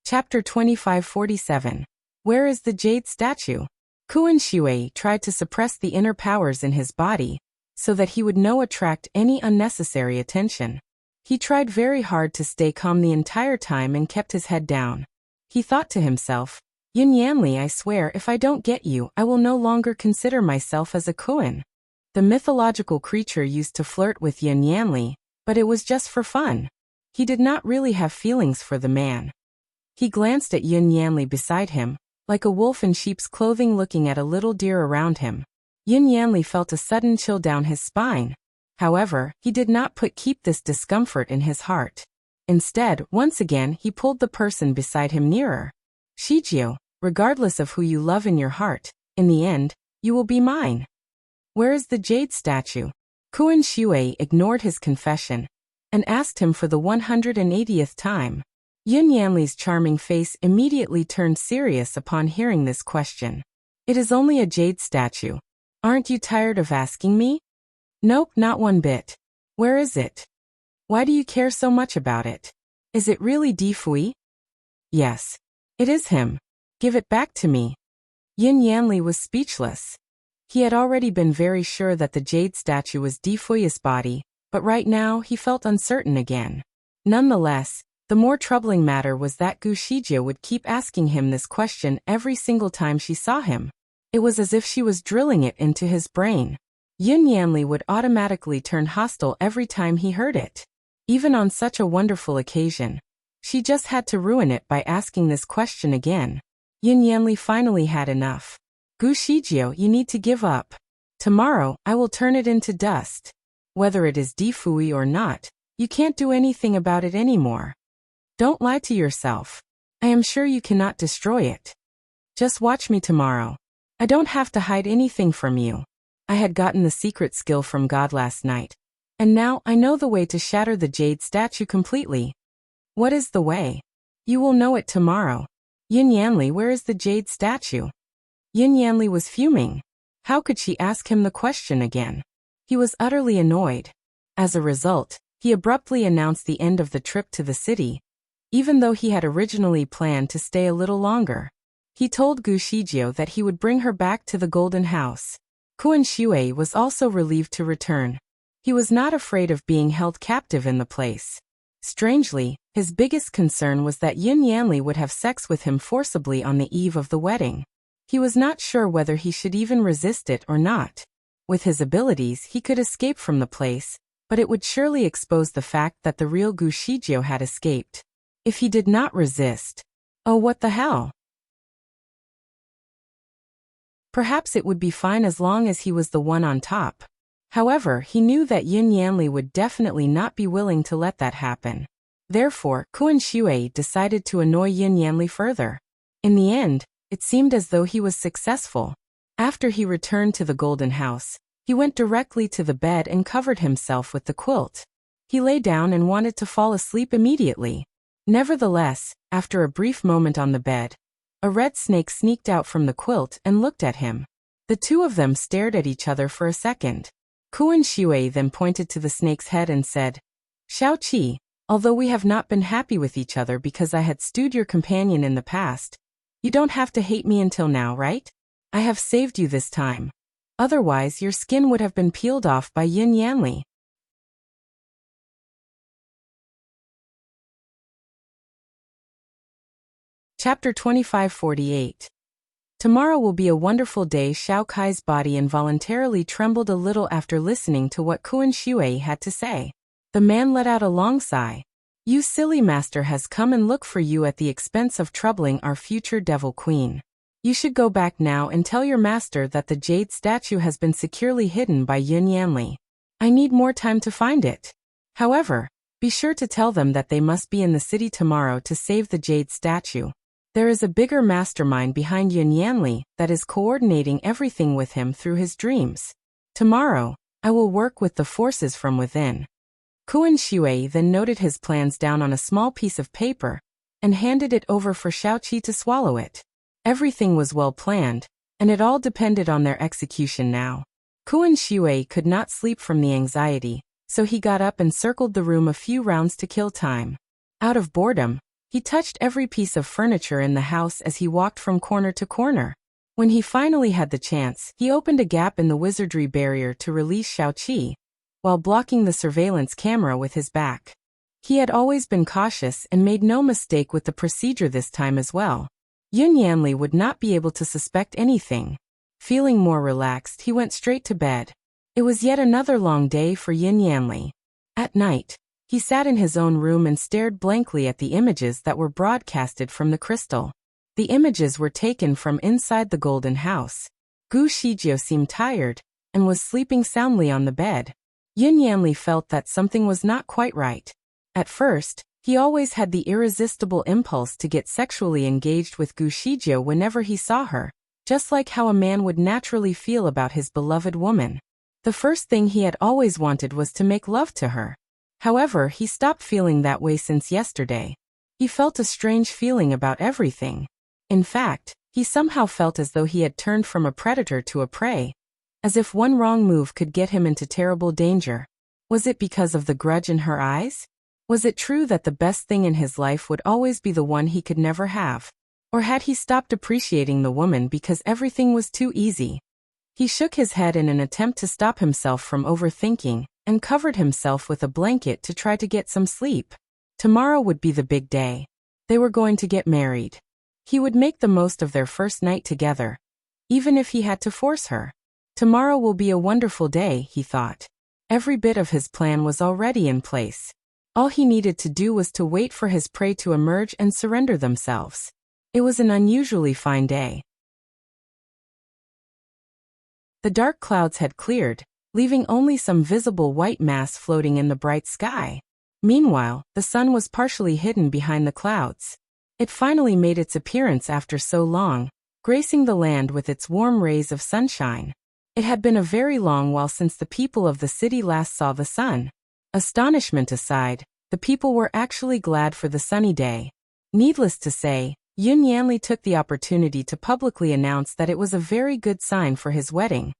Chapter 2547. Where is the jade statue? Kuren Shui tried to suppress the inner powers in his body, so that he would not attract any unnecessary attention. He tried very hard to stay calm the entire time and kept his head down. He thought to himself, Yin Yanli, I swear if I don't get you, I will no longer consider myself as a Kuren. The mythological creature used to flirt with Yin Yanli, but it was just for fun. He did not really have feelings for the man. He glanced at Yin Yanli beside him, like a wolf in sheep's clothing looking at a little deer around him. Yin Yanli felt a sudden chill down his spine. However, he did not keep this discomfort in his heart. Instead, once again, he pulled the person beside him nearer. Shijio, regardless of who you love in your heart, in the end, you will be mine. Where is the jade statue? Kuren Shui ignored his confession and asked him for the 180th time. Yin Yanli's charming face immediately turned serious upon hearing this question. It is only a jade statue. Aren't you tired of asking me? Nope, not one bit. Where is it? Why do you care so much about it? Is it really Di Fui? Yes. It is him. Give it back to me. Yin Yanli was speechless. He had already been very sure that the jade statue was Di Fui's body, but right now he felt uncertain again. Nonetheless, the more troubling matter was that Gu Shijio would keep asking him this question every single time she saw him. It was as if she was drilling it into his brain. Yin Yanli would automatically turn hostile every time he heard it. Even on such a wonderful occasion, she just had to ruin it by asking this question again. Yin Yanli finally had enough. Gu Shijio, you need to give up. Tomorrow, I will turn it into dust. Whether it is Di Fui or not, you can't do anything about it anymore. Don't lie to yourself. I am sure you cannot destroy it. Just watch me tomorrow. I don't have to hide anything from you. I had gotten the secret skill from God last night, and now I know the way to shatter the jade statue completely. What is the way? You will know it tomorrow. Yin Yanli, where is the jade statue? Yin Yanli was fuming. How could she ask him the question again? He was utterly annoyed. As a result, he abruptly announced the end of the trip to the city, even though he had originally planned to stay a little longer. He told Gu Shijio that he would bring her back to the Golden House. Kuren Shui was also relieved to return. He was not afraid of being held captive in the place. Strangely, his biggest concern was that Yin Yanli would have sex with him forcibly on the eve of the wedding. He was not sure whether he should even resist it or not. With his abilities, he could escape from the place, but it would surely expose the fact that the real Gu Shijie had escaped. If he did not resist, oh, what the hell? Perhaps it would be fine as long as he was the one on top. However, he knew that Yin Yanli would definitely not be willing to let that happen. Therefore, Qin Shui decided to annoy Yin Yanli further. In the end, it seemed as though he was successful. After he returned to the Golden House, he went directly to the bed and covered himself with the quilt. He lay down and wanted to fall asleep immediately. Nevertheless, after a brief moment on the bed, a red snake sneaked out from the quilt and looked at him. The two of them stared at each other for a second. Qin Shui then pointed to the snake's head and said, "Xiao Qi, although we have not been happy with each other because I had stewed your companion in the past, you don't have to hate me until now, right? I have saved you this time. Otherwise, your skin would have been peeled off by Yin Yanli." Chapter 2548. Tomorrow will be a wonderful day. Xiao Kai's body involuntarily trembled a little after listening to what Qin Shui had to say. The man let out a long sigh. "You silly master has come and look for you at the expense of troubling our future devil queen. You should go back now and tell your master that the jade statue has been securely hidden by Yin Yanli. I need more time to find it. However, be sure to tell them that they must be in the city tomorrow to save the jade statue. There is a bigger mastermind behind Yin Yanli that is coordinating everything with him through his dreams. Tomorrow, I will work with the forces from within." Qin Shui then noted his plans down on a small piece of paper and handed it over for Xiao Qi to swallow it. Everything was well planned, and it all depended on their execution now. Qin Shui could not sleep from the anxiety, so he got up and circled the room a few rounds to kill time. Out of boredom, he touched every piece of furniture in the house as he walked from corner to corner. When he finally had the chance, he opened a gap in the wizardry barrier to release Xiao Qi, while blocking the surveillance camera with his back. He had always been cautious and made no mistake with the procedure this time as well. Yin Yanli would not be able to suspect anything. Feeling more relaxed, he went straight to bed. It was yet another long day for Yin Yanli. At night, he sat in his own room and stared blankly at the images that were broadcasted from the crystal. The images were taken from inside the Golden House. Gu Shijie seemed tired and was sleeping soundly on the bed. Yin Yanli felt that something was not quite right. At first, he always had the irresistible impulse to get sexually engaged with Gu Shijie whenever he saw her, just like how a man would naturally feel about his beloved woman. The first thing he had always wanted was to make love to her. However, he stopped feeling that way since yesterday. He felt a strange feeling about everything. In fact, he somehow felt as though he had turned from a predator to a prey, as if one wrong move could get him into terrible danger. Was it because of the grudge in her eyes? Was it true that the best thing in his life would always be the one he could never have? Or had he stopped appreciating the woman because everything was too easy? He shook his head in an attempt to stop himself from overthinking, and covered himself with a blanket to try to get some sleep. Tomorrow would be the big day. They were going to get married. He would make the most of their first night together, even if he had to force her. Tomorrow will be a wonderful day, he thought. Every bit of his plan was already in place. All he needed to do was to wait for his prey to emerge and surrender themselves. It was an unusually fine day. The dark clouds had cleared, leaving only some visible white mass floating in the bright sky. Meanwhile, the sun was partially hidden behind the clouds. It finally made its appearance after so long, gracing the land with its warm rays of sunshine. It had been a very long while since the people of the city last saw the sun. Astonishment aside, the people were actually glad for the sunny day. Needless to say, Yin Yanli took the opportunity to publicly announce that it was a very good sign for his wedding,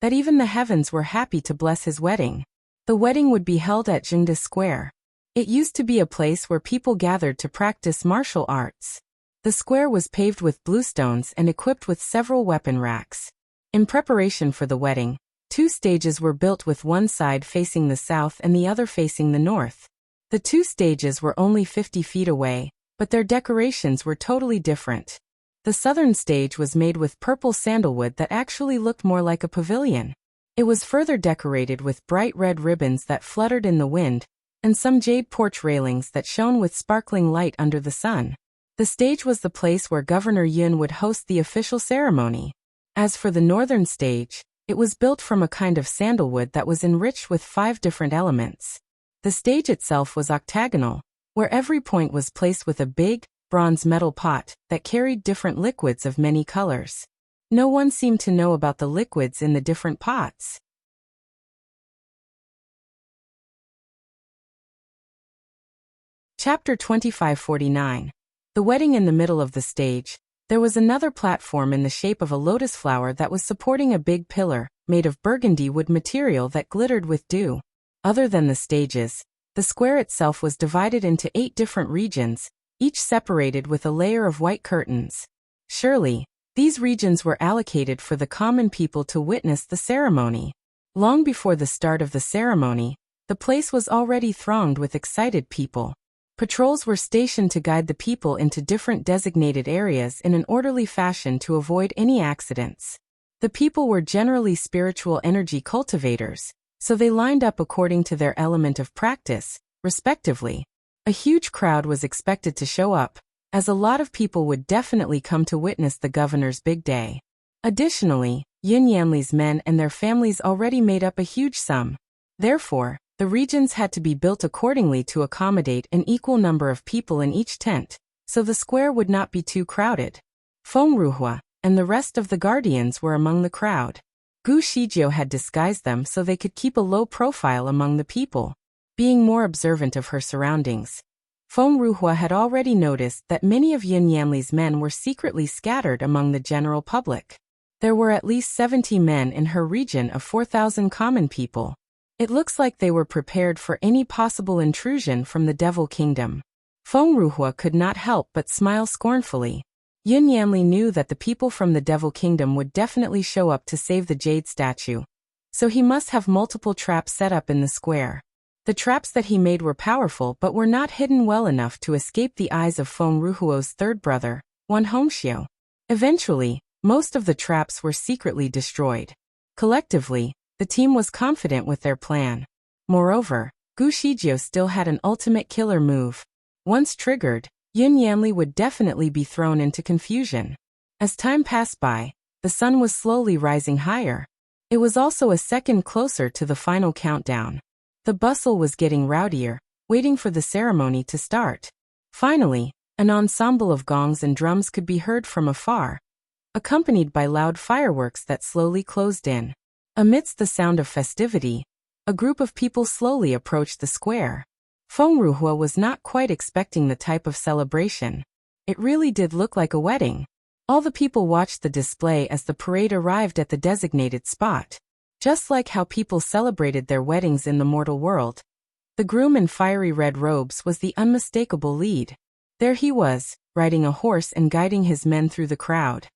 that even the heavens were happy to bless his wedding. The wedding would be held at Jingda Square. It used to be a place where people gathered to practice martial arts. The square was paved with bluestones and equipped with several weapon racks. In preparation for the wedding, Two stages were built with one side facing the south and the other facing the north. The two stages were only 50 feet away, but their decorations were totally different. The southern stage was made with purple sandalwood that actually looked more like a pavilion. It was further decorated with bright red ribbons that fluttered in the wind, and some jade porch railings that shone with sparkling light under the sun. The stage was the place where Governor Yun would host the official ceremony. As for the northern stage, it was built from a kind of sandalwood that was enriched with 5 different elements. The stage itself was octagonal, where every point was placed with a big, bronze metal pot that carried different liquids of many colors. No one seemed to know about the liquids in the different pots. Chapter 2549. The wedding. In the middle of the stage, there was another platform in the shape of a lotus flower that was supporting a big pillar, made of burgundy wood material that glittered with dew. Other than the stages, the square itself was divided into 8 different regions, each separated with a layer of white curtains. Surely, these regions were allocated for the common people to witness the ceremony. Long before the start of the ceremony, the place was already thronged with excited people. Patrols were stationed to guide the people into different designated areas in an orderly fashion to avoid any accidents. The people were generally spiritual energy cultivators, so they lined up according to their element of practice, respectively. A huge crowd was expected to show up, as a lot of people would definitely come to witness the governor's big day. Additionally, Yin Yanli's men and their families already made up a huge sum. Therefore, the regions had to be built accordingly to accommodate an equal number of people in each tent, so the square would not be too crowded. Feng Ruhua and the rest of the guardians were among the crowd. Gu Shijio had disguised them so they could keep a low profile among the people. Being more observant of her surroundings, Feng Ruhua had already noticed that many of Yin Yanli's men were secretly scattered among the general public. There were at least 70 men in her region of 4,000 common people. It looks like they were prepared for any possible intrusion from the Devil Kingdom. Feng Ruhua could not help but smile scornfully. Yin Yanli knew that the people from the Devil Kingdom would definitely show up to save the jade statue, so he must have multiple traps set up in the square. The traps that he made were powerful but were not hidden well enough to escape the eyes of Feng Ruhuo's third brother, Wan Hongxiu. Eventually, most of the traps were secretly destroyed. Collectively, the team was confident with their plan. Moreover, Gu Shijio still had an ultimate killer move. Once triggered, Yin Yanli would definitely be thrown into confusion. As time passed by, the sun was slowly rising higher. It was also a second closer to the final countdown. The bustle was getting rowdier, waiting for the ceremony to start. Finally, an ensemble of gongs and drums could be heard from afar, accompanied by loud fireworks that slowly closed in. Amidst the sound of festivity, a group of people slowly approached the square. Feng Ruhua was not quite expecting the type of celebration. It really did look like a wedding. All the people watched the display as the parade arrived at the designated spot. Just like how people celebrated their weddings in the mortal world, the groom in fiery red robes was the unmistakable lead. There he was, riding a horse and guiding his men through the crowd.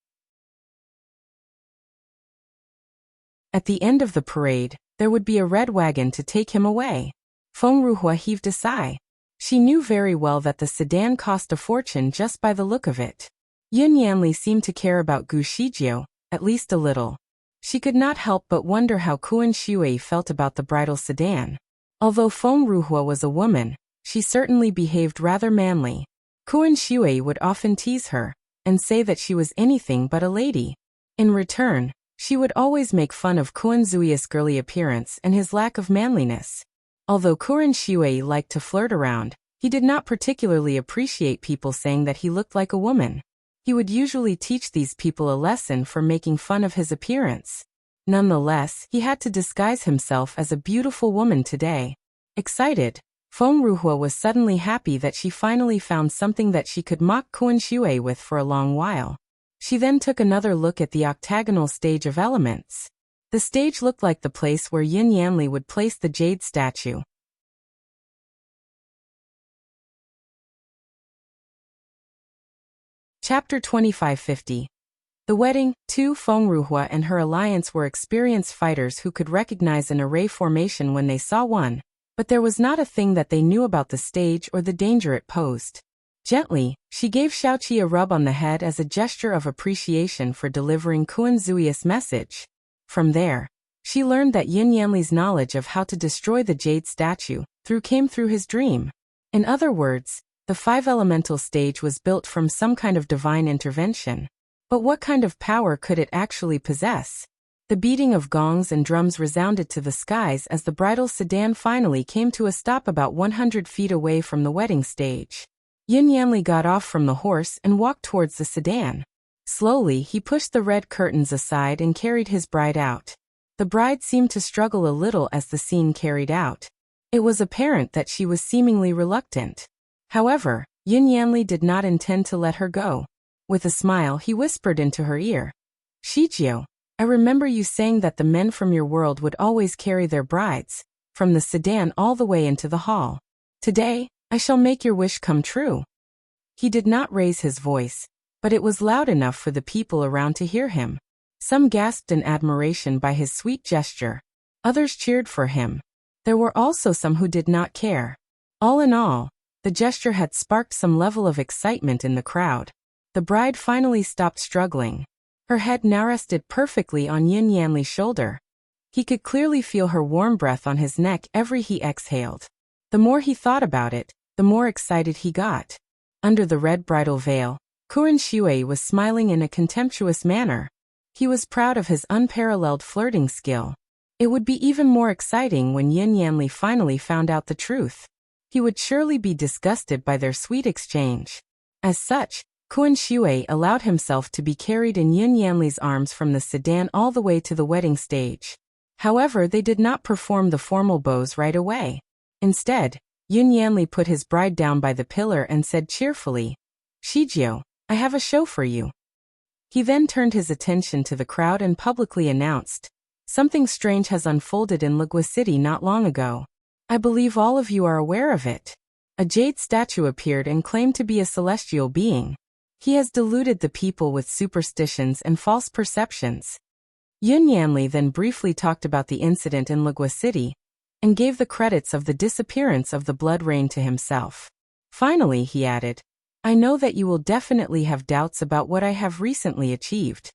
At the end of the parade, there would be a red wagon to take him away. Feng Ruhua heaved a sigh. She knew very well that the sedan cost a fortune just by the look of it. Yin Yanli seemed to care about Gu Shijio, at least a little. She could not help but wonder how Kuan Shui felt about the bridal sedan. Although Feng Ruhua was a woman, she certainly behaved rather manly. Kuan Shui would often tease her, and say that she was anything but a lady. In return, she would always make fun of Kuan Zui's girly appearance and his lack of manliness. Although Kuan Shui liked to flirt around, he did not particularly appreciate people saying that he looked like a woman. He would usually teach these people a lesson for making fun of his appearance. Nonetheless, he had to disguise himself as a beautiful woman today. Excited, Feng Ruhua was suddenly happy that she finally found something that she could mock Kuan Shui with for a long while. She then took another look at the octagonal stage of elements. The stage looked like the place where Yin Yanli would place the jade statue. Chapter 2550. The wedding, too, Feng Ruhua and her alliance were experienced fighters who could recognize an array formation when they saw one, but there was not a thing that they knew about the stage or the danger it posed. Gently, she gave Xiaoqi a rub on the head as a gesture of appreciation for delivering Kuan Zui's message. From there, she learned that Yin Yanli's knowledge of how to destroy the jade statue came through his dream. In other words, the five elemental stage was built from some kind of divine intervention. But what kind of power could it actually possess? The beating of gongs and drums resounded to the skies as the bridal sedan finally came to a stop about 100 feet away from the wedding stage. Yin Yanli got off from the horse and walked towards the sedan. Slowly, he pushed the red curtains aside and carried his bride out. The bride seemed to struggle a little as the scene carried out. It was apparent that she was seemingly reluctant. However, Yin Yanli did not intend to let her go. With a smile, he whispered into her ear, "Shijiao, I remember you saying that the men from your world would always carry their brides, from the sedan all the way into the hall. Today, I shall make your wish come true." He did not raise his voice, but it was loud enough for the people around to hear him. Some gasped in admiration by his sweet gesture. Others cheered for him. There were also some who did not care. All in all, the gesture had sparked some level of excitement in the crowd. The bride finally stopped struggling. Her head now rested perfectly on Yin Yanli's shoulder. He could clearly feel her warm breath on his neck every he exhaled. The more he thought about it, the more excited he got. Under the red bridal veil, Kuan Shui was smiling in a contemptuous manner. He was proud of his unparalleled flirting skill. It would be even more exciting when Yin Yanli finally found out the truth. He would surely be disgusted by their sweet exchange. As such, Kuan Shui allowed himself to be carried in Yin Yanli's arms from the sedan all the way to the wedding stage. However, they did not perform the formal bows right away. Instead, Yin Yanli put his bride down by the pillar and said cheerfully, "Shijiao, I have a show for you." He then turned his attention to the crowd and publicly announced, "Something strange has unfolded in Lugua City not long ago. I believe all of you are aware of it. A jade statue appeared and claimed to be a celestial being. He has deluded the people with superstitions and false perceptions." Yin Yanli then briefly talked about the incident in Lugua City and gave the credits of the disappearance of the blood rain to himself. Finally, he added, "I know that you will definitely have doubts about what I have recently achieved.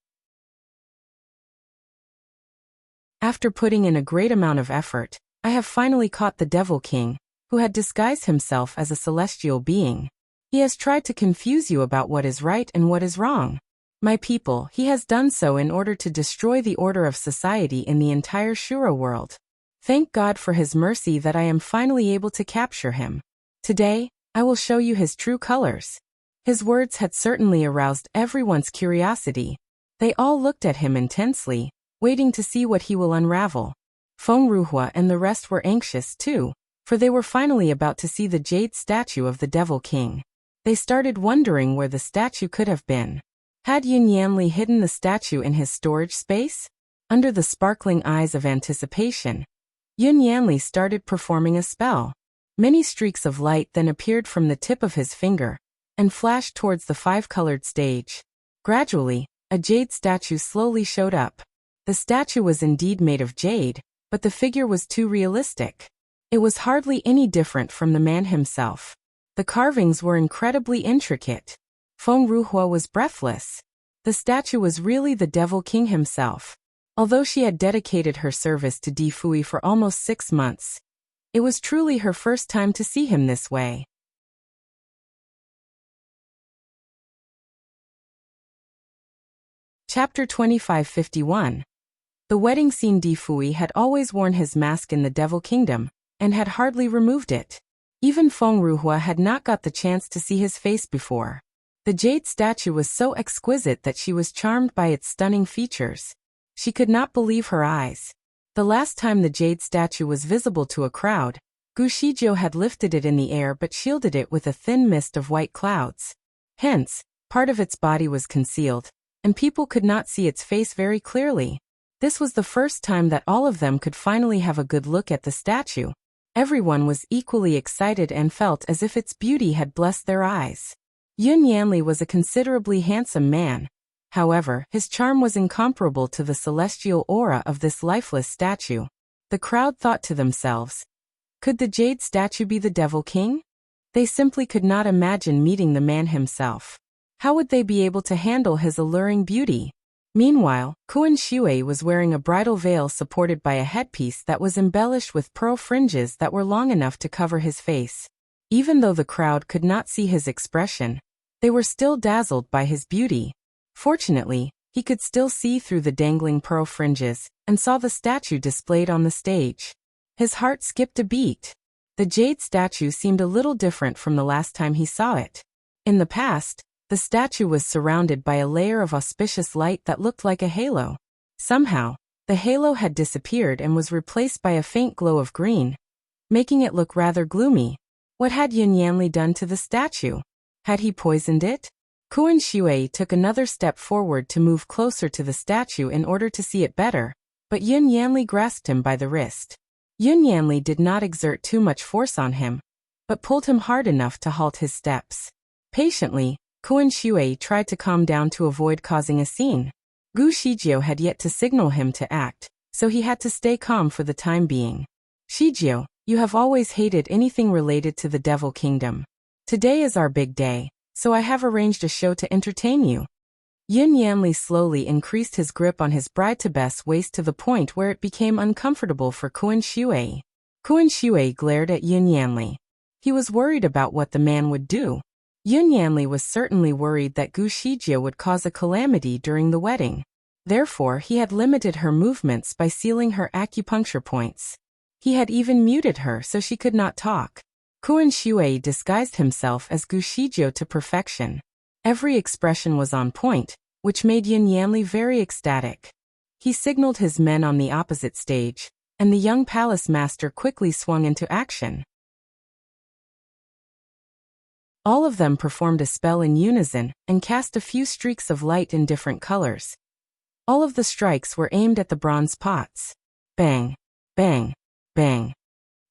After putting in a great amount of effort, I have finally caught the Devil King, who had disguised himself as a celestial being. He has tried to confuse you about what is right and what is wrong. My people, he has done so in order to destroy the order of society in the entire Shura world. Thank God for his mercy that I am finally able to capture him. Today, I will show you his true colors." His words had certainly aroused everyone's curiosity. They all looked at him intensely, waiting to see what he will unravel. Feng Ruhua and the rest were anxious too, for they were finally about to see the jade statue of the Devil King. They started wondering where the statue could have been. Had Yin Yanli hidden the statue in his storage space? Under the sparkling eyes of anticipation, Yin Yanli started performing a spell. Many streaks of light then appeared from the tip of his finger and flashed towards the five-colored stage. Gradually, a jade statue slowly showed up. The statue was indeed made of jade, but the figure was too realistic. It was hardly any different from the man himself. The carvings were incredibly intricate. Feng Ruhua was breathless. The statue was really the Devil King himself. Although she had dedicated her service to Di Fui for almost 6 months, it was truly her first time to see him this way. Chapter 2551. The wedding scene. Di Fui had always worn his mask in the Devil Kingdom, and had hardly removed it. Even Feng Ruhua had not got the chance to see his face before. The jade statue was so exquisite that she was charmed by its stunning features. She could not believe her eyes. The last time the jade statue was visible to a crowd, Gu Shijiao had lifted it in the air but shielded it with a thin mist of white clouds. Hence, part of its body was concealed, and people could not see its face very clearly. This was the first time that all of them could finally have a good look at the statue. Everyone was equally excited and felt as if its beauty had blessed their eyes. Yin Yanli was a considerably handsome man. However, his charm was incomparable to the celestial aura of this lifeless statue. The crowd thought to themselves, could the jade statue be the Devil King? They simply could not imagine meeting the man himself. How would they be able to handle his alluring beauty? Meanwhile, Qin Shui was wearing a bridal veil supported by a headpiece that was embellished with pearl fringes that were long enough to cover his face. Even though the crowd could not see his expression, they were still dazzled by his beauty. Fortunately, he could still see through the dangling pearl fringes, and saw the statue displayed on the stage. His heart skipped a beat. The jade statue seemed a little different from the last time he saw it. In the past, the statue was surrounded by a layer of auspicious light that looked like a halo. Somehow, the halo had disappeared and was replaced by a faint glow of green, making it look rather gloomy. What had Yun Yanli done to the statue? Had he poisoned it? Qin Shui took another step forward to move closer to the statue in order to see it better, but Yun Yanli grasped him by the wrist. Yun Yanli did not exert too much force on him, but pulled him hard enough to halt his steps. Patiently, Qin Shui tried to calm down to avoid causing a scene. Gu Shijio had yet to signal him to act, so he had to stay calm for the time being. Shijio, you have always hated anything related to the Devil Kingdom. Today is our big day, so I have arranged a show to entertain you. Yun Yanli slowly increased his grip on his bride-to-be's waist to the point where it became uncomfortable for Qin Shui. Qin Shui glared at Yun Yanli. He was worried about what the man would do. Yun Yanli was certainly worried that Gu Shijio would cause a calamity during the wedding. Therefore, he had limited her movements by sealing her acupuncture points. He had even muted her so she could not talk. Qin Shui disguised himself as Gu Shijio to perfection. Every expression was on point, which made Yun Yanli very ecstatic. He signaled his men on the opposite stage, and the young palace master quickly swung into action. All of them performed a spell in unison and cast a few streaks of light in different colors. All of the strikes were aimed at the bronze pots. Bang, bang, bang.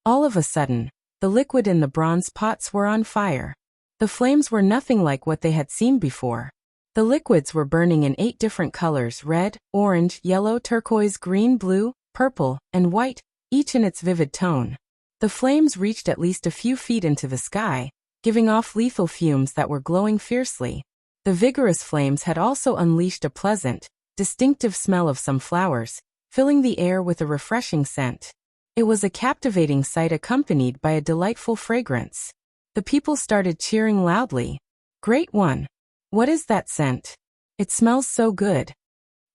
All of a sudden, the liquid in the bronze pots were on fire. The flames were nothing like what they had seen before. The liquids were burning in 8 different colors: red, orange, yellow, turquoise, green, blue, purple, and white, each in its vivid tone. The flames reached at least a few feet into the sky, giving off lethal fumes that were glowing fiercely. The vigorous flames had also unleashed a pleasant, distinctive smell of some flowers, filling the air with a refreshing scent. It was a captivating sight accompanied by a delightful fragrance. The people started cheering loudly. Great one! What is that scent? It smells so good.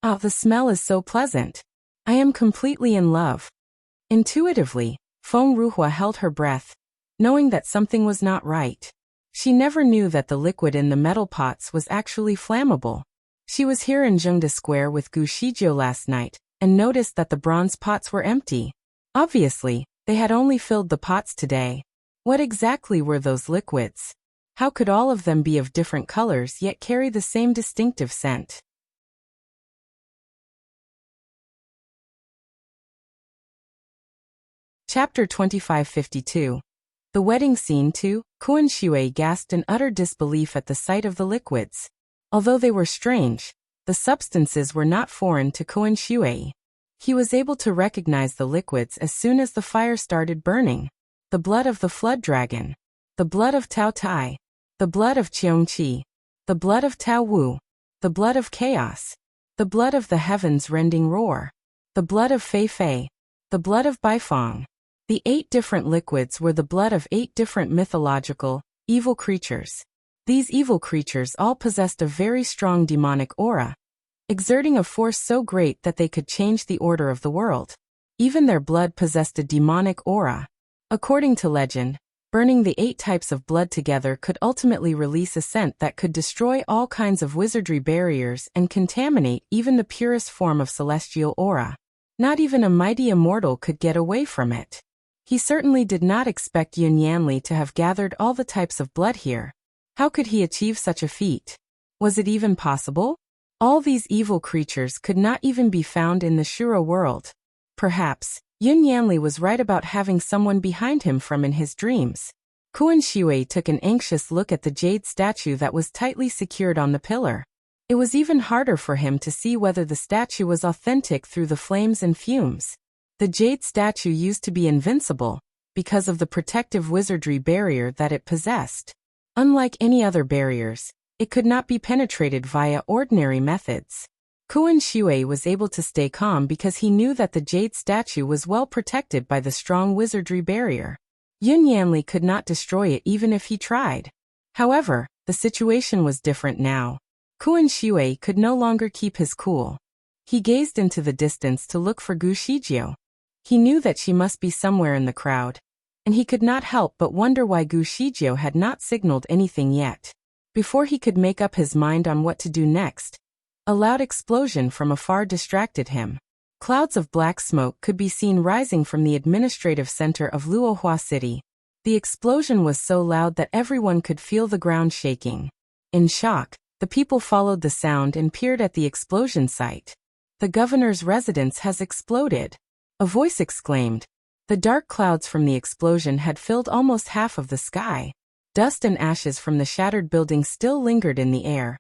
Ah, the smell is so pleasant. I am completely in love. Intuitively, Feng Ruhua held her breath, knowing that something was not right. She never knew that the liquid in the metal pots was actually flammable. She was here in Zhengde Square with Gu Shijio last night, and noticed that the bronze pots were empty. Obviously, they had only filled the pots today. What exactly were those liquids? How could all of them be of different colors yet carry the same distinctive scent? Chapter 2552. The Wedding Scene 2. Qin Shui gasped in utter disbelief at the sight of the liquids. Although they were strange, the substances were not foreign to Qin Shui. He was able to recognize the liquids as soon as the fire started burning. The blood of the flood dragon. The blood of Tao Tai. The blood of Qiongqi. The blood of Tao Wu. The blood of chaos. The blood of the heavens rending roar. The blood of Fei Fei. The blood of Baifeng. The 8 different liquids were the blood of 8 different mythological, evil creatures. These evil creatures all possessed a very strong demonic aura, exerting a force so great that they could change the order of the world. Even their blood possessed a demonic aura. According to legend, burning the 8 types of blood together could ultimately release a scent that could destroy all kinds of wizardry barriers and contaminate even the purest form of celestial aura. Not even a mighty immortal could get away from it. He certainly did not expect Yun Yanli to have gathered all the types of blood here. How could he achieve such a feat? Was it even possible? All these evil creatures could not even be found in the Shuro world. Perhaps, Yun Yanli was right about having someone behind him from in his dreams. Qin Shui took an anxious look at the jade statue that was tightly secured on the pillar. It was even harder for him to see whether the statue was authentic through the flames and fumes. The jade statue used to be invincible because of the protective wizardry barrier that it possessed. Unlike any other barriers, it could not be penetrated via ordinary methods. Qin Shui was able to stay calm because he knew that the jade statue was well protected by the strong wizardry barrier. Yun Yanli could not destroy it even if he tried. However, the situation was different now. Qin Shui could no longer keep his cool. He gazed into the distance to look for Gu Shijiao. He knew that she must be somewhere in the crowd, and he could not help but wonder why Gu Shijiao had not signaled anything yet. Before he could make up his mind on what to do next, a loud explosion from afar distracted him. Clouds of black smoke could be seen rising from the administrative center of Luohua City. The explosion was so loud that everyone could feel the ground shaking. In shock, the people followed the sound and peered at the explosion site. The governor's residence has exploded. A voice exclaimed. The dark clouds from the explosion had filled almost half of the sky. Dust and ashes from the shattered building still lingered in the air,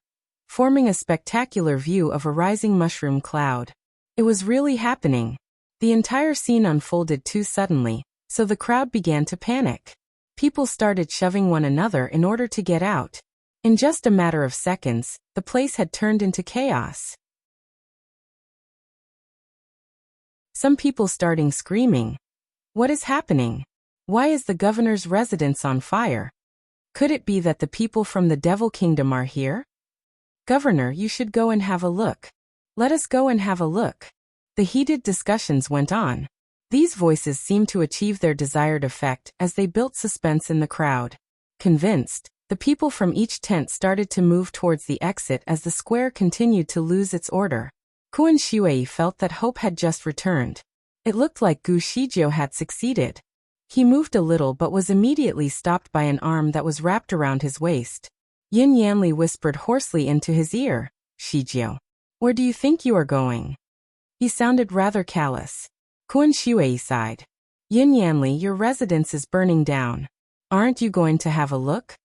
forming a spectacular view of a rising mushroom cloud. It was really happening. The entire scene unfolded too suddenly, so the crowd began to panic. People started shoving one another in order to get out. In just a matter of seconds, the place had turned into chaos. Some people starting screaming. What is happening? Why is the governor's residence on fire? Could it be that the people from the Devil Kingdom are here? Governor, you should go and have a look. Let us go and have a look. The heated discussions went on. These voices seemed to achieve their desired effect as they built suspense in the crowd. Convinced, the people from each tent started to move towards the exit as the square continued to lose its order. Qin Shui felt that hope had just returned. It looked like Gu Shijiao had succeeded. He moved a little but was immediately stopped by an arm that was wrapped around his waist. Yun Yanli whispered hoarsely into his ear, Shijiao, where do you think you are going? He sounded rather callous. Qin Shui sighed. Yun Yanli, your residence is burning down. Aren't you going to have a look?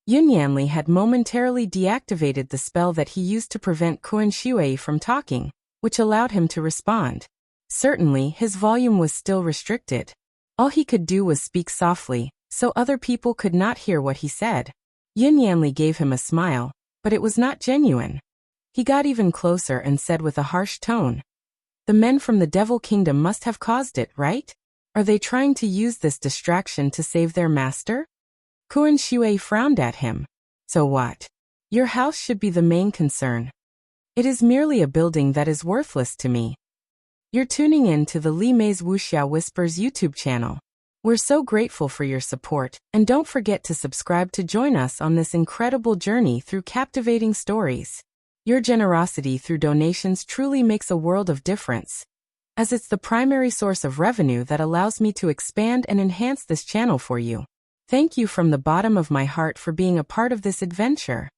Yun Yanli had momentarily deactivated the spell that he used to prevent Qin Shui from talking, which allowed him to respond. Certainly, his volume was still restricted. All he could do was speak softly, so other people could not hear what he said. Yun Yanli gave him a smile, but it was not genuine. He got even closer and said with a harsh tone, the men from the Devil Kingdom must have caused it, right? Are they trying to use this distraction to save their master? Qin Shui frowned at him. So what? Your house should be the main concern. It is merely a building that is worthless to me. You're tuning in to the Li Mei's Wuxia Whispers YouTube channel. We're so grateful for your support, and don't forget to subscribe to join us on this incredible journey through captivating stories. Your generosity through donations truly makes a world of difference, as it's the primary source of revenue that allows me to expand and enhance this channel for you. Thank you from the bottom of my heart for being a part of this adventure.